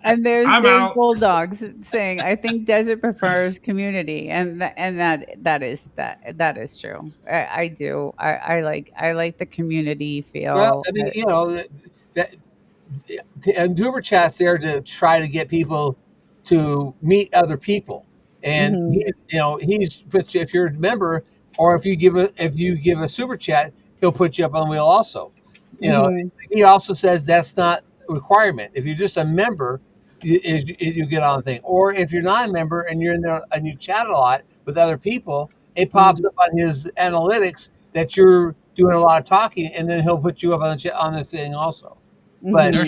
And there's I'm out. Bulldogs saying, "I think Desert prefers community," and that is true. I do. I like the community feel. Well, I mean, that and Uber chat's there to try to get people to meet other people, and he's put you, if you're a member or if you give a super chat, he'll put you up on the wheel also. He also says that's not a requirement. If you're just a member, you get on the thing, or if you're not a member and you're in there and you chat a lot with other people, it pops up on his analytics that you're doing a lot of talking, and then he'll put you up on the thing also. But their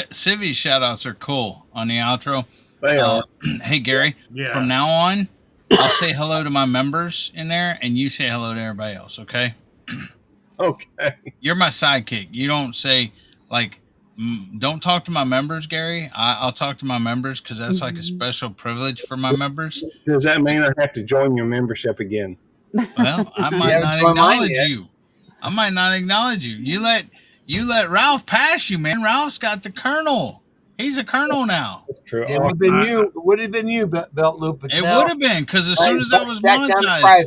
Civi's shout outs are cool on the outro. They are. Hey Gary, from now on, I'll say hello to my members in there, and you say hello to everybody else. Okay. Okay. You're my sidekick. You don't say don't talk to my members, Gary. I'll talk to my members because that's like a special privilege for my members. Does that mean I have to join your membership again? Well, I might not acknowledge you. I might not acknowledge you. You let Ralph pass you, man. Ralph's got the colonel. He's a colonel now. That's true. It would have been you, Belt Loop. It would have been because as soon as that was monetized.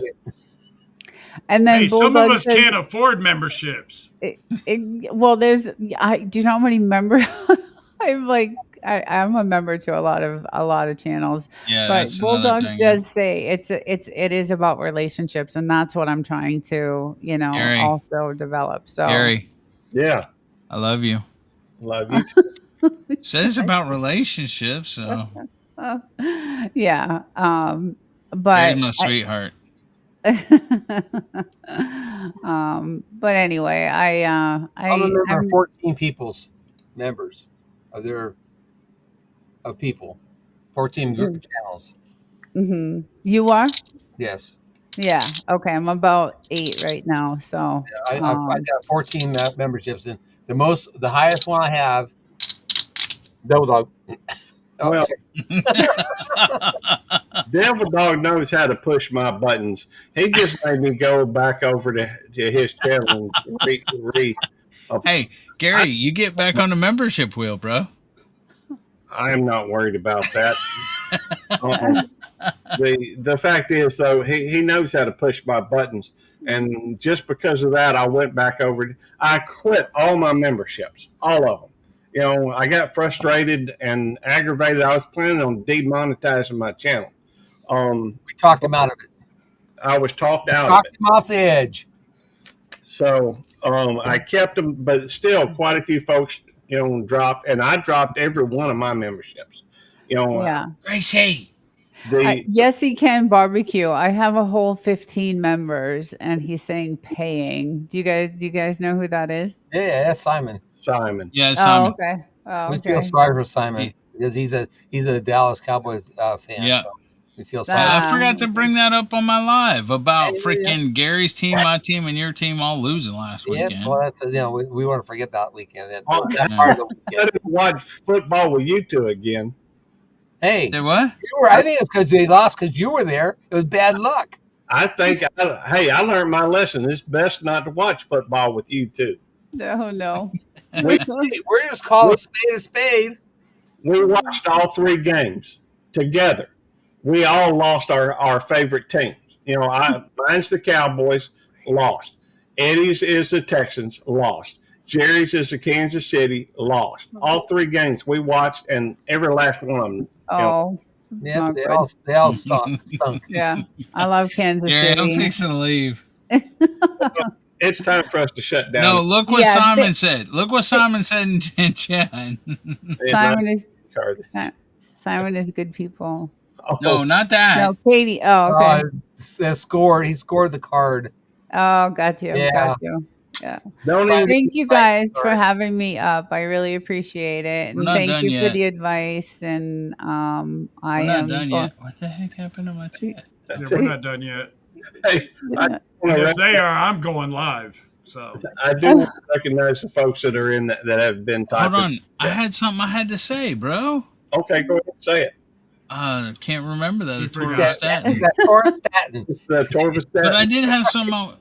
And then some of us can't afford memberships. Well, do you know how many members? I'm a member to a lot of channels. Yeah, but Bulldogs does say it is about relationships, and that's what I'm trying to Gary, also develop. So Gary, yeah, I love you. Love you. Says about relationships. So yeah, but Gary's my sweetheart. But anyway, I'm a member of 14 people's members of people, 14 group channels. Mm-hmm. You are? Yes. Yeah. Okay. I'm about 8 right now. So I've got 14 memberships, and the highest one I have, Devil Dog. Oh, well, Devil Dog knows how to push my buttons. He just made me go back over to his channel and Hey, Gary, you get back on the membership wheel, bro. I'm not worried about that. The fact is, though, he knows how to push my buttons. And just because of that, I went back over. I quit all my memberships, all of them. I got frustrated and aggravated. I was planning on demonetizing my channel. We talked him out of it. I was talked out of it. Talked him off the edge. So I kept them, but still quite a few folks, dropped. And I dropped every one of my memberships. Yeah. Gracie. Yes, he can barbecue. I have a whole 15 members, and he's saying paying. Do you guys know who that is? Yeah, that's Simon. Simon. Yeah, Simon. Oh, okay. Oh, we feel sorry for Simon because he's a Dallas Cowboys fan. Yeah. So we feel sorry. I forgot to bring that up on my live about freaking Gary's team, my team, and your team all losing last weekend. Yeah, well, that's we want to forget that weekend. That part of the weekend. I watch football with you two again. Hey, they what? I think it's because they lost because you were there. It was bad luck. I think. I learned my lesson. It's best not to watch football with you two. No. We're just calling a spade a spade. We watched all 3 games together. We all lost our favorite teams. Mine's the Cowboys, lost. Eddie's is the Texans, lost. Jerry's is the Kansas City, lost. All 3 games we watched, and every last one of them. Oh, yeah, they all stunk. Yeah, I love Kansas City. I'm fixing to leave. It's time for us to shut down. No, look what Simon said. Look what Simon said in chat. Simon is good people. No, not that. No, Katie. Oh, okay. He scored the card Oh, got you. Yeah. Got you. Yeah. Don't even. Thank you guys for having me up. I really appreciate it. We're And not thank done you for yet. the advice. And I We're not am done going. yet. What the heck happened to my chat? Yeah, we're not done yet. Hey, I Yeah. want And to if they are, I'm going live. So I do want to recognize the folks that are in that have been typing. Hold on. I had something I had to say, bro. Okay, go ahead and say it. Can't remember that. You It's forgot. Torvastatin. That torvastatin. The Torvastatin. But I did have some. Hold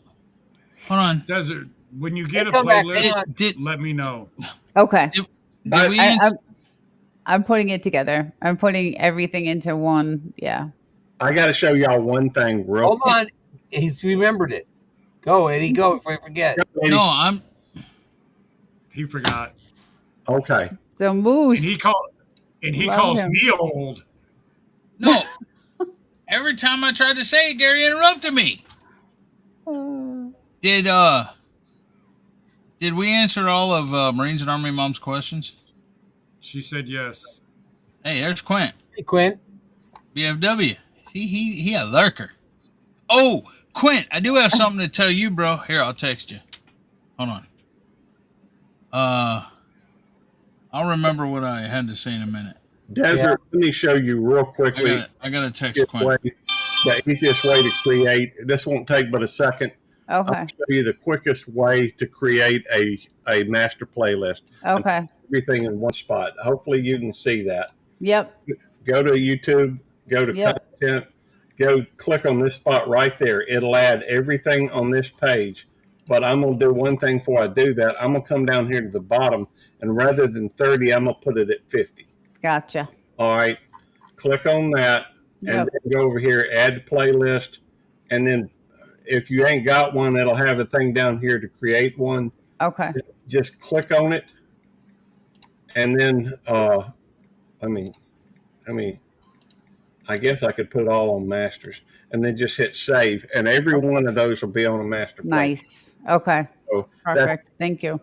on. Desert, when you get a Come back, playlist, hang on. let me know. Okay. Did I- we I, answer? I'm putting it together. I'm putting everything into one. Yeah. I got to show y'all one thing real Hold on. He's remembered it. Go, Eddie. Go before you forget. quick. No, I'm. He forgot, Okay. So Moose. and he Love calls him. me old. No. Every time I tried to say it, Gary interrupted me. Did we answer all of Marines and Army Mom's questions? She said yes. Hey, there's Quint. Hey, Quinn. BFW. See, he a lurker. Oh, Quint, I do have something to tell you, bro. Here, I'll text you. Hold on. I'll remember what I had to say in a minute. Desert, let me show you real quickly. I got to text easiest Quint. way- the easiest way to create. This won't take but a second. Okay. I'll show you the quickest way to create a master playlist. Okay. Everything in one spot. Hopefully you can see that. Yep. Go to YouTube, go to Yep. content, go click on this spot right there. It'll add everything on this page. But I'm going to do one thing before I do that. I'm going to come down here to the bottom, and rather than 30, I'm going to put it at 50. Gotcha. All right. Click on that, and Yep. then go over here, add playlist, and then if you ain't got one, it'll have a thing down here to create one. Okay. Just click on it, and then I guess I could put it all on masters, and then just hit save, and every one of those will be on a master playlist. Nice. Okay. So that's Perfect. Thank you.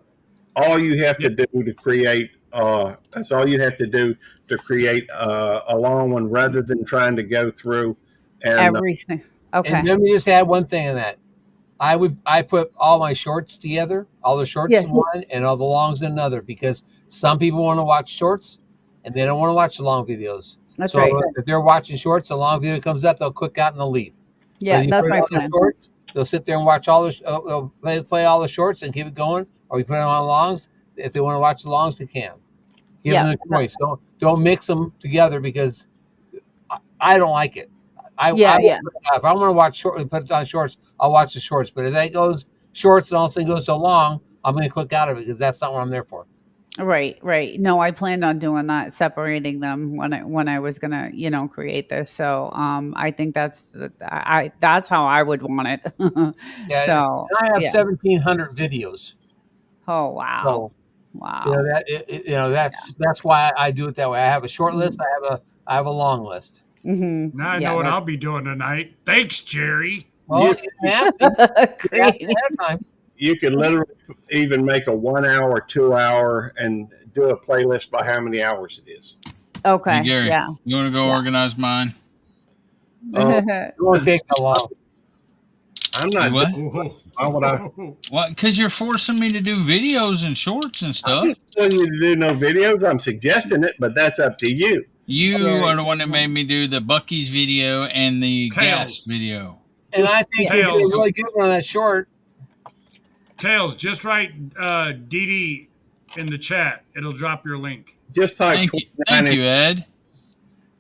all you have to do to create. That's all you have to do to create a long one, rather than trying to go through and Everything. Okay. And let me just add one thing in that. I put all my shorts together, all the shorts Yes. in one and all the longs in another, because some people want to watch shorts and they don't want to watch the long videos. That's so right. if they're watching shorts, a long video comes up, they'll click out and they'll leave. Yeah, But you that's put it my on the plan. Shorts, they'll sit there and watch all the play all the shorts and keep it going, or we put them on longs. If they want to watch the longs, they can. Give Yeah. them the choice. Don't mix them together, because I don't like it. Yeah. If I want to watch short, put it on shorts, I'll watch the shorts. But if that goes shorts and all of a sudden goes to long, I'm going to click out of it, because that's not what I'm there for. Right. No, I planned on doing that, separating them when I was gonna, create this. So I think that's how I would want it. Yeah. So And I have yeah. 1,700 videos. Oh wow. So Wow. that's why I do it that way. I have a short list. I have a long list. Mm-hmm. Now I know what I'll be doing tonight. Thanks, Jerry. Well, you can ask me. You can ask me Great. ahead of time. you could literally even make a 1 hour, 2 hour, and do a playlist by how many hours it is. Okay. Hey, Gary, Yeah. you want to go organize mine? It won't take that long. I'm not. What? Why would I? What? Because you're forcing me to do videos and shorts and I'm stuff. not telling you to do no videos. I'm suggesting it, but that's up to you. You are the one that made me do the Bucky's video and the gas Tails. video. And I think you did a Tails. really good one on that short. Tails, just write DD in the chat. It'll drop your link. Just type. Thank you, 29 thank you, Ed.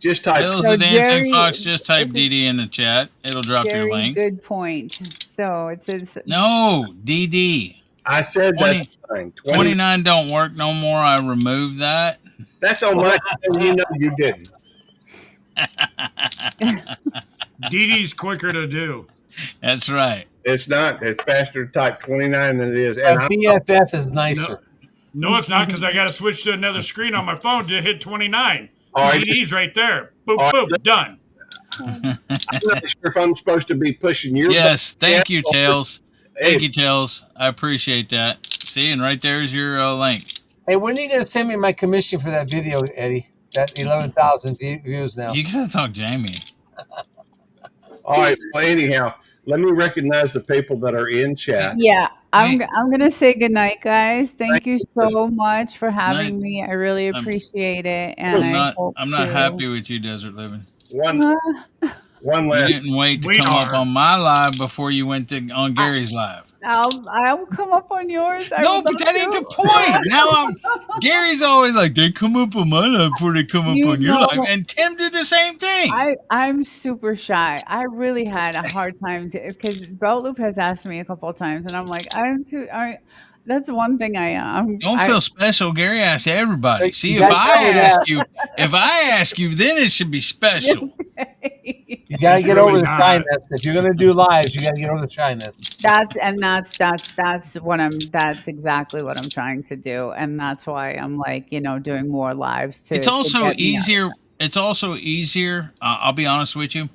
Just type. Bill's So the dancing Jerry- fox. Just type this is- DD in the chat. It'll drop your Very link. good point. So it says No, DD. I said 20 that's fine. 20. 29 don't work no more. I removed that. That's on my. You know you didn't. DD's quicker to do. That's right. It's not. It's faster to type 29 than it is. And I'm, BFF is nicer. No, it's not, because I got to switch to another screen on my phone to hit 29. All right. DD's right there. Boop, All right. boop, done. I'm not sure if I'm supposed to be pushing your. Yes, thank you, Tails. Thank Hey, you, Tails. I appreciate that. See, and right there's your link. Hey, when are you going to send me my commission for that video, Eddie? That 11,000 views now. You gotta talk Jamie. all right. Well, anyhow, let me recognize the people that are in chat. Yeah, Hey, I'm gonna say goodnight, guys. Thank Thank you you. so much for night. having me. I really I'm appreciate it, and I'm I not hope I'm not to. happy with you, Desert Living. One one You last. didn't wait to We come up are. on my live before you went to on I, Gary's live. I'll come up on yours. I No, would but love that ain't the point. Now Gary's always like, they come up on my live before they come up You on your live. know, And Tim did the same thing. I'm super shy. I really had a hard time to because Belt Loop has asked me a couple of times, and I'm like, I'm too. That's one thing I am. Don't feel special. Gary asks everybody. But See, you got to get over that. if I ask you, then it should be special. You got to It's get really over the not. shyness. If you're going to do lives, you got to get over the shyness. That's what I'm. That's exactly what I'm trying to do, and that's why I'm like, doing more lives It's to also get me out. easier. It's also easier. I'll be honest with you.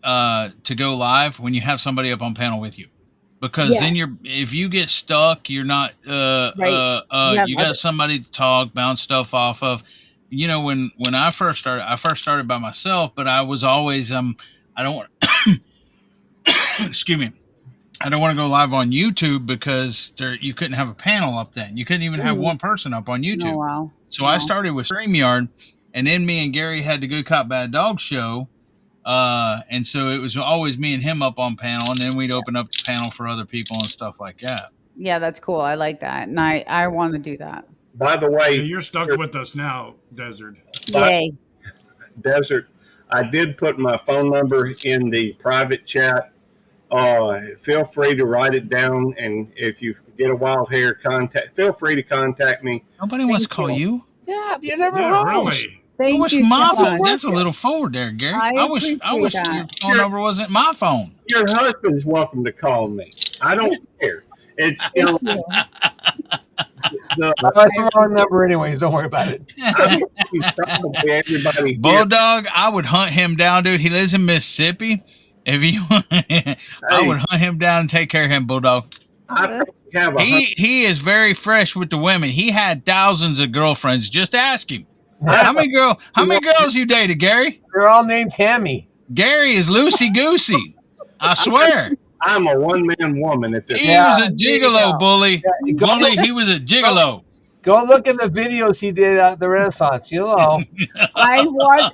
To go live when you have somebody up on panel with you, because then Yes, if you get stuck, you're not. right. You have You got other. somebody to talk, bounce stuff off of. When I first started by myself, but I was always I don't want. Excuse me. I don't want to go live on YouTube because you couldn't have a panel up then. You couldn't even have Mm, one person up on oh YouTube. wow, So I wow. started with StreamYard, and then me and Gary had the Good Cop Bad Dog show. And so it was always me and him up on panel, and then we'd open up the panel for other people and stuff like that. Yeah, that's cool. I like that, and I want to do that. By the Yeah, way, you're stuck with us now, Desert. by Yay! Desert, I did put my phone number in the private chat. Feel free to write it down, and if you get a wild hair, feel free to contact me. Nobody wants Thank to call you. you. Yeah, you never Yeah, know. really. I Thank wish you so my phone. much. That's a little forward there, Gary. I I appreciate wish that. your phone number wasn't my phone. Your husband's welcome to call me. I don't care. It's Thank you. the, That's the wrong number, anyways. Don't worry about it. I'm probably everybody here. Bulldog, I would hunt him down, dude. He lives in Mississippi. If you, I would Hey, hunt him down and take care of him, Bulldog. I probably have He is very fresh with the women. He had thousands of girlfriends. Just ask him. I, How many girls you dated, Gary? They're all named Tammy. Gary is loosey goosey. I swear. I'm a one man woman at this. He Yeah, was a there you gigolo, go. bully. Yeah, go, Bully, he was a gigolo. go look at the videos he did at the Renaissance. You'll know. I loved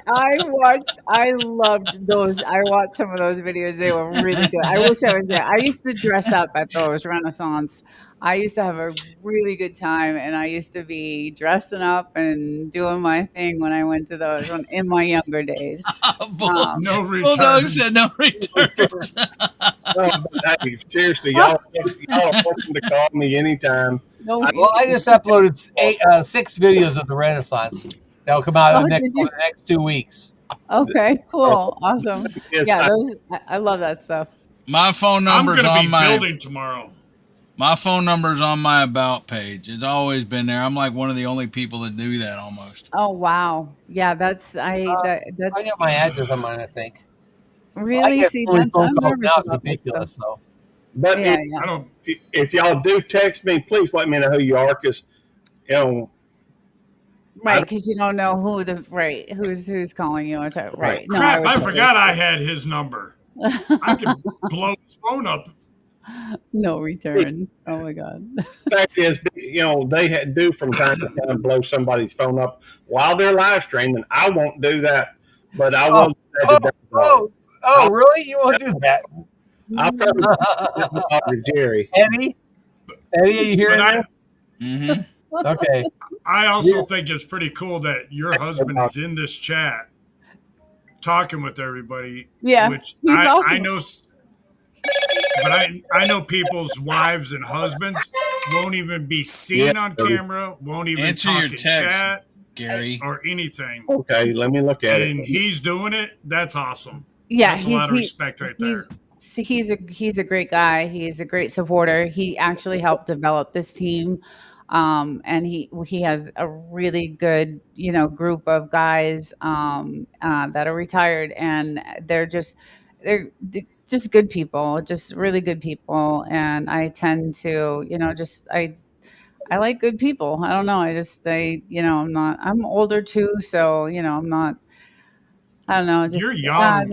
those. I watched some of those videos. They were really good. I wish I was there. I used to dress up at those Renaissance. I used to have a really good time, and I used to be dressing up and doing my thing when I went to those in my younger days. No Bulldog said returns. no returns. No, but hey, seriously, y'all are welcome to call me anytime. No, Well, I just uploaded 6 videos of the Renaissance. That'll come out oh, over did you? the next 2 weeks. Okay, cool, awesome. Yes, Yeah, those. I love that stuff. My phone I'm number's going to on be my building tomorrow. about page. It's always been there. I'm like one of the only people that do that almost. Oh wow, yeah, that's I that's got my address on mine, I think. I really get see so many that's phone I'm calls nervous now. It's about that stuff. ridiculous. So but Yeah, yeah. I don't. if y'all do text me, please let me know who you are, because you know, Right, because you don't know who's calling you. Right. No, Crap, would I totally forgot I had his number. I could blow his phone up. no returns. Oh my god. fact is, they do from time to time blow somebody's phone up while they're live streaming. I won't do that, but I will do that today. Really? You won't do that? I'll probably talk to Jerry. Eddie, are you hearing But this? Mm-hmm. Okay. I also think it's pretty cool that your husband is in this chat talking with everybody, Yeah, which he's I awesome. know, but I know people's wives and husbands won't even be seen on camera, won't even Answer talk your in text, chat Gary. or anything. Okay, let me look at And it. he's doing it. That's awesome. Yeah, That's a lot of respect right there. He's a great guy. He's a great supporter. He actually helped develop this team, and he has a really good group of guys that are retired, and they're just good people, just really good people. And I tend to just I like good people. I don't know. I'm older too, so I'm not. I don't know. Just You're young.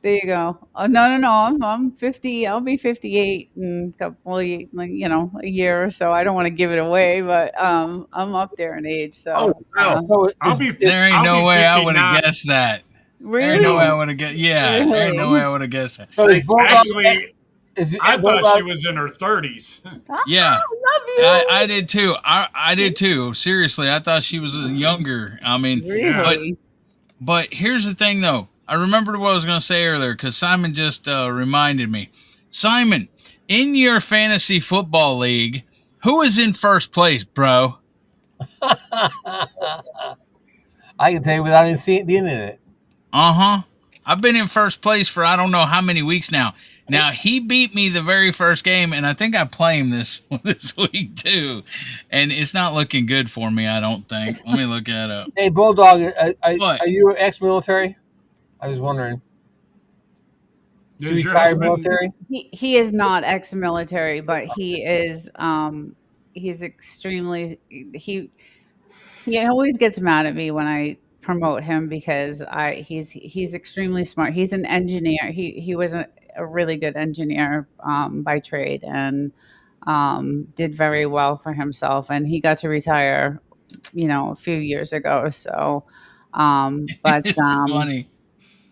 There you go. Oh, no. I'm 50. I'll be 58 in a couple of, a year or so. I don't want to give it away, but I'm up there in age. Oh, So wow. So I'll be There ain't I'll no be way I would 59. have guessed that. There ain't no way I really, would have guessed. Yeah, there ain't no way really. I would have guessed that. so is Hey, Bulldog? Actually, Is I thought she Bulldog? was in her 30s. Yeah, Love I you. did too. I did too. Seriously, I thought she was younger. I mean, Yeah. but Really? but here's the thing though. I remembered what I was going to say earlier because Simon just reminded me. Simon, in your fantasy football league, who is in first place, bro? I can tell you without even being in it. Uh-huh. I've been in first place for I don't know how many weeks now. Now he beat me the very first game, and I think I play him this week too. And it's not looking good for me, I don't think. Let me look that up. Hey, Bulldog, But are you ex-military? I was wondering. Is he Does your retired husband? military? He is not ex-military, but he is he's extremely he always gets mad at me when I promote him because I he's extremely smart. He's an engineer. He was a really good engineer by trade and did very well for himself, and he got to retire, a few years ago. So, but it's funny.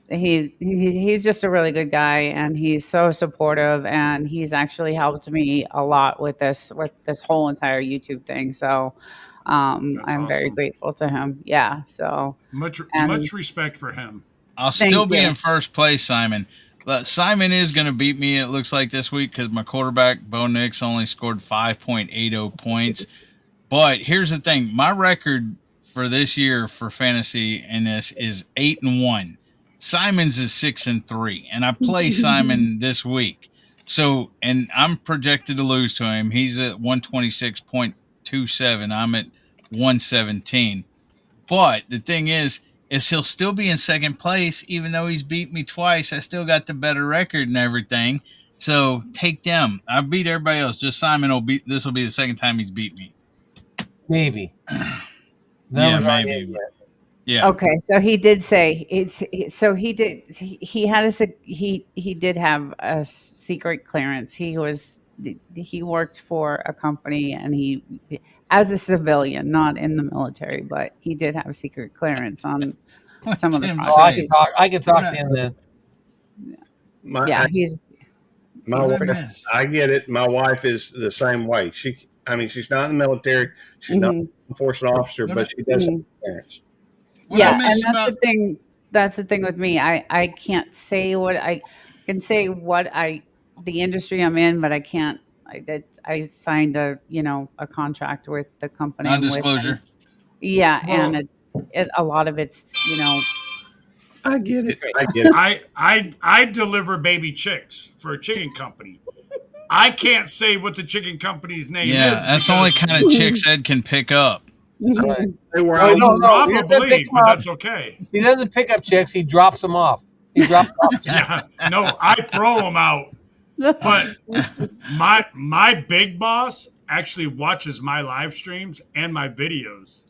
he's just a really good guy, and he's so supportive, and he's actually helped me a lot with this whole entire YouTube thing. So That's I'm very awesome. grateful to him. Yeah. So and Much respect for him. I'll thank still be you. in first place, Simon. But Simon is going to beat me, it looks like, this week because my quarterback, Bo Nix, only scored 5.80 points. But here's the thing: my record for this year for fantasy in this is 8-1. Simon's is 6-3, and I play Simon this week. So, and I'm projected to lose to him. He's at 126.27. I'm at 117. But the thing is he'll still be in second place, even though he's beat me twice. I still got the better record and everything. So take them. I beat everybody else. Just Simon will beat. This will be the second time he's beat me. Maybe. The Yeah, numbers aren't in maybe. But yet. yeah. Okay, so he did say so he had he did have a secret clearance. He worked for a company, and he, as a civilian, not in the military, but he did have secret clearance on What some of the Tim Oh, I projects. can say? talk. I can talk What to I, him then. Yeah, My my he's what I pretty. wife, miss? I get it. My wife is the same way. I mean, she's not in the military. She's not Hmm. a law enforcement officer, What I, but she does have clearance. what I Yeah, miss and that's the about? thing. That's the thing with me. I can't say what I can say what I the industry I'm in, but I can't. I signed a contract with the company I'm with, and Non-disclosure. yeah, and Well, a lot of it's I get it. secret. I get it. I deliver baby chicks for a chicken company. I can't say what the chicken company's name Yeah, is that's the only because kind of chicks Ed can pick up. That's right. They were No, out. no, no. He doesn't pick probably, them but up. that's okay. He doesn't pick up chicks. He drops them off. He drops them off. Yeah, no, I throw them out. But my big boss actually watches my live streams and my videos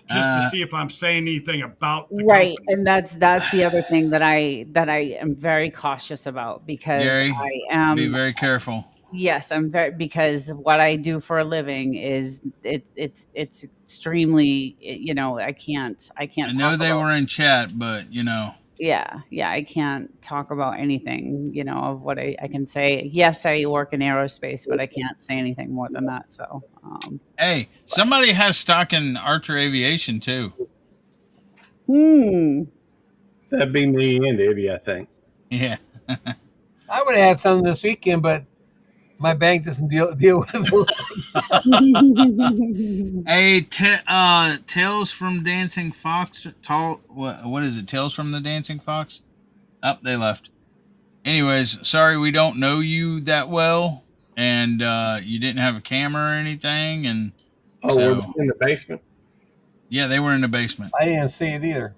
just to Uh, see if I'm saying anything about the Right, company. and that's the other thing that I am very cautious about because Gary, I be am. very careful. Yes, I'm very because what I do for a living is it's extremely, I I can't know talk they about. were in chat, but you know, Yeah, I can't talk about anything, of what I can say. Yes, I work in aerospace, but I can't say anything more than that. So, hey, somebody has stock in Archer Aviation too. hmm. That'd be me and Eddie, I think. Yeah. I would have had some this weekend, but my bank doesn't deal with those things. Hey, Tales from Dancing Fox. What is it? Tales from the Dancing Fox. Up, they left. Anyways, sorry we don't know you that well, and you didn't have a camera or anything, and Oh, we're so in the basement. yeah, they were in the basement. I didn't see it either.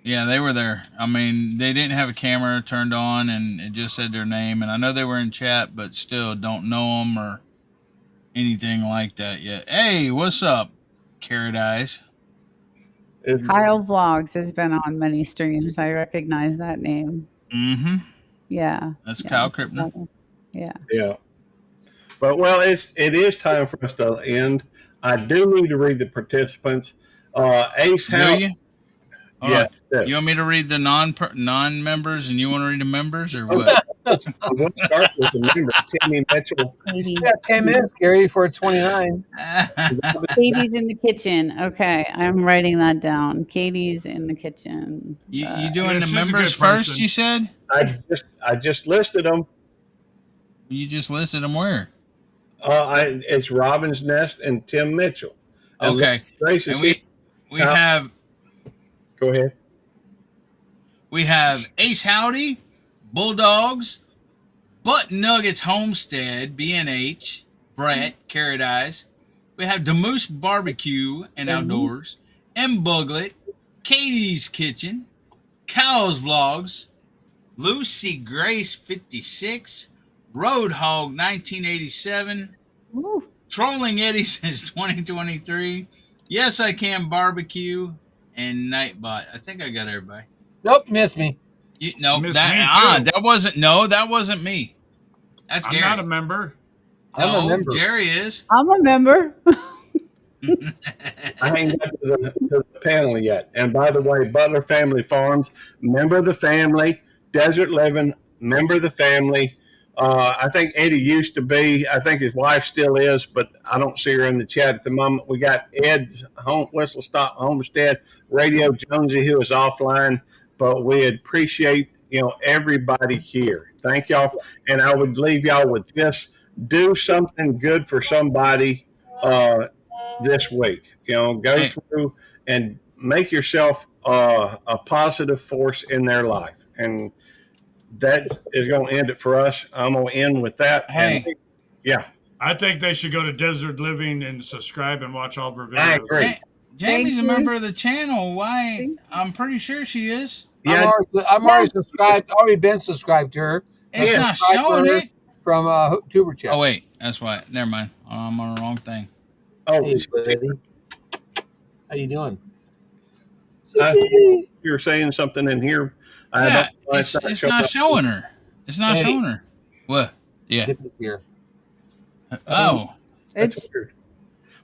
Yeah, they were there. I mean, they didn't have a camera turned on, and it just said their name. And I know they were in chat, but still don't know them or anything like that yet. Hey, what's up, Carrot Eyes? It, Kyle Vlogs has been on many streams. I recognize that name. Mm-hmm. Yeah. That's yeah, Kyle so Crippner. that one- Yeah. Yeah. But well, it is time for us to end. I do need to read the participants. Ace Do House. you? Hold Yes. on. You want me to read the non members, and you want to read the members, or Okay. what? We'll start with the member, Tammy Mitchell. You still Katie. got 10 minutes, Gary, for 29. Katie's in the kitchen. Okay, I'm writing that down. Katie's in the kitchen. You doing Yeah, the she's a members good first? person. You said I just listed them. you just listed them where? It's Robin's Nest and Tim Mitchell. And Okay, Grace is and here. we have Go ahead. Ace Howdy, Bulldogs, Butt Nuggets Homestead, B&H, Brett, Carrot Eyes. We have Demoose Barbecue and Outdoors, M Buglet, Katie's Kitchen, Cows Vlogs, Lucy Grace 56, Roadhog 1987, Woo. Trolling Eddie since 2023, Yes I Can Barbecue, and Nightbot. I think I got everybody. Nope, missed me. No, Miss that me too. that wasn't me. That's I'm Gary. not a member. I'm a member. Jerry is. I'm a member. I ain't got to the panel yet. And by the way, Butler Family Farms, member of the family, Desert Living, member of the family. I think Eddie used to be. I think his wife still is, but I don't see her in the chat at the moment. We got Ed's Whistle Stop Homestead, Radio Jonesy, who is offline, but we appreciate everybody here. Thank y'all, and I would leave y'all with this: do something good for somebody this week. Go through and make yourself a positive force in their life, and that is going to end it for us. I'm going to end with that. Hey. And, yeah. I think they should go to Desert Living and subscribe and watch all of her videos. I agree. Jamie's a you. member of the channel. Why? I'm pretty sure she is. Yeah. I'm already subscribed. Already been subscried to her. It's Yeah. not showing it. From Tuber Chat. Oh wait, that's why. Never mind. I'm on the wrong thing. Oh, Hey, buddy. How you doing? you were saying something in here. Yeah, it's not showing her. It's not Hey. showing her. What? Yeah. Zip it here. Oh. It's weird.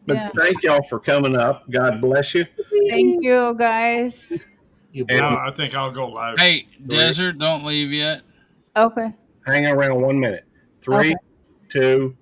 But yeah. thank y'all for coming up. God bless you. Thank you, guys. You And- Now I think I'll go live. Hey, Desert, don't leave yet. Okay. Hang around 1 minute. 3, Okay. 2,